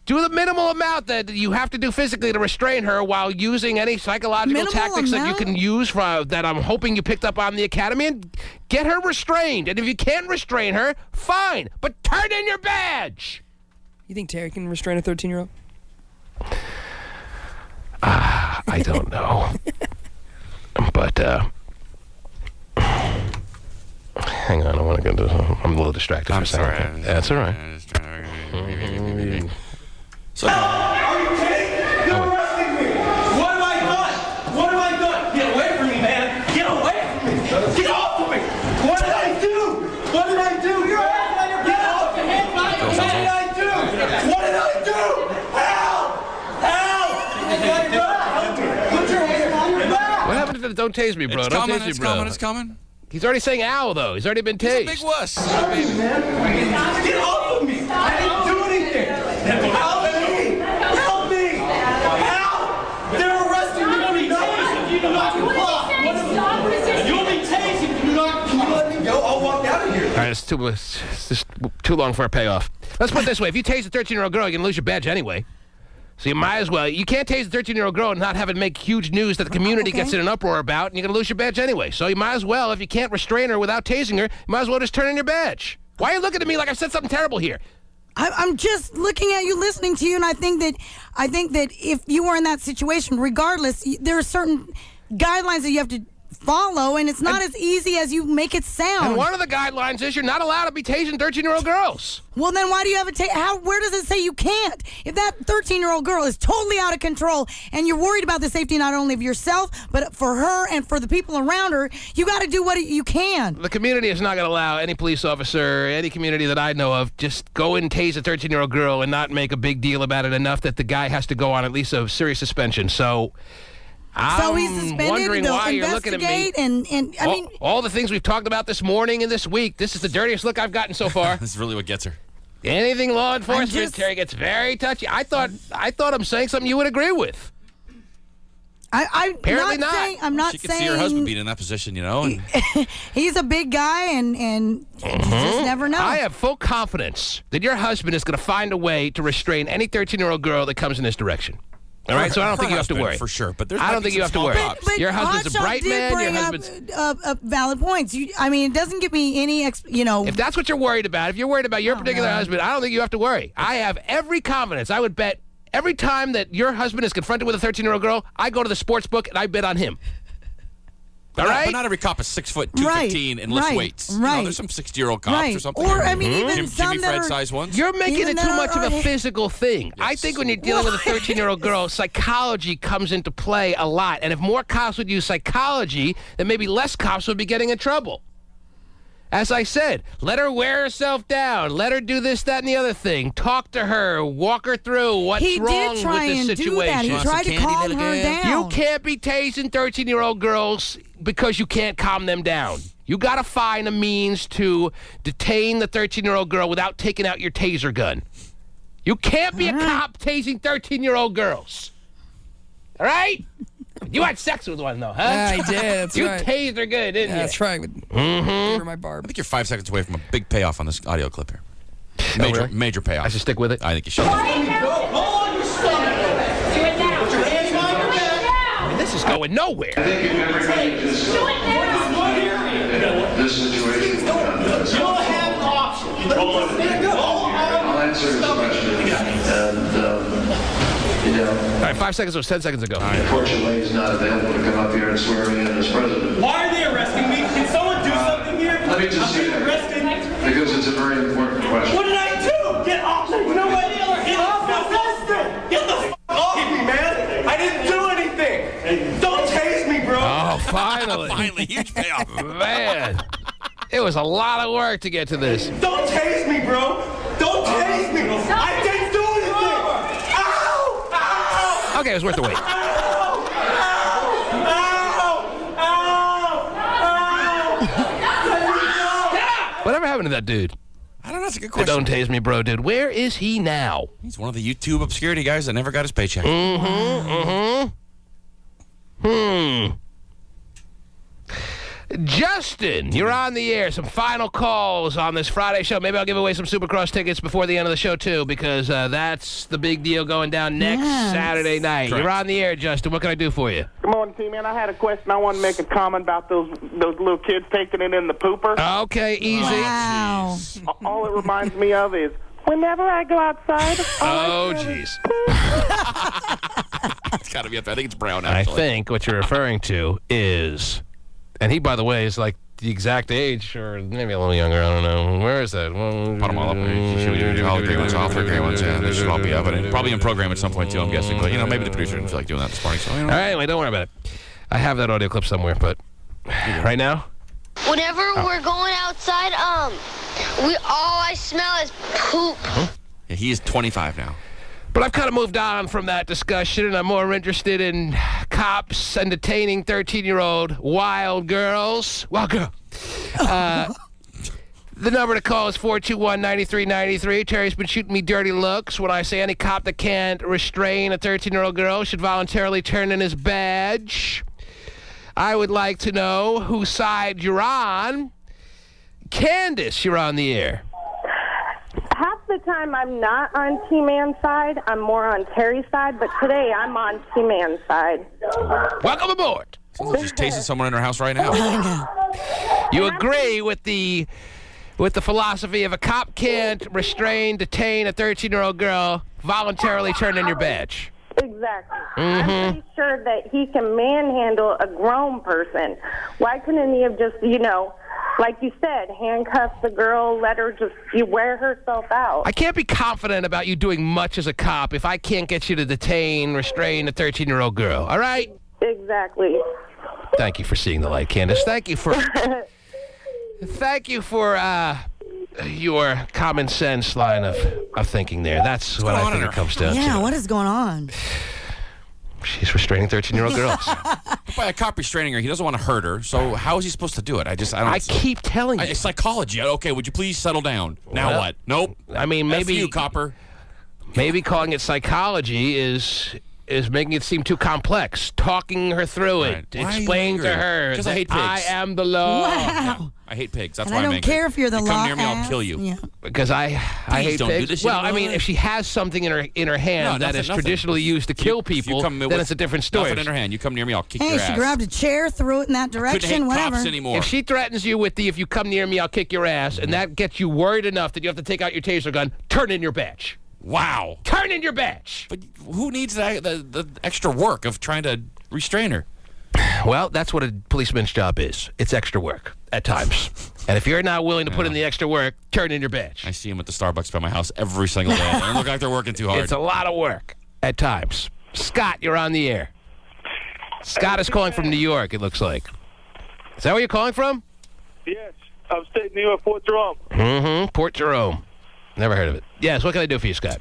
Do the minimal amount that you have to do physically to restrain her while using any psychological Minimal tactics that you amount? can use that I'm hoping you picked up on the academy, and get her restrained. And if you can't restrain her, fine, but turn in your badge. You think Terry can restrain a 13-year-old? I don't know. But, hang on, I want to go to... I'm a little distracted for a second. Sorry. That's all right. So, Are you kidding? You're arresting me! What have I done? What have I done? Get away from me, man! Get away from me! Get off of me! What did I do? What did I do? You're acting on your Get off your hand, buddy! What did I do? What did I do? Help! Help! Put your hand on your back! What happened to the don't tase me, bro? It's Don't coming, tase me, it's bro. coming, it's coming. He's already saying ow, though. He's already been tased. He's a big wuss. Get off of me! I didn't do anything! Help me! Help me! Help! They're arresting me for nothing! You do not comply! You'll be tased if you do not... Can you let me go? I'll walk out of here. All right, it's just too long for a payoff. Let's put it this way. If you tase a 13-year-old girl, you're going to lose your badge anyway. So you might as well. You can't tase a 13-year-old girl and not have it make huge news that the community gets in an uproar about, and you're going to lose your badge anyway. So you might as well, if you can't restrain her without tasing her, you might as well just turn in your badge. Why are you looking at me like I've said something terrible here? I'm just looking at you, listening to you, and I think that if you were in that situation, regardless, there are certain guidelines that you have to follow, and it's not as easy as you make it sound. And one of the guidelines is you're not allowed to be tasing 13-year-old girls. Well, then why do you have a where does it say you can't? If that 13-year-old girl is totally out of control and you're worried about the safety not only of yourself, but for her and for the people around her, you got to do what you can. The community is not going to allow any police officer, any community that I know of, just go and tase a 13-year-old girl and not make a big deal about it enough that the guy has to go on at least a serious suspension. So So he's suspended. Wondering They'll why you're looking at me. And I mean, all the things we've talked about this morning and this week. This is the dirtiest look I've gotten so far. This is really what gets her. Anything law enforcement, Terry gets very touchy. I thought I'm saying something you would agree with. Apparently not. I'm not she could saying see her husband being in that position, you know. And he's a big guy, and you just never know. I have full confidence that your husband is going to find a way to restrain any 13-year-old girl that comes in this direction. All right, so I don't think you have to worry. For sure, but I don't think you have to worry. But your husband's a bright man. Your husband's up valid points. I mean, it doesn't give me any, If that's what you're worried about, if you're worried about your particular husband, I don't think you have to worry. I have every confidence. I would bet every time that your husband is confronted with a 13-year-old girl, I go to the sports book and I bet on him. All right? But not every cop is 6 foot 215 and lifts weights. Right. You know, there's some 60-year-old cops or something. Or, I mean, even some Jimmy that Fred are, size ones. You're making it too much of a physical thing. Yes. I think when you're dealing with a 13-year-old girl, psychology comes into play a lot. And if more cops would use psychology, then maybe less cops would be getting in trouble. As I said, let her wear herself down. Let her do this, that, and the other thing. Talk to her. Walk her through what's wrong with this situation. Do that. He tried to calm her down. You can't be tasing 13-year-old girls because you can't calm them down. You got to find a means to detain the 13-year-old girl without taking out your taser gun. You can't be a cop tasing 13-year-old girls. All right? You had sex with one, though, huh? Yeah, I did. That's you right. tased her good, didn't you? That's right. Over my barb. I think you're 5 seconds away from a big payoff on this audio clip here. Really? Major payoff. I should stick with it? I think you should. Hold on your stomach. Do it now. Put your hands on your back. This is going nowhere. I think if everybody just this situation. You don't have an option. I'll answer his question. And, all right, 5 seconds was 10 seconds ago. Unfortunately, he's not available to come up here and swear me in as president. Why are they arresting me? Can someone do something here? Let me just say that. Arrested? Because it's a very important question. What did I do? Get off me. You know what? Get off my sister. Get the f*** off me, man. I didn't do anything. Don't tase me, bro. Oh, finally. Finally, huge payoff. Man, it was a lot of work to get to this. Don't tase me, bro. Don't tase me. I didn't do anything. Ow! Ow! Okay, it was worth the wait. Ow! Ow! Ow! Ow! Whatever happened to that dude? I don't know. That's a good The question. don't tase me, bro, dude. Where is he now? He's one of the YouTube obscurity guys that never got his paycheck. Justin, you're on the air. Some final calls on this Friday show. Maybe I'll give away some Supercross tickets before the end of the show, too, because that's the big deal going down next Saturday night. Correct. You're on the air, Justin. What can I do for you? Good morning, T-Man. I had a question. I want to make a comment about those little kids taking it in the pooper. Okay, easy. Wow. All it reminds me of is whenever I go outside. Oh, jeez. It's got to be up there. I think it's brown, I actually. think what you're referring to is, and he, by the way, is like the exact age, or maybe a little younger. I don't know. Where is that? Put them all up. All the gray ones off, the gray ones, yeah. They should all be evident. Probably in program at some point, too, I'm guessing. But, maybe the producer didn't feel like doing that this morning. So, All right, anyway, don't worry about it. I have that audio clip somewhere, but right now? Whenever we're going outside, all I smell is poop. Yeah, he is 25 now. But I've kind of moved on from that discussion, and I'm more interested in cops and detaining 13-year-old wild girls. Wild girl. The number to call is 421-9393. Terry's been shooting me dirty looks when I say any cop that can't restrain a 13-year-old girl should voluntarily turn in his badge. I would like to know whose side you're on. Candace, you're on the air. Half the time I'm not on T-Man's side. I'm more on Terry's side, but today I'm on T-Man's side. Welcome aboard. Sounds like she's tasting someone in her house right now. You agree with the philosophy of a cop can't restrain, detain a 13-year-old girl, voluntarily turn in your badge. Exactly. I'm pretty sure that he can manhandle a grown person. Why couldn't he have just, like you said, handcuff the girl, let her just wear herself out? I can't be confident about you doing much as a cop if I can't get you to detain, restrain a 13-year-old girl. All right? Exactly. Thank you for seeing the light, Candace. Thank you for your common sense line of thinking there. That's what I think it comes down to. Yeah, what is going on? She's restraining 13-year-old girls. By a cop restraining her, he doesn't want to hurt her. So how is he supposed to do it? I keep telling you. It's psychology. Okay, would you please settle down? Now what? Nope. I mean, maybe F you, copper. Maybe calling it psychology is making it seem too complex. Talking her through it, explaining to her because I hate pigs. I am the law. Wow. Yeah, I hate pigs. That's And why I I'm don't angry. care if you're the you law. come near me, I'll kill you. Yeah. Because I hate don't pigs. do this Well, anymore. I mean, if she has something in her hand that is traditionally used to kill people, then it's a different story. Nothing in her hand. You come near me, I'll kick your Hey, ass. she grabbed a chair, threw it in that direction, Couldn't hate whatever. cops anymore. If she threatens you with if you come near me, I'll kick your ass, and that gets you worried enough that you have to take out your taser gun, turn in your badge. Wow. Turn in your badge. But who needs the extra work of trying to restrain her? Well, that's what a policeman's job is. It's extra work at times. And if you're not willing to put in the extra work, turn in your badge. I see them at the Starbucks by my house every single day. They look like they're working too hard. It's a lot of work at times. Scott, you're on the air. Scott is calling from New York, it looks like. Is that where you're calling from? Yes. Upstate New York, Port Jerome. Mm-hmm. Port Jerome. Never heard of it. Yes, what can I do for you, Scott?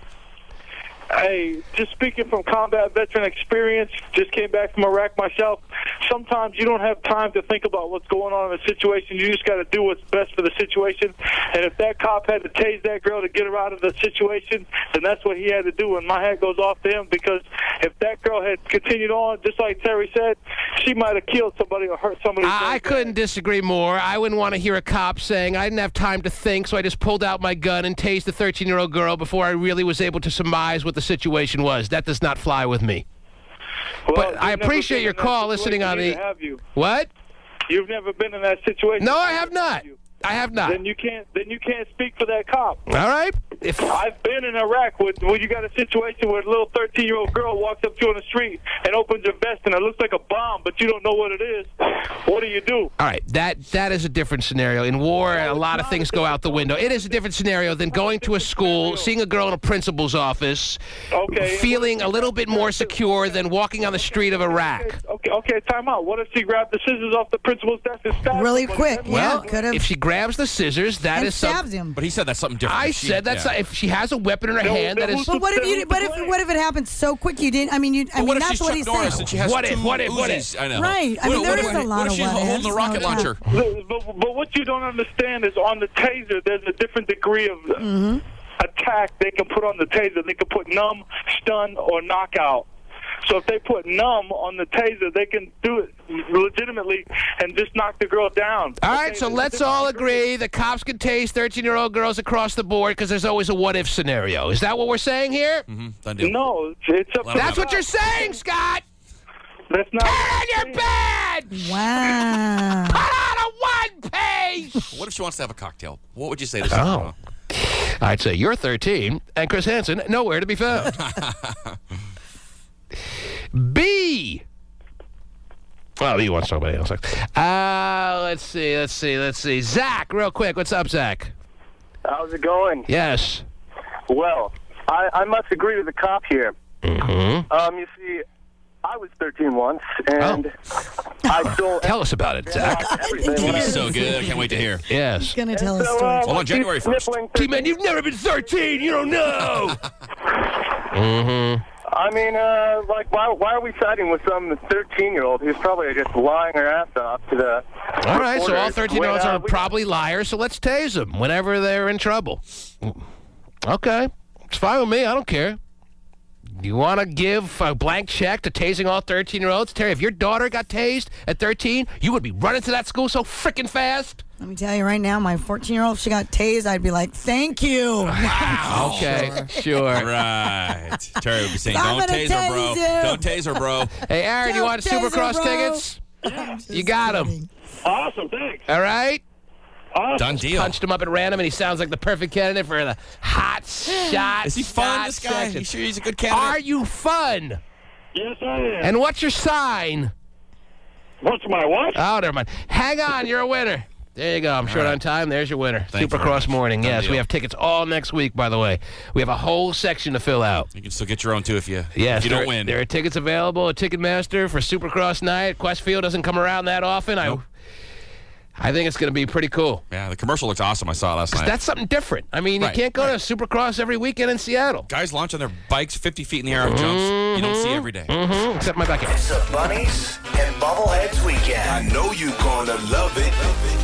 Hey, just speaking from combat veteran experience, just came back from Iraq myself. Sometimes you don't have time to think about what's going on in the situation. You just got to do what's best for the situation. And if that cop had to tase that girl to get her out of the situation, then that's what he had to do. And my hat goes off to him, because if that girl had continued on, just like Terry said, she might have killed somebody or hurt somebody. I couldn't disagree more. I wouldn't want to hear a cop saying, I didn't have time to think, so I just pulled out my gun and tased the 13-year-old girl before I really was able to surmise what the situation was. That does not fly with me. Well, but I appreciate your call listening on the... Have you? What? You've never been in that situation. No, I have not. I have not. Then you can't speak for that cop. All right. I've been in Iraq where you got a situation where a little 13-year-old girl walks up to you on the street and opens her vest and it looks like a bomb, but you don't know what it is. What do you do? All right, that is a different scenario. In war, a lot of things go out the window. It is a different scenario than going to a school, seeing a girl in a principal's office, feeling a little bit more secure than walking on the street of Iraq. Okay, time out. What if she grabbed the scissors off the principal's desk and stabbed really him? quick? Well, yeah, if she grabs the scissors, that is something. Stabs him. But he said that's something different. I said that's if she has a weapon in her hand. That is. But what if you? What if it happened so quick you didn't? I mean, that's what he's saying. What if? I know. Right. I mean, there is a lot what if of she's holding the rocket launcher? But what you don't understand is on the taser, there's a different degree of attack they can put on the taser. They can put numb, stun, or knockout. So if they put numb on the taser, they can do it legitimately and just knock the girl down. All right, so let's all agree the cops can tase 13-year-old girls across the board because there's always a what-if scenario. Is that what we're saying here? Mm-hmm. No, it's up to That's what you're saying, Scott! That's not. Turn on your badge! Wow. Put on a one-page! What if she wants to have a cocktail? What would you say to someone? I'd say you're 13, and Chris Hansen nowhere to be found. B. Well, he wants to talk about anything else. Let's see. Zach, real quick. What's up, Zach? How's it going? Yes. Well, I must agree with the cop here. Mm-hmm. You see, I was 13 once, and I stole... Tell us about it, Zach. It's going to be so good. I can't wait to hear. Yes. He's going to tell us stories. Hold on, January 1st. T-Man, you've never been 13. You don't know. Mm-hmm. I mean, why are we siding with some 13-year-old who's probably just lying her ass off to the... All right, so all 13-year-olds are probably liars, so let's tase them whenever they're in trouble. Okay. It's fine with me. I don't care. You want to give a blank check to tasing all 13-year-olds? Terry, if your daughter got tased at 13, you would be running to that school so freaking fast. Let me tell you right now, my 14-year-old, if she got tased, I'd be like, thank you. Wow. Okay, sure. Right. Terry would be saying, don't tase her, bro. Don't tase her, bro. Hey, Aaron, you want Supercross tickets? You got them. Awesome, thanks. All right? Awesome. Done deal. Punched him up at random, and he sounds like the perfect candidate for the hot shot. Is he fun, this guy? Section. You sure he's a good candidate? Are you fun? Yes, I am. And what's your sign? What's my what? Oh, never mind. Hang on, you're a winner. There you go. I'm short on time. There's your winner. Thanks Supercross morning. Yes, we have tickets all next week, by the way. We have a whole section to fill out. You can still get your own, too, if you there don't win. There are tickets available at Ticketmaster for Supercross night. Questfield doesn't come around that often. Nope. I think it's going to be pretty cool. Yeah, the commercial looks awesome. I saw it last night. That's something different. I mean, you can't go to Supercross every weekend in Seattle. Guys launching their bikes 50 feet in the air of jumps you don't see every day. Except my backyard. It's a Bunnies and Bubbleheads weekend. I know you're gonna love it.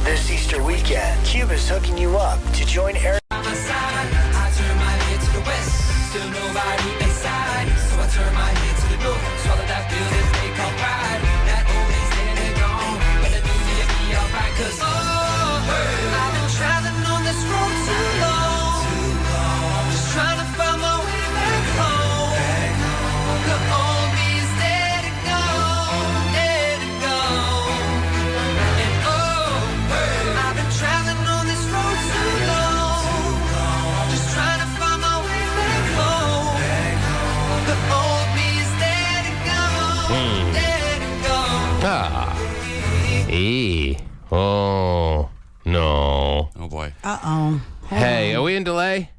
This Easter weekend, Cube is hooking you up to join Eric. I turn my head to the west, still nobody inside. So I turn my head to the north, swallow that feeling they call pride. That old days dead and gone, but the new year be alright. Cause I've been traveling on this road too long, just trying to find my way back home. The old me is dead and gone, dead and gone. And I've been traveling on this road too long, just trying to find my way back home. The old me is dead and gone, dead and gone. Oh, no. Oh, boy. Uh-oh. Hey, are we in delay?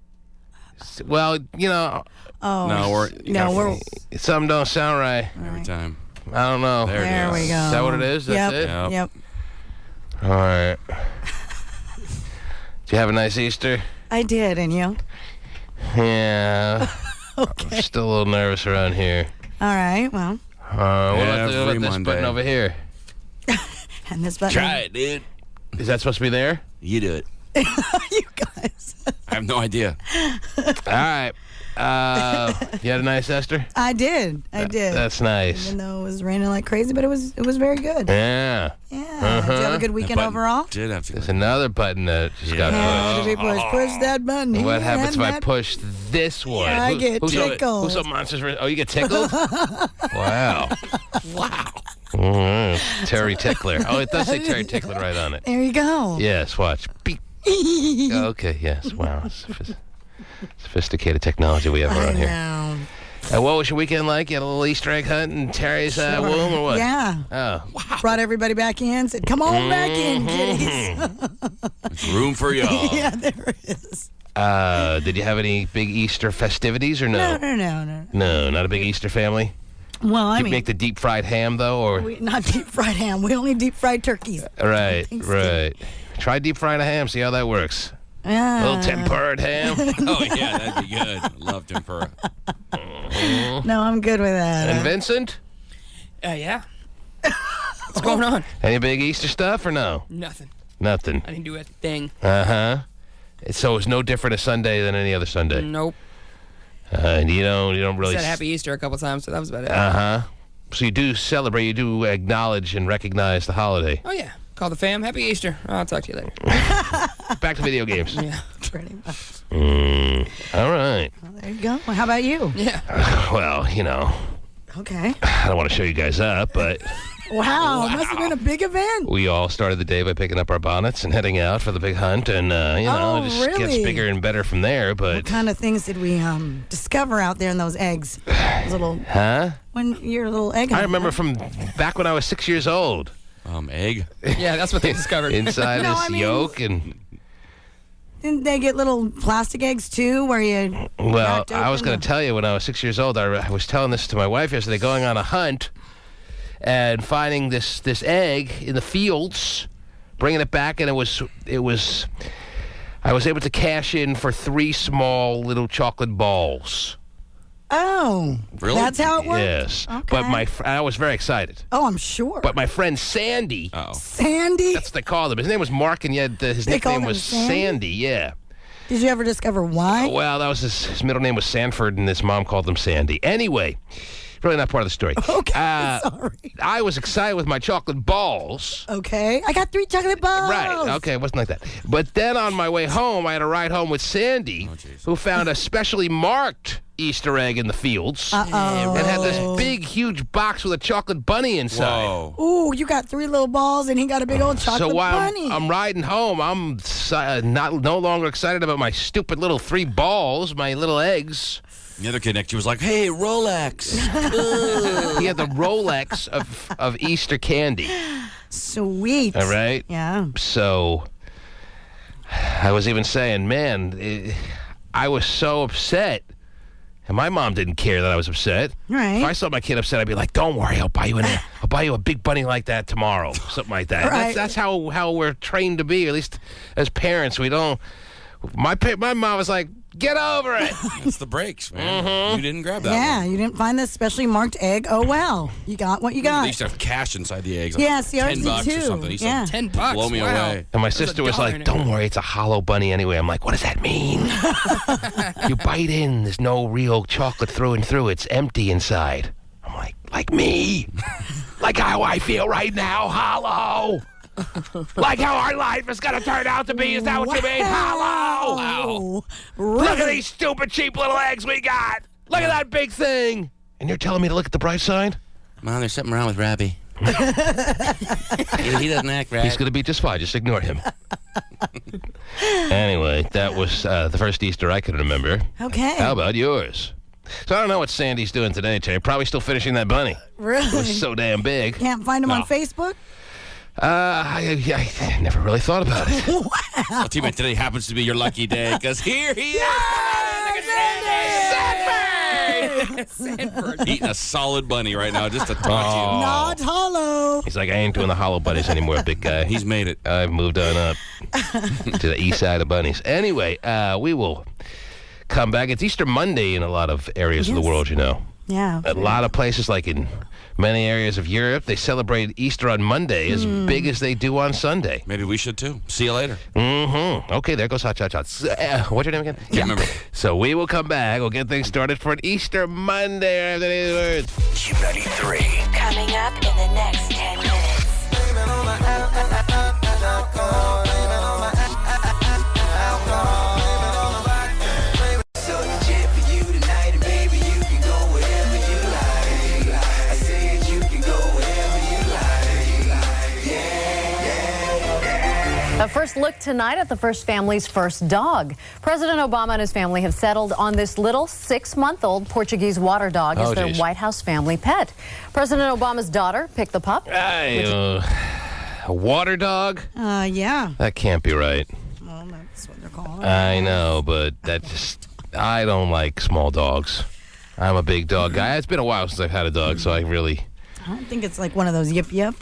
Well, you know. Oh. No, we're something don't sound right. every time. I don't know. There we go. Is that what it is? That's it? Yep. All right. Did you have a nice Easter? I did, and you? Yeah. Okay. I'm still a little nervous around here. All right, well. What about this Monday. button over here? And this button. Try it, dude. Is that supposed to be there? You do it. You guys. I have no idea. All right. You had a nice Esther? I did. That's nice. Even though it was raining like crazy, but it was very good. Yeah. Yeah. Did you have a good weekend overall? Did have There's another button that just got pushed. Push that button. What here happens if and I push this one? Yeah, I get tickled. Who's up Monsters? Oh, you get tickled? Wow. Wow. Terry Tickler. Oh, it does say Terry Tickler right on it. There you go. Yes, watch. Beep. Okay, yes. Wow. Sophisticated technology we have around here. What was your weekend like? You had a little Easter egg hunt in Terry's womb or what? Yeah. Oh. Wow. Brought everybody back in. Said, come on back in, kiddies. There's room for y'all. Yeah, there is. Did you have any big Easter festivities or no? No. No, not a big Easter family? Well, I you mean, make the deep fried ham though, or not deep fried ham. We only deep fried turkeys. Right. Try deep frying a ham. See how that works. Yeah. A little tempered ham. Oh yeah, that'd be good. Love tempura. No, I'm good with that. And Vincent? Yeah. What's going on? Any big Easter stuff or no? Nothing. Nothing. I didn't do a thing. So it's no different a Sunday than any other Sunday. Nope. And you don't really said Happy Easter a couple times, so that was about it. So you do celebrate, you do acknowledge and recognize the holiday. Oh yeah. Call the fam. Happy Easter. I'll talk to you later. Back to video games. Yeah. Pretty much. All right. Well, there you go. Well, how about you? Yeah. Well, Okay. I don't want to show you guys up, but Wow. Must have been a big event. we all started the day by picking up our bonnets and heading out for the big hunt, and it just gets really? bigger and better from there. But What kind of things did we discover out there in those eggs? Little. When you're a little egg. I remember from back when I was 6 years old. Egg. Yeah, that's what they discovered. Inside this yolk and. Didn't they get little plastic eggs too, where you? Well, I was going to tell you when I was 6 years old. I was telling this to my wife yesterday, going on a hunt and finding this egg in the fields, bringing it back, and it was. I was able to cash in for 3 small little chocolate balls. Oh, Really? That's how it worked. Yes, Okay. but I was very excited. Oh, I'm sure. But my friend Sandy. Sandy. That's what they called him. His name was Mark, and yet his They nickname called him was Sandy? Yeah. Did you ever discover why? Well, that was his middle name was Sanford, and his mom called him Sandy. Anyway, really not part of the story. Okay, sorry. I was excited with my chocolate balls. Okay, I got 3 chocolate balls. Right. Okay, it wasn't like that. But then on my way home, I had a ride home with Sandy, who found a specially marked Easter egg in the fields. Uh-oh. And had this big, huge box with a chocolate bunny inside. Whoa. Ooh, you got 3 little balls, and he got a big old chocolate So while bunny. I'm riding home, I'm no longer excited about my stupid little 3 balls, my little eggs. The other kid next to you was like, "Hey, Rolex." He had the Rolex of Easter candy. Sweet. All right? Yeah. So I was even saying, man, I was so upset. And my mom didn't care that I was upset. Right. If I saw my kid upset, I'd be like, "Don't worry, I'll buy you a big bunny like that tomorrow," something like that. Right. That's how we're trained to be. At least as parents, we don't. My mom was like, "Get over it." It's the breaks, man. You didn't grab that Yeah, one. you didn't find the specially marked egg. Oh, well. You got what you got. They used to have cash inside the eggs. Yeah, see, ours $10 did or too. something. He Yeah. said, $10. blow me Wow. away. And my sister was like, "Don't worry, it's a hollow bunny anyway." I'm like, "What does that mean?" You bite in, there's no real chocolate through and through. It's empty inside. I'm like me. Like how I feel right now, hollow. Like how our life is going to turn out to be. Is that what you mean? Hollow. Look at these stupid, cheap little eggs we got. Look at that big thing. And you're telling me to look at the bright side? Mom, there's something wrong with Robbie. He doesn't act right. He's going to be just fine. Just ignore him. Anyway, that was the first Easter I can remember. Okay. How about yours? So I don't know what Sandy's doing today, Terry. Probably still finishing that bunny. Really? It was so damn big. Can't find him on Facebook? I never really thought about it. Wow. Well, T-Man, today happens to be your lucky day, because here he is! Sanford. Eating a solid bunny right now just to talk Not hollow. He's like, "I ain't doing the hollow bunnies anymore, big guy." He's made it. I've moved on up to the east side of bunnies. Anyway, we will come back. It's Easter Monday in a lot of areas of the world, you know. Yeah. A lot of places, like in many arears of Europe, they celebrate Easter on Monday as big as they do on Sunday. Maybe we should too. See you later. Mm-hmm. Okay, there goes Hot Shot Shots. What's your name again? Can't remember. So we will come back. We'll get things started for an Easter Monday after these words. Q93. Coming up in the next 10 minutes. A first look tonight at the first family's first dog. President Obama and his family have settled on this little 6-month-old Portuguese water dog as their White House family pet. President Obama's daughter picked the pup. A water dog? Yeah. That can't be right. Well, that's what they're calling. I know, but I don't like small dogs. I'm a big dog guy. It's been a while since I've had a dog, so I don't think it's like one of those yip yip.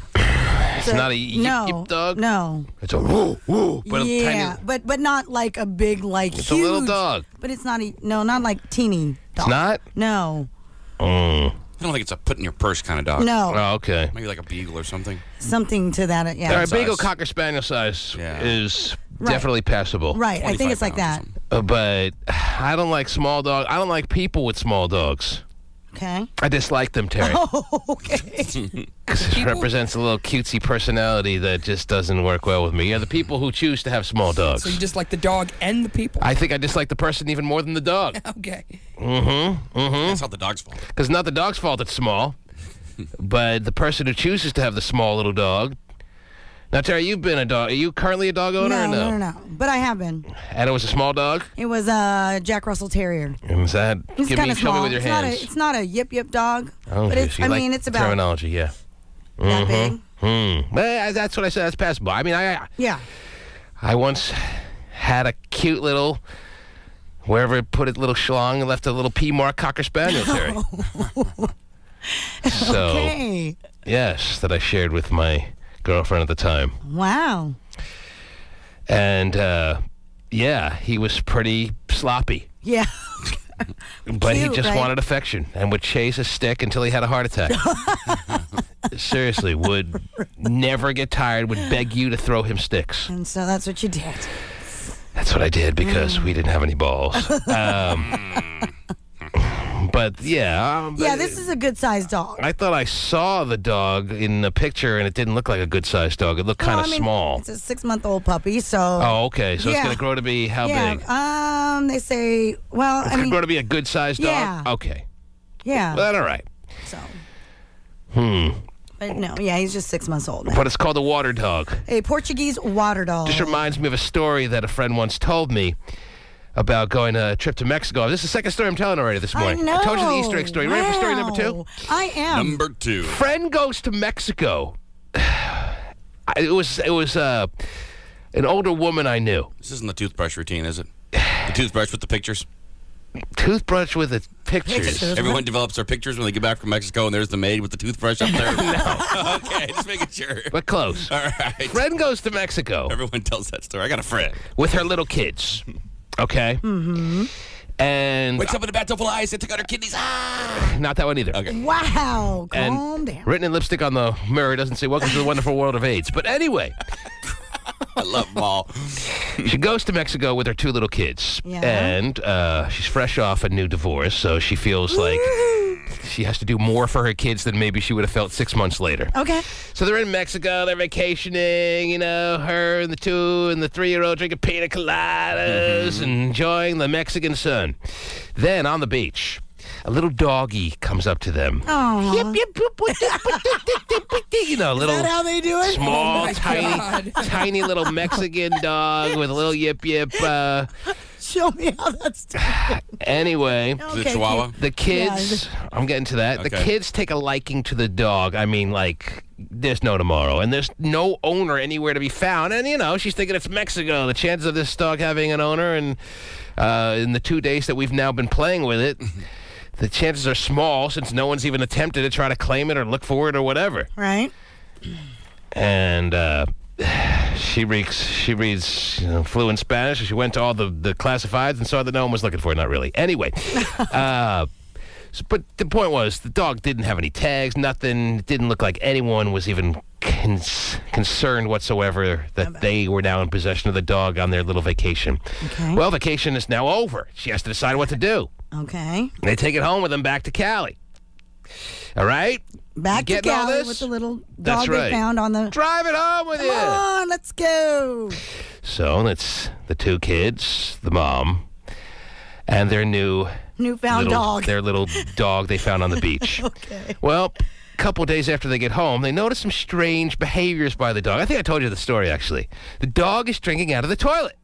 It's not a yip dog? No. It's a woo woo. But a yeah, tiny, but not like a big, like it's huge. a little dog. But it's not, not like teeny dog. It's not? No. I don't think it's a put in your purse kind of dog. No. Oh, okay. Maybe like a beagle or something. Something to that, yeah. All right, Beagle Cocker Spaniel size is definitely passable. Right, I think it's like that. But I don't like small dogs. I don't like people with small dogs. Okay. I dislike them, Terry. Oh, okay. Because it represents a little cutesy personality that just doesn't work well with me. Yeah, the people who choose to have small dogs. So you just like the dog and the people? I think I dislike the person even more than the dog. Okay. That's not the dog's fault. Because not the dog's fault it's small, but the person who chooses to have the small little dog. Now, Terry, you've been a dog. Are you currently a dog owner or no? No. But I have been. And it was a small dog? It was a Jack Russell Terrier. And was that? It's kind of show small. me with your hands. It's not a yip yip dog. Oh, but it's. you like it's about terminology. Yeah. that big. That's what I said. That's passable. I mean, I once had a cute little, wherever it put it, little schlong and left a little P mark Cocker Spaniel, Terry. So, okay. Yes, that I shared with my girlfriend at the time. Wow. And he was pretty sloppy. Yeah. But Cute, he just right? wanted affection and would chase a stick until he had a heart attack. Seriously, would never get tired, would beg you to throw him sticks. And so that's what you did. That's what I did because we didn't have any balls. But this is a good sized dog. I thought I saw the dog in the picture and it didn't look like a good sized dog. It looked kind of small. It's a 6-month-old puppy, so. Oh, okay. So it's going to grow to be how big? They say, well, It's going to grow to be a good sized dog? Yeah. Okay. Yeah. Well, then all right. So. But no, he's just 6 months old now. But it's called a water dog. A Portuguese water dog. Just reminds me of a story that a friend once told me about going a trip to Mexico. This is the second story I'm telling already this morning. I know. I told you the Easter egg story. Ready for story number 2? I am. Number 2. Friend goes to Mexico. It was an older woman I knew. This isn't the toothbrush routine, is it? The toothbrush with the pictures? Toothbrush with Pictures. Everyone develops their pictures when they get back from Mexico, and there's the maid with the toothbrush up there. No. Okay, just making sure. But close. All right. Friend goes to Mexico. Everyone tells that story. I got a friend. With her little kids. Okay? Mm-hmm. And wakes up in a bathtub full of ice and took out her kidneys. Not that one either. Okay. Wow. And Calm down. written in lipstick on the mirror doesn't say "Welcome to the wonderful world of AIDS." But anyway, I love them all. She goes to Mexico with her 2 little kids, and she's fresh off a new divorce, so she feels like she has to do more for her kids than maybe she would have felt 6 months later. Okay. So they're in Mexico, they're vacationing, you know, her and the 2 and the 3-year-old drinking pina coladas and enjoying the Mexican sun. Then on the beach, a little doggy comes up to them. Oh. You know, little. Is that how they do it? Small, tiny little Mexican dog with a little yip yip. Show me how that's done. Anyway, is it Chihuahua? The kids. I'm getting to that. Okay. The kids take a liking to the dog. I mean, like, there's no tomorrow, and there's no owner anywhere to be found. And you know, she's thinking it's Mexico. The chances of this dog having an owner, and in the 2 days that we've now been playing with it. The chances are small since no one's even attempted to try to claim it or look for it or whatever. Right. And she reads fluent Spanish. She went to all the classifieds and saw that no one was looking for it. Not really. Anyway, but the point was the dog didn't have any tags, nothing. It didn't look like anyone was even concerned whatsoever that they were now in possession of the dog on their little vacation. Okay. Well, vacation is now over. She has to decide what to do. Okay. They take it home with them back to Cali. All right? Back to Cali with the little dog they found on the... Drive it home with you. Come on, let's go. So it's the 2 kids, the mom, and their newfound dog. Their little dog they found on the beach. Okay. Well, a couple days after they get home, they notice some strange behaviors by the dog. I think I told you the story, actually. The dog is drinking out of the toilet.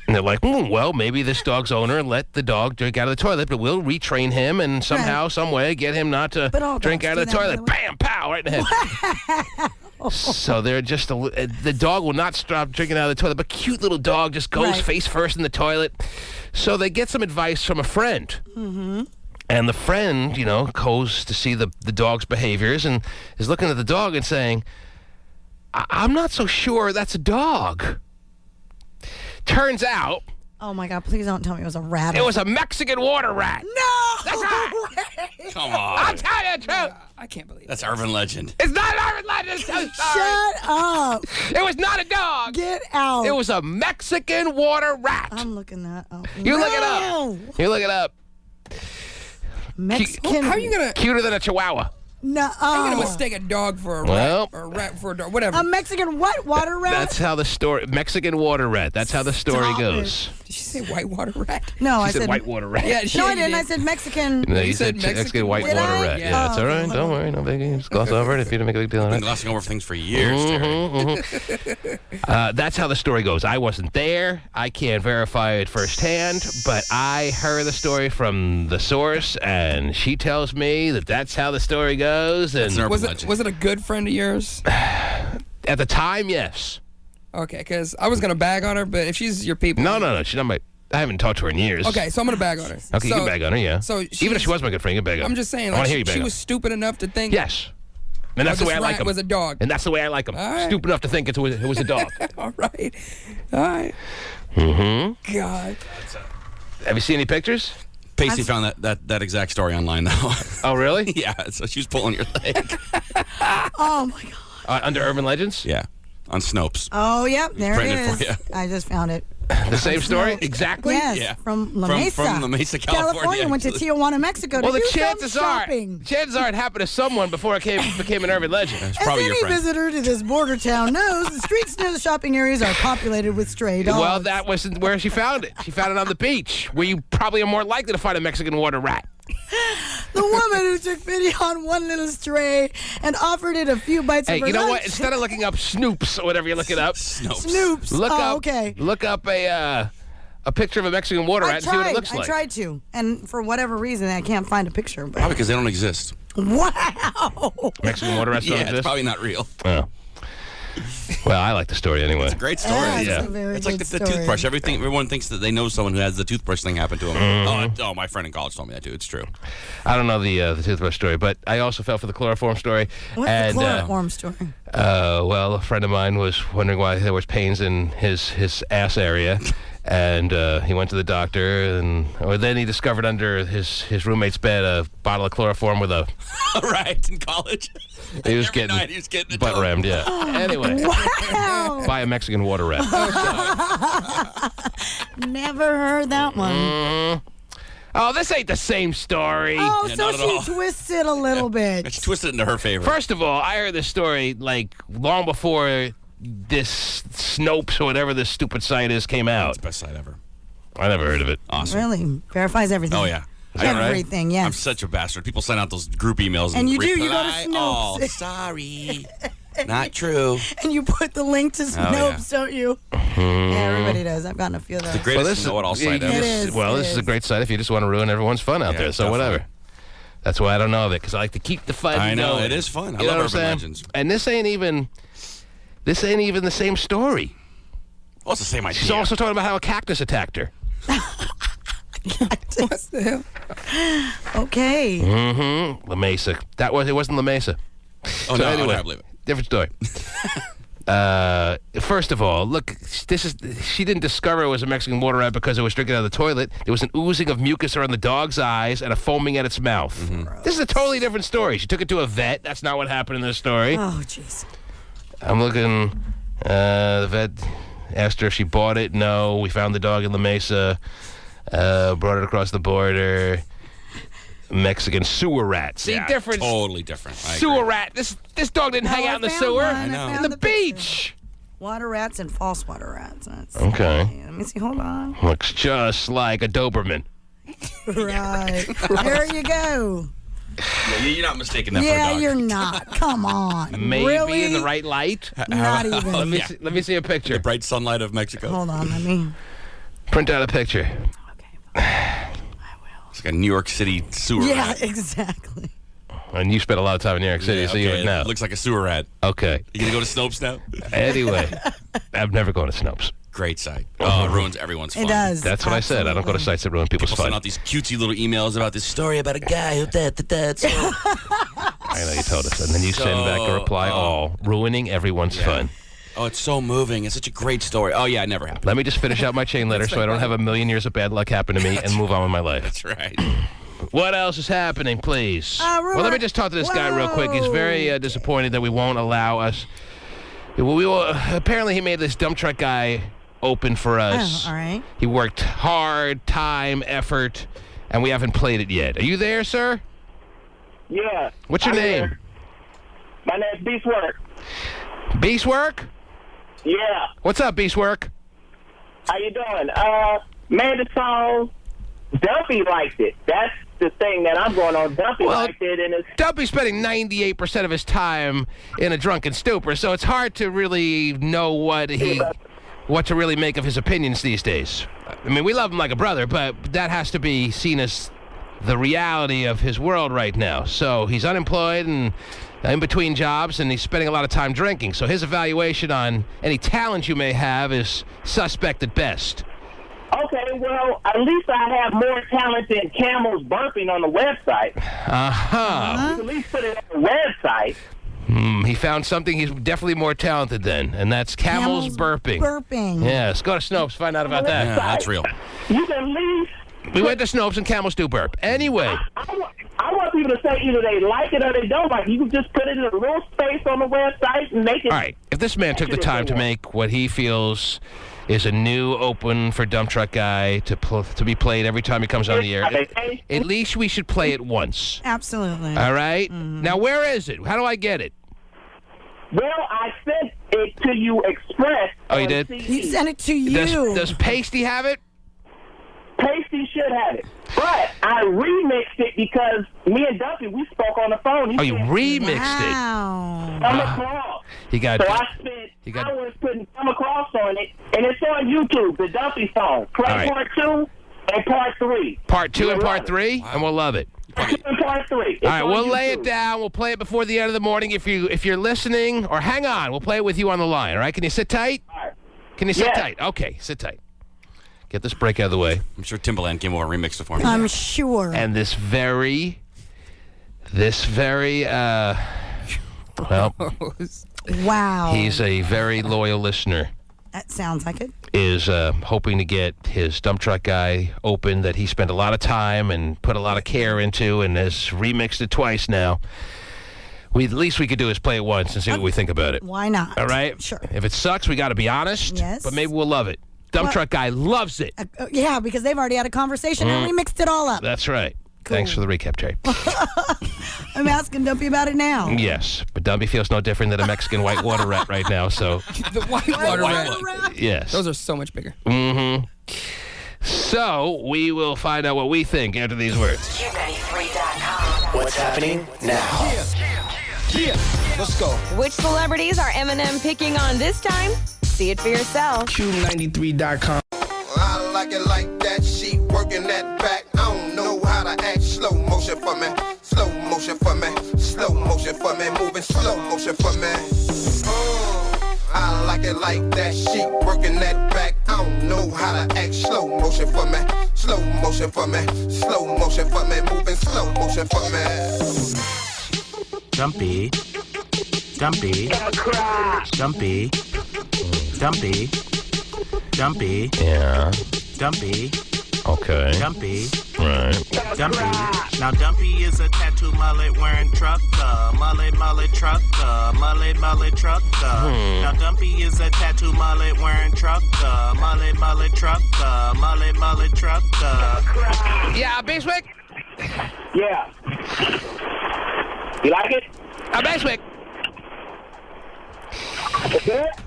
And they're like, well, maybe this dog's owner let the dog drink out of the toilet, but we'll retrain him and somehow, some way, get him not to drink out of the toilet. Bam, pow, right in the head. So they're just, the dog will not stop drinking out of the toilet, but cute little dog just goes face first in the toilet. So they get some advice from a friend. Mm-hmm. And the friend, you know, goes to see the dog's behaviors and is looking at the dog and saying, I'm not so sure that's a dog. Turns out... Oh, my God. Please don't tell me it was a rat. It was a Mexican water rat. No! That's right. Come on. I'll tell you the truth. I can't believe that's urban legend. It's not urban legend. So sorry. Shut up. It was not a dog. Get out. It was a Mexican water rat. I'm looking that up. You look it up. You look it up. Mexican. How are you going to... Cuter than a Chihuahua. No. I'm going to mistake a dog for a rat or a rat for a dog, whatever. A Mexican what? Water rat? That's how the story... Mexican water rat. That's how the story goes. Did she say white water rat? No, I said white water rat. Yeah, no, I didn't. I said Mexican. No, you said Mexican white water rat. Yeah, that's all right. Don't worry. No biggie. Just gloss over it if you don't make a big deal I've on been it. glossing over things for years, Terry. That's how the story goes. I wasn't there. I can't verify it firsthand, but I heard the story from the source, and she tells me that that's how the story goes. And was it a good friend of yours? At the time, yes. Okay, because I was going to bag on her, but if she's your people... No. She's not my... I haven't talked to her in years. Okay, so I'm going to bag on her. Okay, you can bag on her, yeah. So even if she was my good friend, you can bag on her. I'm just saying, I want to hear you bag she on was stupid enough to think... Yes. And that's the way I like It them. was a dog. And that's the way I like them. Right. Stupid enough to think it was a dog. All right. Mm-hmm. God. Have you seen any pictures? Pasty found that exact story online, though. Oh, really? Yeah, so she was pulling your leg. Oh, my God. Under Urban Legends? Yeah, on Snopes. Oh, yep, there it Printed is. for you. I just found it. The same story? Exactly? Yes, Yeah. from La Mesa. From La Mesa, California. Went to Tijuana, Mexico Well, to the do chances some are shopping. it happened to someone before it became an urban legend. It's As probably your any friend. visitor to this border town knows, the streets near the shopping areas are populated with stray dogs. Well, that wasn't where she found it. She found it on the beach, where you probably are more likely to find a Mexican water rat. The woman who took pity on one little stray and offered it a few bites Hey, of her you know lunch. what? Instead of looking up Snoops or whatever you're looking up, Snoops. Look up. Okay. Look up a picture of a Mexican water rat and see what it looks like. I tried to, and for whatever reason, I can't find a picture. But... Probably because they don't exist. Wow. Mexican water rats don't Yeah, exist? it's probably not real. Oh. Well, I like the story anyway. It's a great story. It's like the toothbrush. Everyone thinks that they know someone who has the toothbrush thing happen to him. Oh, my friend in college told me that too. It's true. I don't know the toothbrush story, but I also fell for the chloroform story. What's the chloroform story? Well, a friend of mine was wondering why there was pains in his ass area. And he went to the doctor, and then he discovered under his roommate's bed a bottle of chloroform with a... Right, in college. He was getting butt rammed, yeah. Anyway. Wow. Buy a Mexican water rat. Never heard that one. Oh, this ain't the same story. Oh, so she twisted a little bit. She twisted it into her favor. First of all, I heard this story, like, long before... this Snopes or whatever this stupid site is came out. It's the best site ever. I never heard of it. Awesome. Really? Verifies everything. Oh, yeah. Everything, yes. I'm such a bastard. People send out those group emails. And you do. reply, You go to Snopes. Oh, sorry. Not true. And you put the link to Snopes, don't you? Yeah, everybody does. I've gotten a few of those. It's the greatest know-it-all site ever. This is a great site if you just want to ruin everyone's fun out there. So definitely. whatever. That's why I don't know of it, because I like to keep the fun I know. going. It is fun. I You know love what urban I'm saying? legends. And this ain't even the same story. Well, it's the same idea. She's also talking about how a cactus attacked her. What the hell? Okay. Mm-hmm. La Mesa. It wasn't La Mesa. Oh, no, anyway, I believe it. Different story. First of all, look, she didn't discover it was a Mexican water rat because it was drinking out of the toilet. There was an oozing of mucus around the dog's eyes and a foaming at its mouth. Mm-hmm. This is a totally different story. She took it to a vet. That's not what happened in this story. Oh, jeez. I'm looking. The vet asked her if she bought it. No. We found the dog in La Mesa. Brought it across the border. Mexican sewer rat. See, different. Totally different. Sewer rat. This dog didn't hang out in the sewer. I know. In the beach. Water rats and false water rats. Okay. Let me see. Hold on. Looks just like a Doberman. Right. There you go. Yeah, you're not mistaking that for a Yeah, dog. you're not. Come on. Maybe really? in the right light. Not even. Let me see a picture. The bright sunlight of Mexico. Hold on. Let me. Print out a picture. It's like a New York City sewer rat. Yeah, exactly. And you spent a lot of time in New York City, so you would know. It looks like a sewer rat. Okay. You gonna go to Snopes now? Anyway, I'm never going to Snopes. Great site. Oh, it ruins everyone's fun. It does. That's what I said. I don't go to sites that ruin people's People fun. send out these cutesy little emails about this story about a guy who that's I know you told us. And then you send back a reply, all ruining everyone's fun. Oh, it's so moving. It's such a great story. Oh, yeah, it never happened. Let me just finish out my chain letter so I don't have a million years of bad luck happen to me and move on with my life. That's right. What else is happening, please? Well, let me just talk to this guy real quick. He's very disappointed that we won't allow us. Apparently, he made this dump truck guy open for us. Oh, all right. He worked hard, time, effort, and we haven't played it yet. Are you there, sir? Yeah. What's your name? Here. My name's Beastwork. Beastwork? Yeah. What's up, Beastwork? How you doing? Man, the song, Dumpy liked it. That's the thing that I'm going on. Dumpy liked it, and it's... Dumpy's spending 98% of his time in a drunken stupor, so it's hard to really know what to really make of his opinions these days. I mean, we love him like a brother, but that has to be seen as the reality of his world right now. So he's unemployed and in between jobs, and he's spending a lot of time drinking. So his evaluation on any talent you may have is suspect at best. Okay, well, at least I have more talent than camels burping on the website. Uh-huh. You can at least put it on the website. He found something he's definitely more talented than, and that's camels burping. Yes, go to Snopes, find out about that. Yeah, that's real. You can at least... We went to Snopes and camels do burp. Anyway. I want people to say either they like it or they don't like it. You can just put it in a little space on the website and make it... All right, if this man took the time to make what he feels is a new open for dump truck guy to be played every time he comes on the air, at least we should play it once. Absolutely. All right? Now, where is it? How do I get it? Well, I sent it to you express. Oh, you did? He sent it to you. Does Pasty have it? Pasty should have it. But I remixed it because me and Dumpy, we spoke on the phone. You remixed it? Come across. He got... So I spent hours putting Come Across on it, and it's on YouTube, the Dumpy song. Play part 2 and part 3. Part 2 and part 3, and we'll love it. Part 3. All right, we'll lay it down. We'll play it before the end of the morning. If you're listening, or hang on, we'll play it with you on the line. All right? Can you sit tight? All right. Can you sit tight? Okay, sit tight. Get this break out of the way. I'm sure Timbaland came over and remixed it for me. I'm sure. And this very, well, wow. He's a very loyal listener. That sounds like it. Is hoping to get his dump truck guy open that he spent a lot of time and put a lot of care into, and has remixed it twice now. The least we could do is play it once and see what we think about it. Why not? All right? Sure. If it sucks, we got to be honest. Yes. But maybe we'll love it. Dump truck guy loves it. Yeah, because they've already had a conversation and remixed it all up. That's right. Cool. Thanks for the recap, Terry. I'm asking Dumpy about it now. Yes, but Dumpy feels no different than a Mexican white water rat right now, so... The white water rat? Yes. Those are so much bigger. Mm-hmm. So, we will find out what we think after these words. KUBE93.com. What's happening now? Yeah. Let's go. Which celebrities are Eminem picking on this time? See it for yourself. KUBE93.com. I like it like that. She working that back. I don't know how to act. Slow motion for me. Slow motion for me. Slow motion for me. Moving slow motion for me. I like it like that. She working that back. I don't know how to act. Slow motion for me. Slow motion for me. Slow motion for me. Moving slow motion for me. Dumpy. Dumpy. Dumpy. Dumpy. Dumpy. Yeah. Dumpy. Okay. Dumpy. Right. Dumpy. Now Dumpy is a tattoo mullet wearing trucker. Mullet trucker. Mullet trucker. Now Dumpy is a tattoo mullet wearing trucker. Mullet trucker. Mullet trucker. Yeah, Beastwick? Yeah. You like it? Beastwick.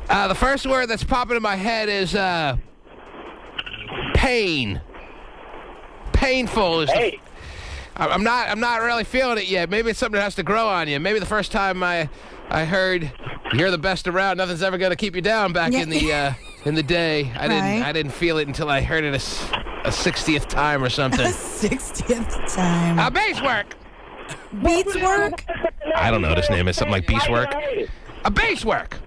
The first word that's popping in my head is pain. Painful is. Hey. I'm not really feeling it yet. Maybe it's something that has to grow on you. Maybe the first time I heard you're the best around, nothing's ever gonna keep you down back in the day. I didn't feel it until I heard it a 60th time or something. A 60th time. Bass work. Beats work? I don't know what his name is. Something like Beast work. A bass work.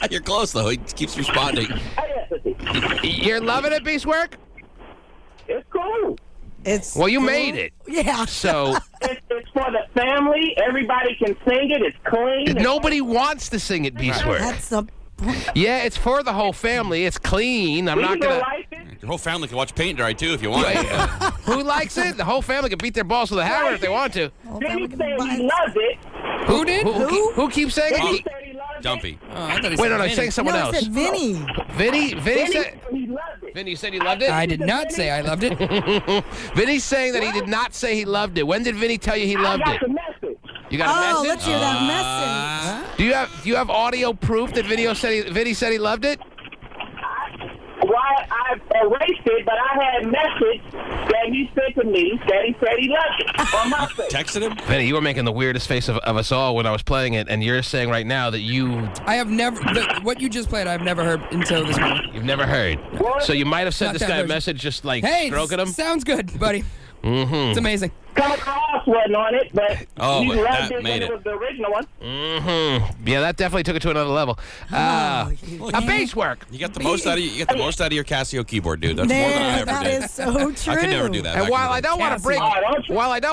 You're close, though. He keeps responding. You're loving it, Beast work? It's cool. Well, you made it. Yeah. So it's for the family. Everybody can sing it. It's clean. Nobody wants to sing it, Beast work. That's the Yeah, it's for the whole family. It's clean. I'm not gonna. Your whole family can watch paint dry too if you want. Who likes it? The whole family can beat their balls with a hammer if they want to. Vinnie said he loves it. Who did? Who keeps saying it? Dumpy. Wait, no, he's saying someone else. I said Vinnie. Vinnie said. Vinnie said he loved it? I did not say I loved it. Vinnie's saying that he did not say he loved it. When did Vinnie tell you he loved it? You got a message? Let's hear that message. Do you have audio proof that Vinnie said he loved it? Well, I erased it, but I had a message that he sent to me that he said he loved it on my face. Texted him? Vinnie, you were making the weirdest face of us all when I was playing it, and you're saying right now that you... I have never... what you just played, I've never heard until this moment. You've never heard. What? So you might have sent Not this that guy a version. message just like stroking him? Sounds good, buddy. Mm-hmm. It's amazing. Come across wasn't on it, but he but loved that it made when it it. was the original one. Mm-hmm. Yeah, that definitely took it to another level. A bass work. You got the most out of you got the most out of your Casio keyboard, dude. That's more than I ever that did. is so true. I could never do that. And back while in I the don't day.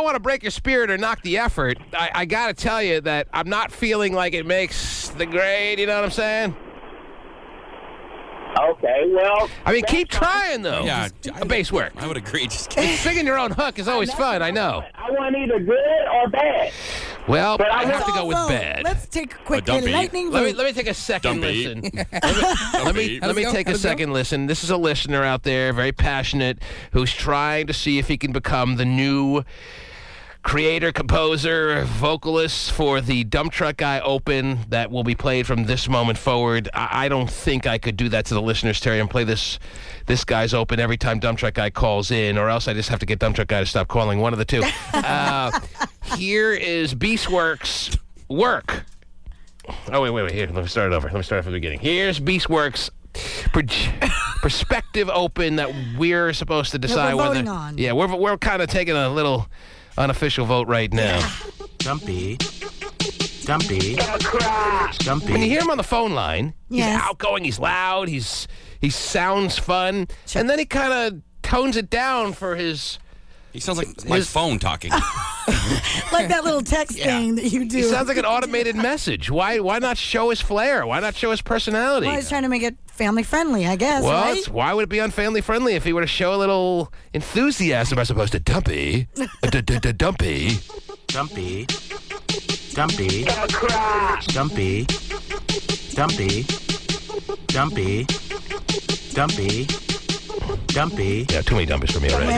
want to break your spirit or knock the effort, I gotta tell you that I'm not feeling like it makes the grade. You know what I'm saying? Okay, well... I mean, keep trying though. Yeah, a bass work. I would agree. Just Singing your own hook is always fun. I know. I want either good or bad. Well, But I I have to will- go with bad. Let's take a quick Dumpy. lightning Let vote. me take a second Dumpy. listen. Let me How's it go? take a How's it go? second listen. This is a listener out there, very passionate, who's trying to see if he can become the new creator, composer, vocalist for the Dump Truck Guy Open that will be played from this moment forward. I don't think I could do that to the listeners, Terry, and play this guy's Open every time Dump Truck Guy calls in, or else I just have to get Dump Truck Guy to stop calling. One of the two. Here is Beastworks' work. Oh, wait. Here, let me start it over. Let me start from the beginning. Here's Beastworks' perspective Open that we're supposed to decide we're whether... voting on. Yeah, we're kind of taking a little unofficial vote right now. Dumpy. Dumpy. Dumpy. When you hear him on the phone line, Yes. he's outgoing, he's loud, he sounds fun, and then he kind of tones it down for his... He sounds like my phone talking. Like that little text thing that you do. He sounds like an automated message. Why not show his flair? Why not show his personality? Well, he's trying to make it family friendly, I guess, Well, right? why would it be unfamily friendly if he were to show a little enthusiasm as opposed to dumpy? Dumpy. Dumpy. Dumpy. Dumpy. Dumpy. Dumpy. Dumpy. Dumpy. Yeah, too many dumpies for me already.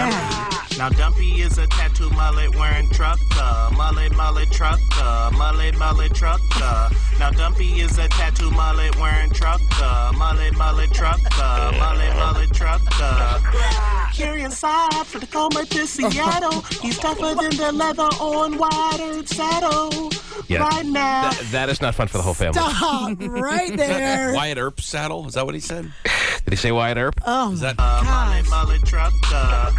Now Dumpy is a tattoo mullet wearing trucker. Mullet trucker. Mullet trucker. Now Dumpy is a tattoo mullet wearing trucker. Mullet trucker. Mullet trucker. Carrying side for the Tacoma to Seattle. He's tougher than the leather on Wired saddle. Yeah, right now. That is not fun for the whole family. Stop right there. Wyatt Earp saddle? Is that what he said? Did he say Wyatt Earp? Oh, Is that Mullet trucker.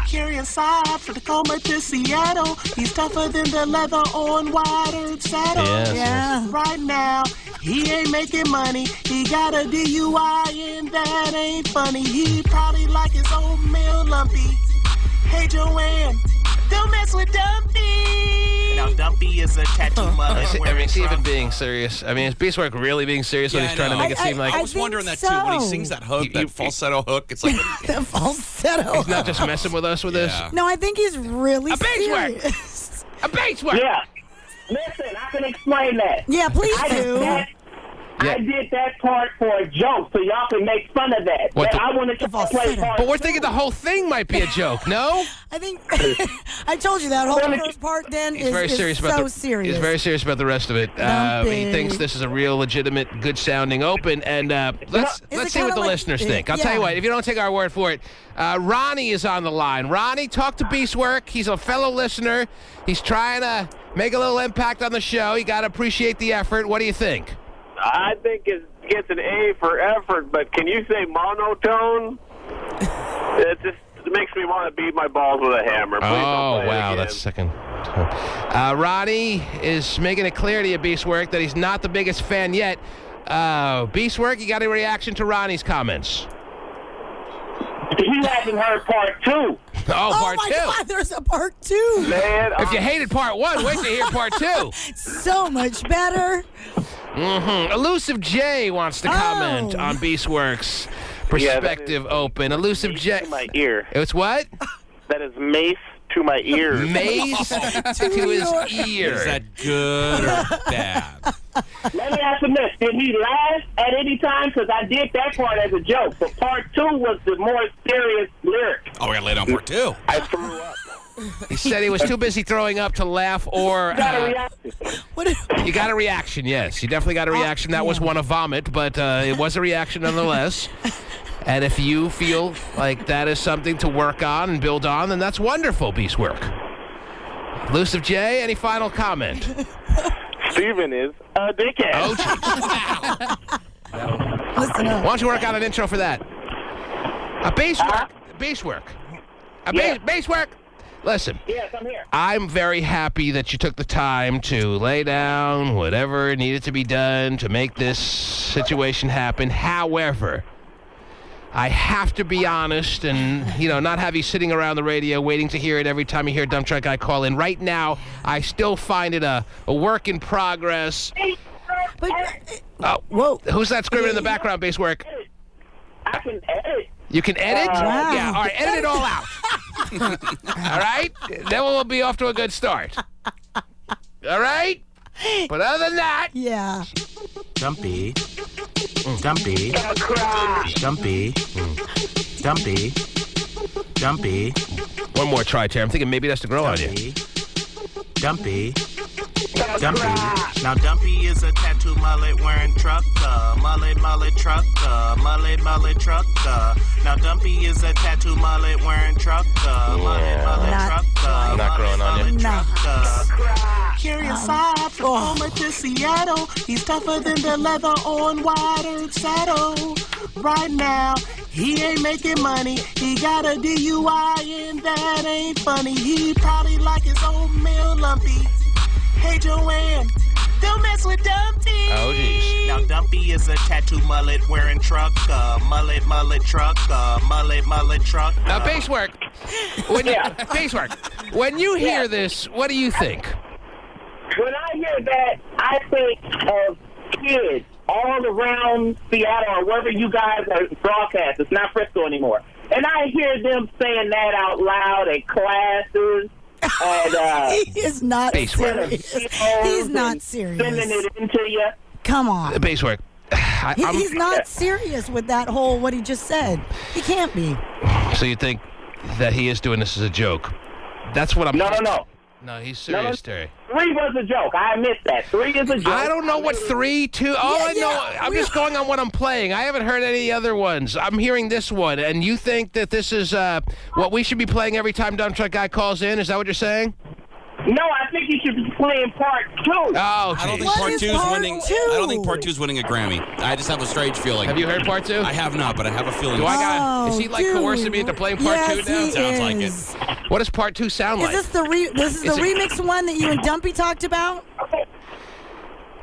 Carrying side for the Tacoma to Seattle. He's tougher than the leather on Wired saddle. Yes, yeah. Right now, he ain't making money. He got a DUI and that ain't funny. He probably like his oatmeal lumpy. Hey Joanne, don't mess with Dumpy. Now Dumpy is a tattoo mullet. Is he even being serious? I mean, is Beastwork really being serious when he's trying to make it seem like... I was wondering that too when he sings that hook, that falsetto hook. It's like... The falsetto. He's not just messing with us with this? No, I think he's really Beastwork! serious. A Beastwork! Yeah. Listen, I can explain that. Yeah, please do. I did that part for a joke, so y'all can make fun of that. What I wanted to play part. But we're thinking the whole thing might be a joke, no? I think I told you that whole first part. Then He's very serious about serious. He's very serious about the rest of it. He thinks this is a real, legitimate, good-sounding open. And let's see what the listeners think. I'll tell you what. If you don't take our word for it, Ronnie is on the line. Ronnie, talk to Beastwork. He's a fellow listener. He's trying to make a little impact on the show. You got to appreciate the effort. What do you think? I think it gets an A for effort, but can you say monotone? It makes me want to beat my balls with a hammer. Please don't play it again. That's second. Ronnie is making it clear to you, Beastwork, that he's not the biggest fan yet. Beastwork, you got a reaction to Ronnie's comments? He hasn't heard part 2. Oh, part 2. Oh, my God, there's a part 2. Man, if you hated part 1, wait to hear part 2. So much better. Elusive J wants to comment on Beastworks' perspective open. Elusive J. To my ear. It's what? That is mace to my ears. Mace to his ear. Is that good or bad? Let me ask him this. Did he laugh at any time? Because I did that part as a joke. But part 2 was the more serious lyric. Oh, we got to lay down part 2. I threw up. He said he was too busy throwing up to laugh or... got a reaction. You got a reaction, yes. You definitely got a reaction. That was one of vomit, but it was a reaction nonetheless. And if you feel like that is something to work on and build on, then that's wonderful, Beastwork. Elusive J, any final comment? Steven is a dickhead. Oh, Listen up. why don't you work on an intro for that? Beastwork. Beastwork. Listen. Yes, I'm here. I'm very happy that you took the time to lay down whatever needed to be done to make this situation happen. However, I have to be honest and, not have you sitting around the radio waiting to hear it every time you hear a dump truck guy call in. Right now, I still find it a work in progress. Whoa. Who's that screaming in the background, Beastwork? I can edit. You can edit? Wow. Yeah, all right, edit it all out. All right? Then we'll be off to a good start. All right? But other than that... Yeah. Dumpy. Dumpy. Dumpy. Dumpy. Dumpy. One more try, Terry. I'm thinking maybe that's to grow on you. Dumpy. Dumpy. Now Dumpy is a tattoo mullet wearing trucker. Mullet trucker. Mullet trucker. Now Dumpy is a tattoo mullet wearing trucker. Mullet trucker. Not growing on you. No. Curious side from Homer to Seattle. He's tougher than the leather on watered saddle. Right now, he ain't making money. He got a DUI and that ain't funny. He probably like his oatmeal lumpy. Hey, Joanne, don't mess with Dumpty. Oh, jeez. Now, Dumpy is a tattoo mullet wearing trucker. Mullet trucker. Mullet trucker. Now, bass work. Bass work. When you hear this, what do you think? When I hear that, I think of kids all around Seattle or wherever you guys are broadcast. It's not Frisco anymore. And I hear them saying that out loud at classes. And, he is not serious. He's not serious. Sending it into you. Come on. Bass work. He's not serious with that whole what he just said. He can't be. So you think that he is doing this as a joke? That's what I'm... No. No, he's serious, Terry. 3 was a joke. I admit that. 3 is a joke. I don't know what 3, 2... I know... I'm just going on what I'm playing. I haven't heard any other ones. I'm hearing this one, and you think that this is what we should be playing every time Dump Truck Guy calls in? Is that what you're saying? No, I think you should be playing part 2. Oh, I don't think part 2 is winning. I don't think part 2 is winning a Grammy. I just have a strange feeling. Have you heard part 2? I have not, but I have a feeling. Is he like coercing me into playing part 2 now? Sounds like it. What does part 2 sound like? Is this this is the remix one that you and Dumpy talked about?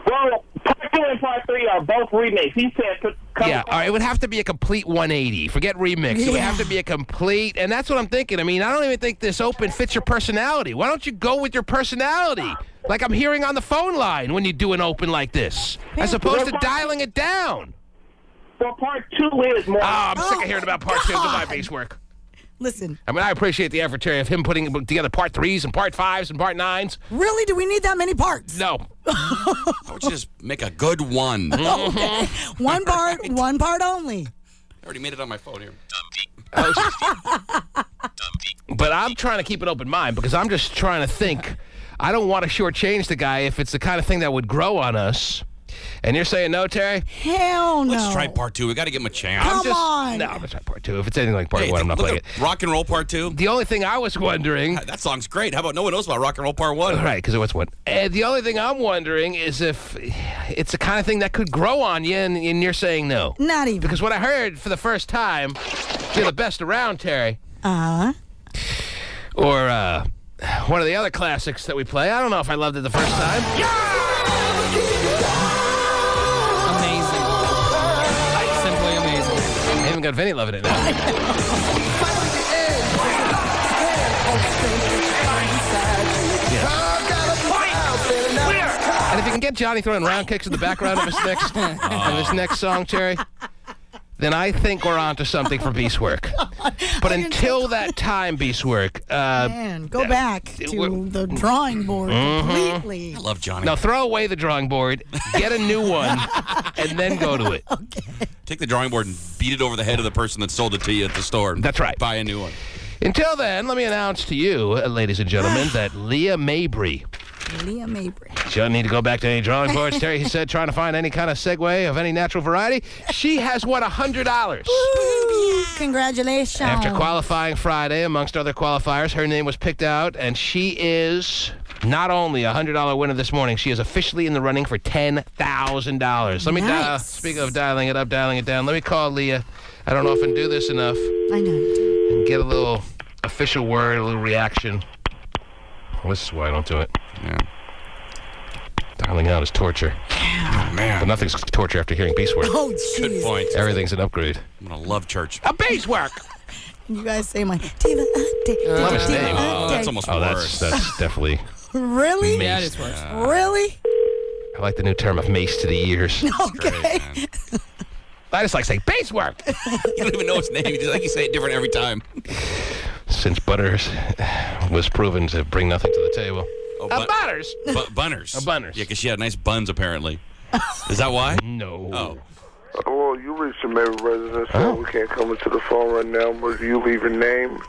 Well, part 2 and part 3 are both remakes. He said... Yeah, all right, it would have to be a complete 180. Forget remix. It would have to be a complete, and that's what I'm thinking. I mean, I don't even think this open fits your personality. Why don't you go with your personality? Like I'm hearing on the phone line when you do an open like this, as opposed to dialing it down. Well, part 2 is more... Oh, I'm sick of hearing about part 2. Goodbye, bass work. Listen. I mean, I appreciate the effort, Terry, of him putting together part 3s and part 5s and part 9s. Really? Do we need that many parts? No. Why don't you just make a good one? Okay. One part only. I already made it on my phone here. But I'm trying to keep an open mind because I'm just trying to think. I don't want to shortchange the guy if it's the kind of thing that would grow on us. And you're saying no, Terry? Hell no. Let's try part 2. We got to give him a chance. Come on. No, I'm going to try part 2. If it's anything like part 1, I'm not playing it. Rock and Roll Part 2? The only thing I was wondering... That song's great. How about no one knows about Rock and Roll Part 1? Right, because it was 1. The only thing I'm wondering is if it's the kind of thing that could grow on you, and you're saying no. Not even. Because what I heard for the first time, you're the best around, Terry. Uh-huh. Or one of the other classics that we play. I don't know if I loved it the first time. I even got Vinnie loving it now. And if you can get Johnny throwing round kicks in the background of his next song, Terry, then I think we're on to something for Beastwork. But until that time, Beastwork... go back to the drawing board completely. I love Johnny. Now throw away the drawing board, get a new one, and then go to it. Okay. Take the drawing board and beat it over the head of the person that sold it to you at the store. That's right. Buy a new one. Until then, let me announce to you, ladies and gentlemen, that Leah Mabry. She doesn't need to go back to any drawing boards. Terry said, trying to find any kind of segue of any natural variety. She has won $100. Woo! Congratulations. After qualifying Friday, amongst other qualifiers, her name was picked out, and she is not only a $100 winner this morning, she is officially in the running for $10,000. Let me speak of dialing it up, dialing it down. Let me call Leah. I don't know if I can do this enough. I know you do. And get a little official word, a little reaction. Well, this is why I don't do it. Yeah. Dialing out is torture. Oh, man. But nothing's torture after hearing Beastwork. Oh, jeez. Good point. Everything's an upgrade. I'm going to love church. A Beastwork! You guys say my diva update. I love his name. Oh, that's almost worse. That's definitely... Really? Yeah, it is worse. Really? I like the new term of mace to the ears. Okay. Great, I just like saying Beastwork! You don't even know his name. You just like you say it different every time. Since Butters was proven to bring nothing to the table. Oh, Butters? Bunners. Bunners. Yeah, because she had nice buns, apparently. Is that why? No. Oh. Well, you reached the Mabry residence, so we can't come into the phone right now, but you leave your name,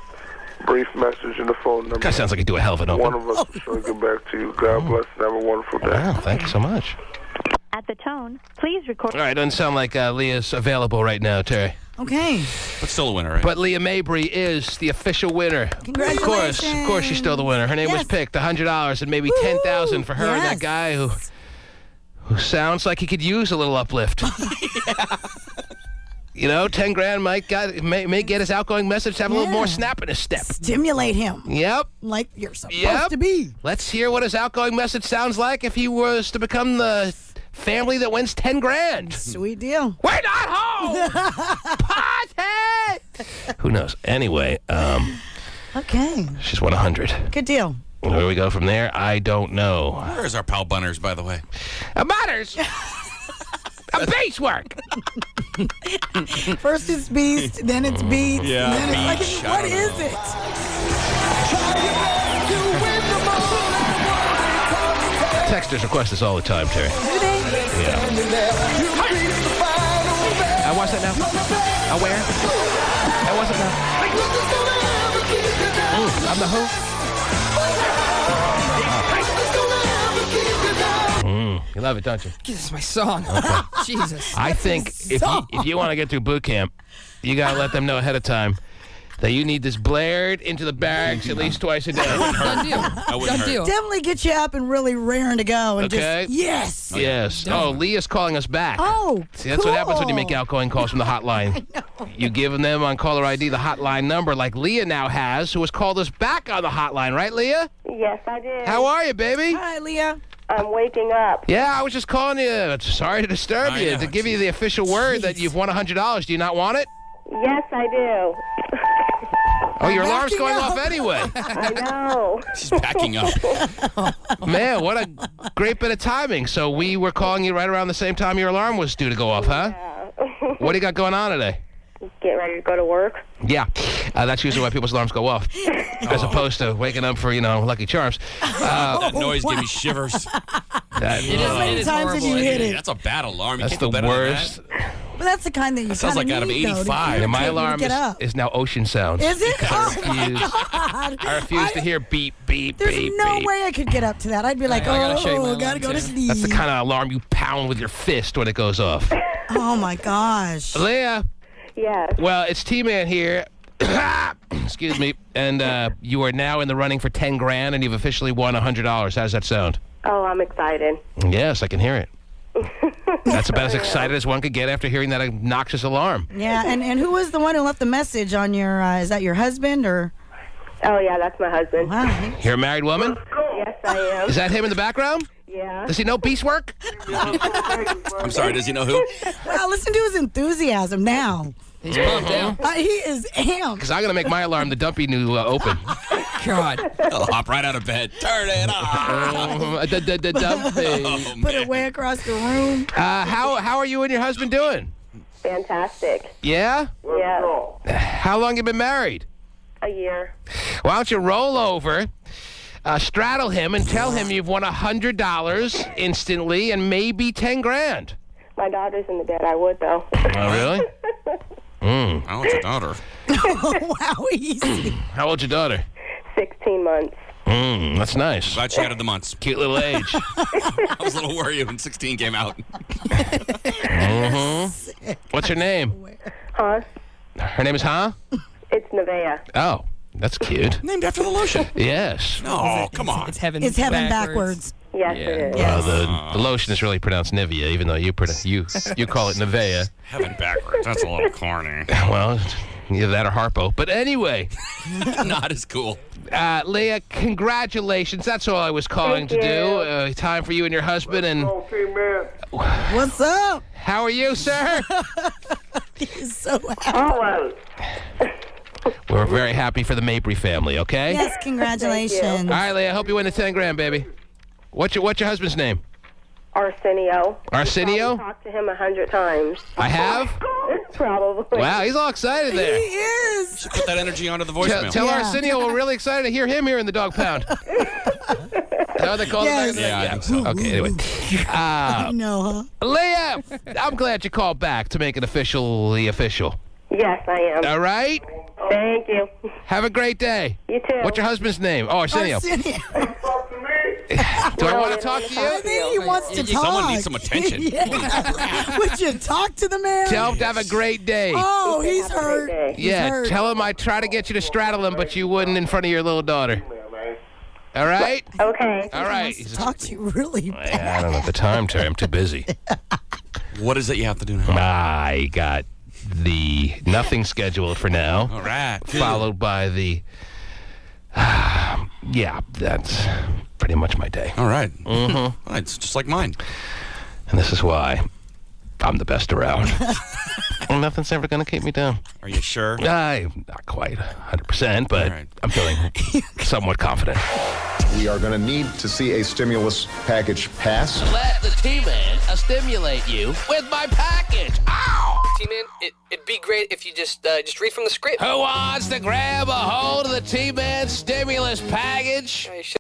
brief message, and the phone number. Guy sounds like you do a hell of an open. One of us will get back to you. God bless and have a wonderful day. Wow, thank you so much. At the tone, please record. All right, doesn't sound like Leah's available right now, Terry. Okay. But still a winner, right? But Leah Mabry is the official winner. Congratulations. Of course, she's still the winner. Her name was picked. $100 and maybe $10,000 for her and that guy who sounds like he could use a little uplift. You know, 10 grand may get his outgoing message to have a little more snap in his step. Stimulate him. Yep. Like you're supposed to be. Let's hear what his outgoing message sounds like if he was to become the family that wins 10 grand. Sweet deal. We're not home! Party! Who knows? Anyway, okay. She's won 100. Good deal. Where we go from there, I don't know. Where is our pal Bunners, by the way? Bunners! A base work! First it's Beast, then it's Beats, Yeah, then it's like, Beach, what is it? Texters request this all the time, Terry. Do they? Yeah. What's that now? Where? What's it now? I'm the who? You love it, don't you? This is my song. Okay. Jesus. I think if you want to get through boot camp, you got to let them know ahead of time that you need this blared into the barracks at least twice a day. Done deal. Done deal. Definitely get you up and really raring to go. And Okay. just, yes. Yes. Definitely. Oh, Leah's calling us back. Oh, See, that's what happens when you make outgoing calls from the hotline. You give them on caller ID the hotline number like Leah now has, who has called us back on the hotline. Right, Leah? Yes, I did. How are you, baby? Hi, Leah. I'm waking up. Yeah, I was just calling you. Sorry to disturb you. To give you the official word that you've won $100. Do you not want it? Yes, I do. Oh, your alarm's going off anyway. I know. She's backing up. Man, what a great bit of timing. So we were calling you right around the same time your alarm was due to go off, huh? Yeah. What do you got going on today? Get ready to go to work. Yeah, that's usually why people's alarms go off, as opposed to waking up for, Lucky Charms. That noise gave me shivers. How many times have you hit it? That's a bad alarm. You That's can't the do better worst. than that. But that's the kind that you sounds like out of 85. And my alarm is now ocean sounds. Is it? I refuse. God. I refuse to hear beep, beep, There's beep, no beep. way I could get up to that. I'd be like, gotta go to sleep. That's the kind of alarm you pound with your fist when it goes off. Oh, my gosh. Leah. Yes. Well, it's T-Man here. Excuse me. And you are now in the running for 10 grand, and you've officially won $100. How does that sound? Oh, I'm excited. Yes, I can hear it. That's about as excited as one could get after hearing that obnoxious alarm. Yeah, and who was the one who left the message on your, is that your husband or? Oh, yeah, that's my husband. Wow. You're a married woman? Yes, I am. Is that him in the background? Yeah. Does he know beast work? I'm sorry, does he know who? Well, listen to his enthusiasm now. He's pumped down. He is amped. Because I'm going to make my alarm the dumpy new open. God. I'll hop right out of bed. Turn it off. Dumpy. Put it way across the room. How are you and your husband doing? Fantastic. Yeah? Yeah. How long you been married? A year. Why don't you roll over, straddle him, and tell him you've won $100 instantly and maybe 10 grand. My daughter's in the bed. I would, though. Oh, really? How old's your daughter? Wow, easy. How old's your daughter? 16 months. That's nice. Glad she added the months. Cute little age. I was a little worried when 16 came out. What's her name? Huh? Her name is It's Nevaeh. Oh, that's cute. Named after the lotion. Yes. No, come on. It's heaven. It's heaven backwards. Yes, it is. Well, the lotion is really pronounced Nivea, even though you call it Nevaeh. Heaven backwards. That's a little corny. Well, either that or Harpo. But anyway. Not as cool. Leah, congratulations. That's all I was calling Thank to you. do. Time for you and your husband. And What's up? how are you, sir? He's so happy. Hello. We're very happy for the Mabry family, okay? Yes, congratulations. All right, Leah, I hope you win the 10 grand, baby. What's your husband's name? Arsenio. Arsenio? I've talked to him 100 times. I have? Probably. Wow, he's all excited there. He is. Put that energy onto the voicemail. Tell Arsenio we're really excited to hear him here in the dog pound. Is that what they call Yes. it? Yeah, I think so. Okay, anyway. I know, huh? Leah, I'm glad you called back to make it officially official. Yes, I am. All right? Thank you. Have a great day. You too. What's your husband's name? Oh, Arsenio. Arsenio. Do I want to talk to you? I think he wants to talk. Someone needs some attention. Would you talk to the man? Tell him to have a great day. Oh, he's hurt. Yeah, tell him I try to get you to straddle him, but you wouldn't in front of your little daughter. All right? Okay. All right. He wants to talk to you really bad. I don't know the time, Terry. I'm too busy. What is it you have to do now? I got the nothing scheduled for now. All right. Followed by the... yeah, that's pretty much my day. All right. Mm-hmm. All right, it's just like mine. And this is why I'm the best around. And nothing's ever going to keep me down. Are you sure? Not quite 100%, but I'm feeling somewhat confident. We are going to need to see a stimulus package pass. Let the T-Man stimulate you with my package. Ow! T-Man, it'd be great if you just read from the script. Who wants to grab a hold of the T-Man stimulus package?